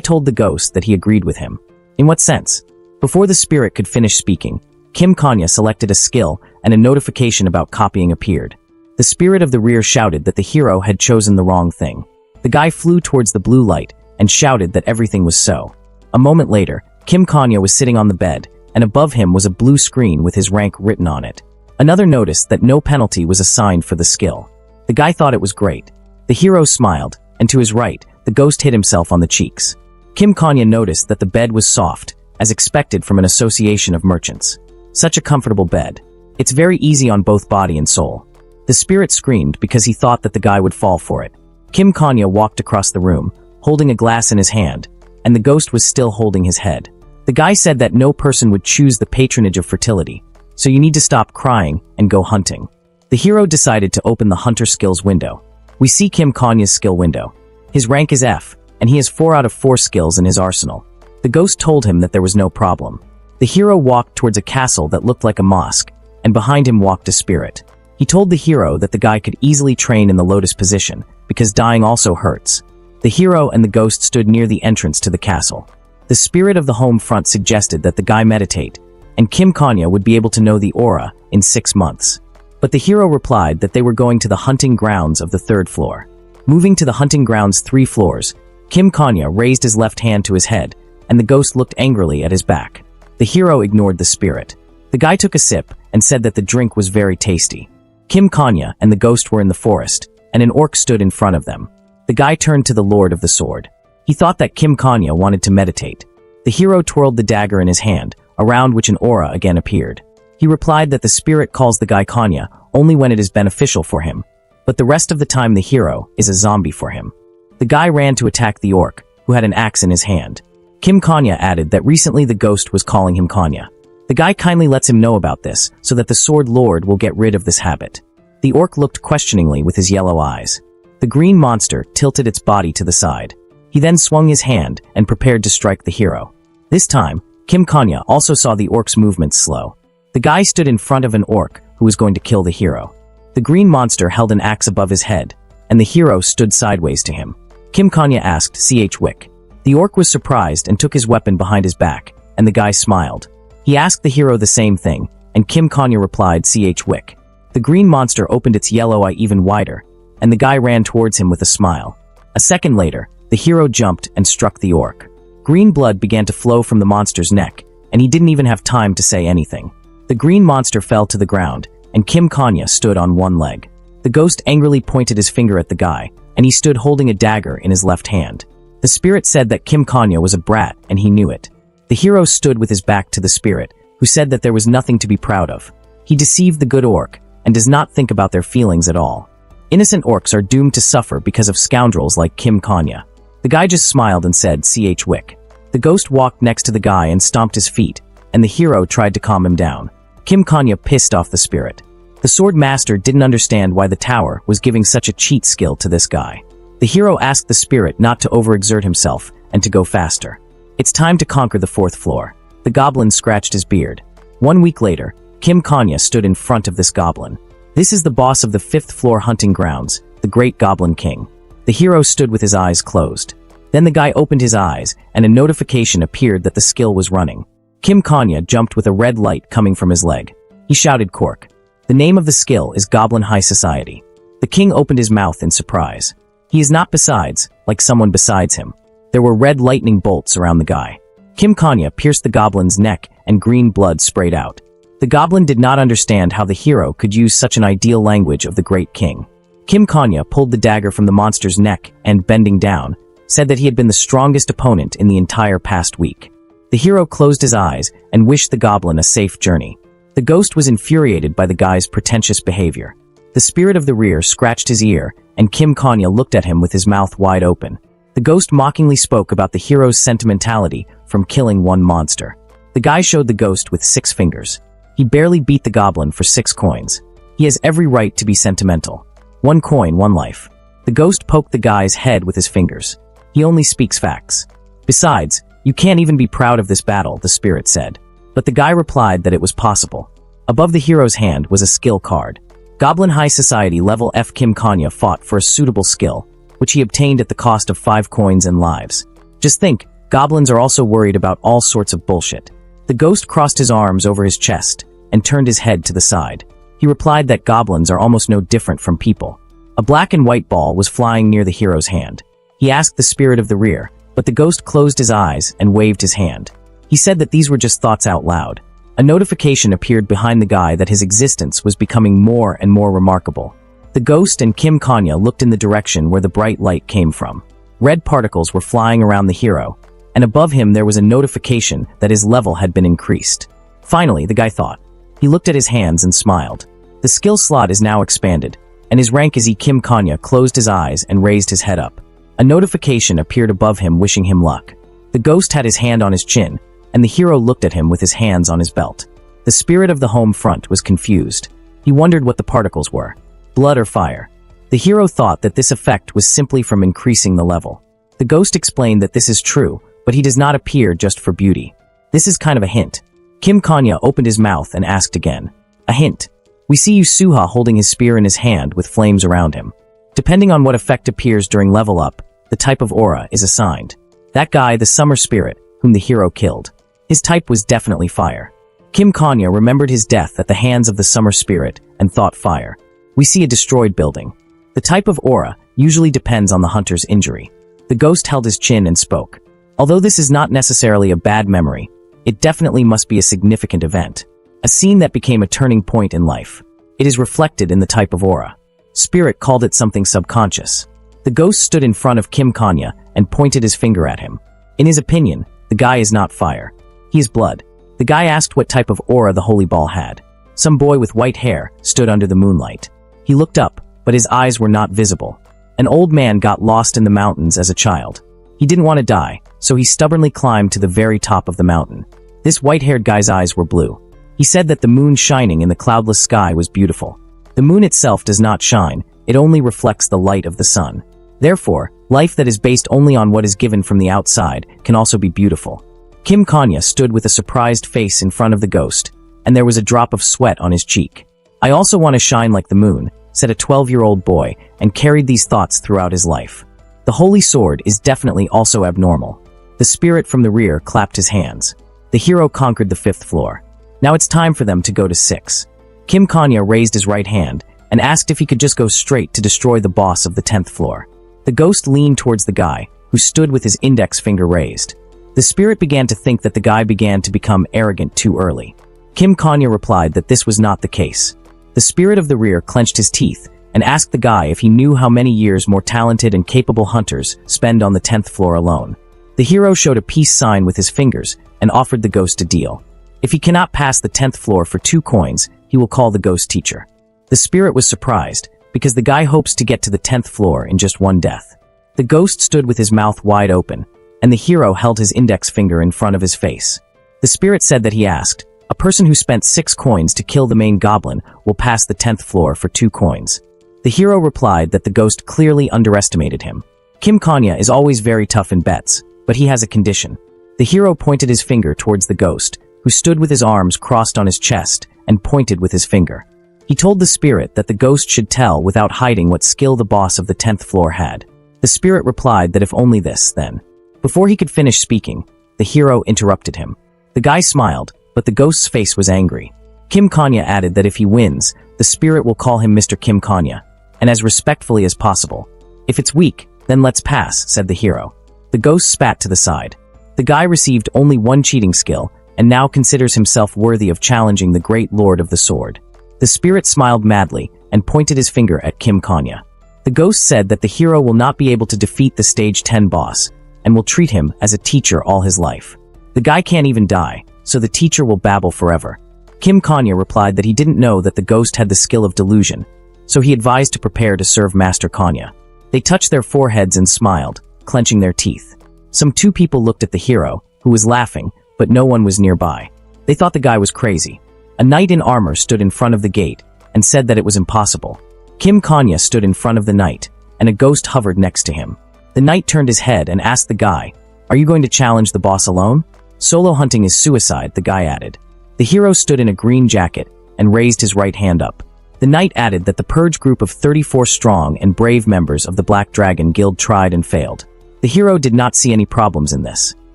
told the ghost that he agreed with him. In what sense? Before the spirit could finish speaking, Kim Kanya selected a skill and a notification about copying appeared. The spirit of the rear shouted that the hero had chosen the wrong thing. The guy flew towards the blue light and shouted that everything was so. A moment later, Kim Kanya was sitting on the bed, and above him was a blue screen with his rank written on it. Another noticed that no penalty was assigned for the skill. The guy thought it was great. The hero smiled, and to his right, the ghost hit himself on the cheeks. Kim Kanya noticed that the bed was soft, as expected from an association of merchants. Such a comfortable bed. It's very easy on both body and soul. The spirit screamed because he thought that the guy would fall for it. Kim Kanya walked across the room, holding a glass in his hand, and the ghost was still holding his head. The guy said that no person would choose the Patronage of Fertility, so you need to stop crying and go hunting. The hero decided to open the hunter skills window. We see Kim Kanya's skill window. His rank is F, and he has 4 out of 4 skills in his arsenal. The ghost told him that there was no problem. The hero walked towards a castle that looked like a mosque, and behind him walked a spirit. He told the hero that the guy could easily train in the lotus position, because dying also hurts. The hero and the ghost stood near the entrance to the castle. The spirit of the home front suggested that the guy meditate, and Kim Kanya would be able to know the aura in 6 months. But the hero replied that they were going to the hunting grounds of the 3rd floor. Moving to the hunting grounds 3 floors, Kim Kanya raised his left hand to his head, and the ghost looked angrily at his back. The hero ignored the spirit. The guy took a sip and said that the drink was very tasty. Kim Kanya and the ghost were in the forest, and an orc stood in front of them. The guy turned to the Lord of the Sword. He thought that Kim Kanya wanted to meditate. The hero twirled the dagger in his hand, around which an aura again appeared. He replied that the spirit calls the guy Kanya only when it is beneficial for him, but the rest of the time the hero is a zombie for him. The guy ran to attack the orc, who had an axe in his hand. Kim Kanya added that recently the ghost was calling him Kanya. The guy kindly lets him know about this, so that the Sword Lord will get rid of this habit. The orc looked questioningly with his yellow eyes. The green monster tilted its body to the side. He then swung his hand and prepared to strike the hero. This time, Kim Kanya also saw the orc's movements slow. The guy stood in front of an orc who was going to kill the hero. The green monster held an axe above his head, and the hero stood sideways to him. Kim Kanya asked, "Ch Wick." The orc was surprised and took his weapon behind his back, and the guy smiled. He asked the hero the same thing, and Kim Kanya replied, "Ch Wick." The green monster opened its yellow eye even wider, and the guy ran towards him with a smile. A second later, the hero jumped and struck the orc. Green blood began to flow from the monster's neck, and he didn't even have time to say anything. The green monster fell to the ground, and Kim Kanya stood on one leg. The ghost angrily pointed his finger at the guy, and he stood holding a dagger in his left hand. The spirit said that Kim Kanya was a brat, and he knew it. The hero stood with his back to the spirit, who said that there was nothing to be proud of. He deceived the good orc, and does not think about their feelings at all. Innocent orcs are doomed to suffer because of scoundrels like Kim Kanya. The guy just smiled and said, "Ch Wick." The ghost walked next to the guy and stomped his feet, and the hero tried to calm him down. Kim Kanya pissed off the spirit. The sword master didn't understand why the tower was giving such a cheat skill to this guy. The hero asked the spirit not to overexert himself and to go faster. It's time to conquer the 4th floor. The goblin scratched his beard. 1 week later, Kim Kanya stood in front of this goblin. This is the boss of the 5th floor hunting grounds, the Great Goblin King. The hero stood with his eyes closed. Then the guy opened his eyes, and a notification appeared that the skill was running. Kim Kanya jumped with a red light coming from his leg. He shouted Cork. The name of the skill is Goblin High Society. The king opened his mouth in surprise. He is not besides, like someone besides him. There were red lightning bolts around the guy. Kim Kanya pierced the goblin's neck and green blood sprayed out. The goblin did not understand how the hero could use such an ideal language of the great king. Kim Kanya pulled the dagger from the monster's neck and, bending down, said that he had been the strongest opponent in the entire past week. The hero closed his eyes and wished the goblin a safe journey. The ghost was infuriated by the guy's pretentious behavior. The spirit of the rear scratched his ear, and Kim Kanya looked at him with his mouth wide open. The ghost mockingly spoke about the hero's sentimentality from killing one monster. The guy showed the ghost with 6 fingers. He barely beat the goblin for 6 coins. He has every right to be sentimental. 1 coin, 1 life. The ghost poked the guy's head with his fingers. He only speaks facts. Besides, you can't even be proud of this battle, the spirit said. But the guy replied that it was possible. Above the hero's hand was a skill card. Goblin High Society level F. Kim Kanya fought for a suitable skill, which he obtained at the cost of 5 coins and lives. Just think, goblins are also worried about all sorts of bullshit. The ghost crossed his arms over his chest and turned his head to the side. He replied that goblins are almost no different from people. A black and white ball was flying near the hero's hand. He asked the spirit of the rear, but the ghost closed his eyes and waved his hand. He said that these were just thoughts out loud. A notification appeared behind the guy that his existence was becoming more and more remarkable. The ghost and Kim Kanya looked in the direction where the bright light came from. Red particles were flying around the hero, and above him there was a notification that his level had been increased. Finally, the guy thought. He looked at his hands and smiled. The skill slot is now expanded, and his rank as Kim Kanya closed his eyes and raised his head up. A notification appeared above him wishing him luck. The ghost had his hand on his chin, and the hero looked at him with his hands on his belt. The spirit of the home front was confused. He wondered what the particles were. Blood or fire? The hero thought that this effect was simply from increasing the level. The ghost explained that this is true, but he does not appear just for beauty. This is kind of a hint. Kim Kanya opened his mouth and asked again. A hint. We see Yusuha holding his spear in his hand with flames around him. Depending on what effect appears during level up, the type of aura is assigned. That guy, the summer spirit, whom the hero killed. His type was definitely fire. Kim Kanya remembered his death at the hands of the summer spirit and thought fire. We see a destroyed building. The type of aura usually depends on the hunter's injury. The ghost held his chin and spoke. Although this is not necessarily a bad memory, it definitely must be a significant event. A scene that became a turning point in life. It is reflected in the type of aura. Spirit called it something subconscious. The ghost stood in front of Kim Kanya and pointed his finger at him. In his opinion, the guy is not fire. He is blood. The guy asked what type of aura the holy ball had. Some boy with white hair stood under the moonlight. He looked up, but his eyes were not visible. An old man got lost in the mountains as a child. He didn't want to die, so he stubbornly climbed to the very top of the mountain. This white-haired guy's eyes were blue. He said that the moon shining in the cloudless sky was beautiful. The moon itself does not shine, it only reflects the light of the sun. Therefore, life that is based only on what is given from the outside can also be beautiful. Kim Kanya stood with a surprised face in front of the ghost, and there was a drop of sweat on his cheek. I also want to shine like the moon, said a 12-year-old boy, and carried these thoughts throughout his life. The holy sword is definitely also abnormal. The spirit from the rear clapped his hands. The hero conquered the 5th floor. Now it's time for them to go to 6. Kim Kanya raised his right hand and asked if he could just go straight to destroy the boss of the 10th floor. The ghost leaned towards the guy, who stood with his index finger raised. The spirit began to think that the guy began to become arrogant too early. Kim Kanya replied that this was not the case. The spirit of the rear clenched his teeth and asked the guy if he knew how many years more talented and capable hunters spend on the 10th floor alone. The hero showed a peace sign with his fingers and offered the ghost a deal. If he cannot pass the 10th floor for 2 coins, he will call the ghost teacher. The spirit was surprised, because the guy hopes to get to the 10th floor in just 1 death. The ghost stood with his mouth wide open, and the hero held his index finger in front of his face. The spirit said that he asked, a person who spent 6 coins to kill the main goblin will pass the 10th floor for 2 coins. The hero replied that the ghost clearly underestimated him. Kim Kanya is always very tough in bets, but he has a condition. The hero pointed his finger towards the ghost, who stood with his arms crossed on his chest and pointed with his finger. He told the spirit that the ghost should tell without hiding what skill the boss of the 10th floor had. The spirit replied that if only this, then. Before he could finish speaking, the hero interrupted him. The guy smiled, but the ghost's face was angry. Kim Kanya added that if he wins, the spirit will call him Mr. Kim Kanya, and as respectfully as possible. If it's weak, then let's pass, said the hero. The ghost spat to the side. The guy received only 1 cheating skill, and now considers himself worthy of challenging the great lord of the sword. The spirit smiled madly and pointed his finger at Kim Kanya. The ghost said that the hero will not be able to defeat the stage 10 boss, and will treat him as a teacher all his life. The guy can't even die, so the teacher will babble forever. Kim Kanya replied that he didn't know that the ghost had the skill of delusion, so he advised to prepare to serve Master Kanya. They touched their foreheads and smiled, clenching their teeth. Some 2 people looked at the hero, who was laughing, but no one was nearby. They thought the guy was crazy. A knight in armor stood in front of the gate and said that it was impossible. Kim Kanya stood in front of the knight, and a ghost hovered next to him. The knight turned his head and asked the guy, "Are you going to challenge the boss alone?" "Solo hunting is suicide," the guy added. The hero stood in a green jacket and raised his right hand up. The knight added that the purge group of 34 strong and brave members of the Black Dragon Guild tried and failed. The hero did not see any problems in this.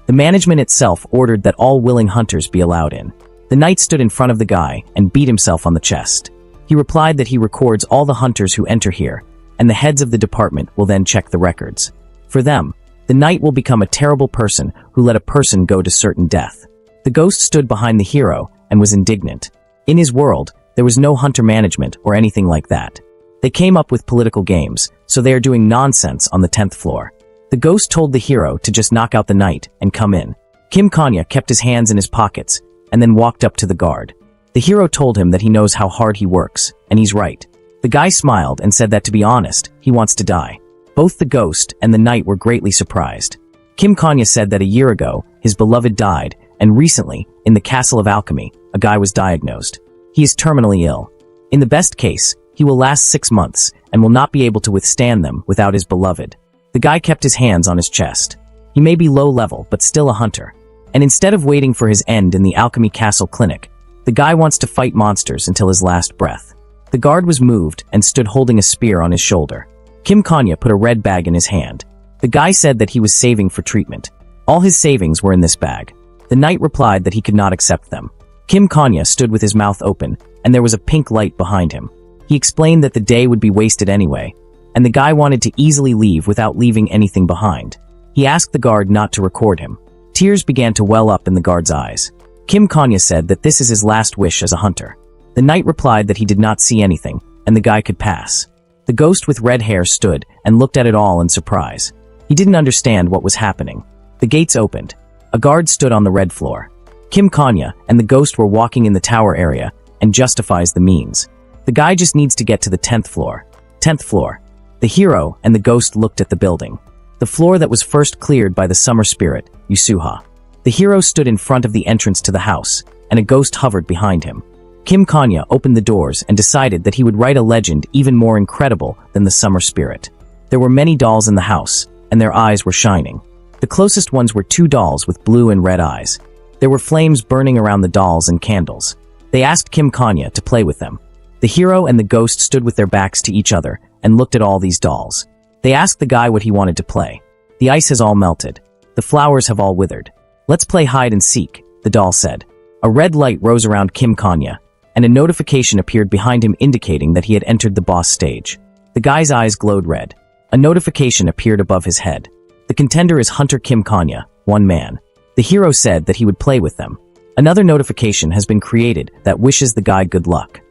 The management itself ordered that all willing hunters be allowed in. The knight stood in front of the guy and beat himself on the chest. He replied that he records all the hunters who enter here, and the heads of the department will then check the records. For them, the knight will become a terrible person who let a person go to certain death. The ghost stood behind the hero and was indignant. In his world, there was no hunter management or anything like that. They came up with political games, so they are doing nonsense on the 10th floor. The ghost told the hero to just knock out the knight and come in. Kim Kanya kept his hands in his pockets and then walked up to the guard. The hero told him that he knows how hard he works, and he's right. The guy smiled and said that to be honest, he wants to die. Both the ghost and the knight were greatly surprised. Kim Kanya said that a year ago, his beloved died, and recently, in the Castle of Alchemy, a guy was diagnosed. He is terminally ill. In the best case, he will last 6 months and will not be able to withstand them without his beloved. The guy kept his hands on his chest. He may be low level, but still a hunter. And instead of waiting for his end in the alchemy castle clinic, the guy wants to fight monsters until his last breath. The guard was moved and stood holding a spear on his shoulder. Kim Kanya put a red bag in his hand. The guy said that he was saving for treatment. All his savings were in this bag. The knight replied that he could not accept them. Kim Kanya stood with his mouth open, and there was a pink light behind him. He explained that the day would be wasted anyway, and the guy wanted to easily leave without leaving anything behind. He asked the guard not to record him. Tears began to well up in the guard's eyes. Kim Kanya said that this is his last wish as a hunter. The knight replied that he did not see anything, and the guy could pass. The ghost with red hair stood and looked at it all in surprise. He didn't understand what was happening. The gates opened. A guard stood on the red floor. Kim Kanya and the ghost were walking in the tower area and justifies the means. The guy just needs to get to the 10th floor. 10th floor. The hero and the ghost looked at the building. The floor that was first cleared by the summer spirit, Yusuha. The hero stood in front of the entrance to the house, and a ghost hovered behind him. Kim Kanya opened the doors and decided that he would write a legend even more incredible than the summer spirit. There were many dolls in the house, and their eyes were shining. The closest ones were 2 dolls with blue and red eyes. There were flames burning around the dolls and candles. They asked Kim Kanya to play with them. The hero and the ghost stood with their backs to each other and looked at all these dolls. They asked the guy what he wanted to play. The ice has all melted. The flowers have all withered. Let's play hide and seek, the doll said. A red light rose around Kim Kanya, and a notification appeared behind him indicating that he had entered the boss stage. The guy's eyes glowed red. A notification appeared above his head. The contender is Hunter Kim Kanya, 1 man. The hero said that he would play with them. Another notification has been created that wishes the guy good luck.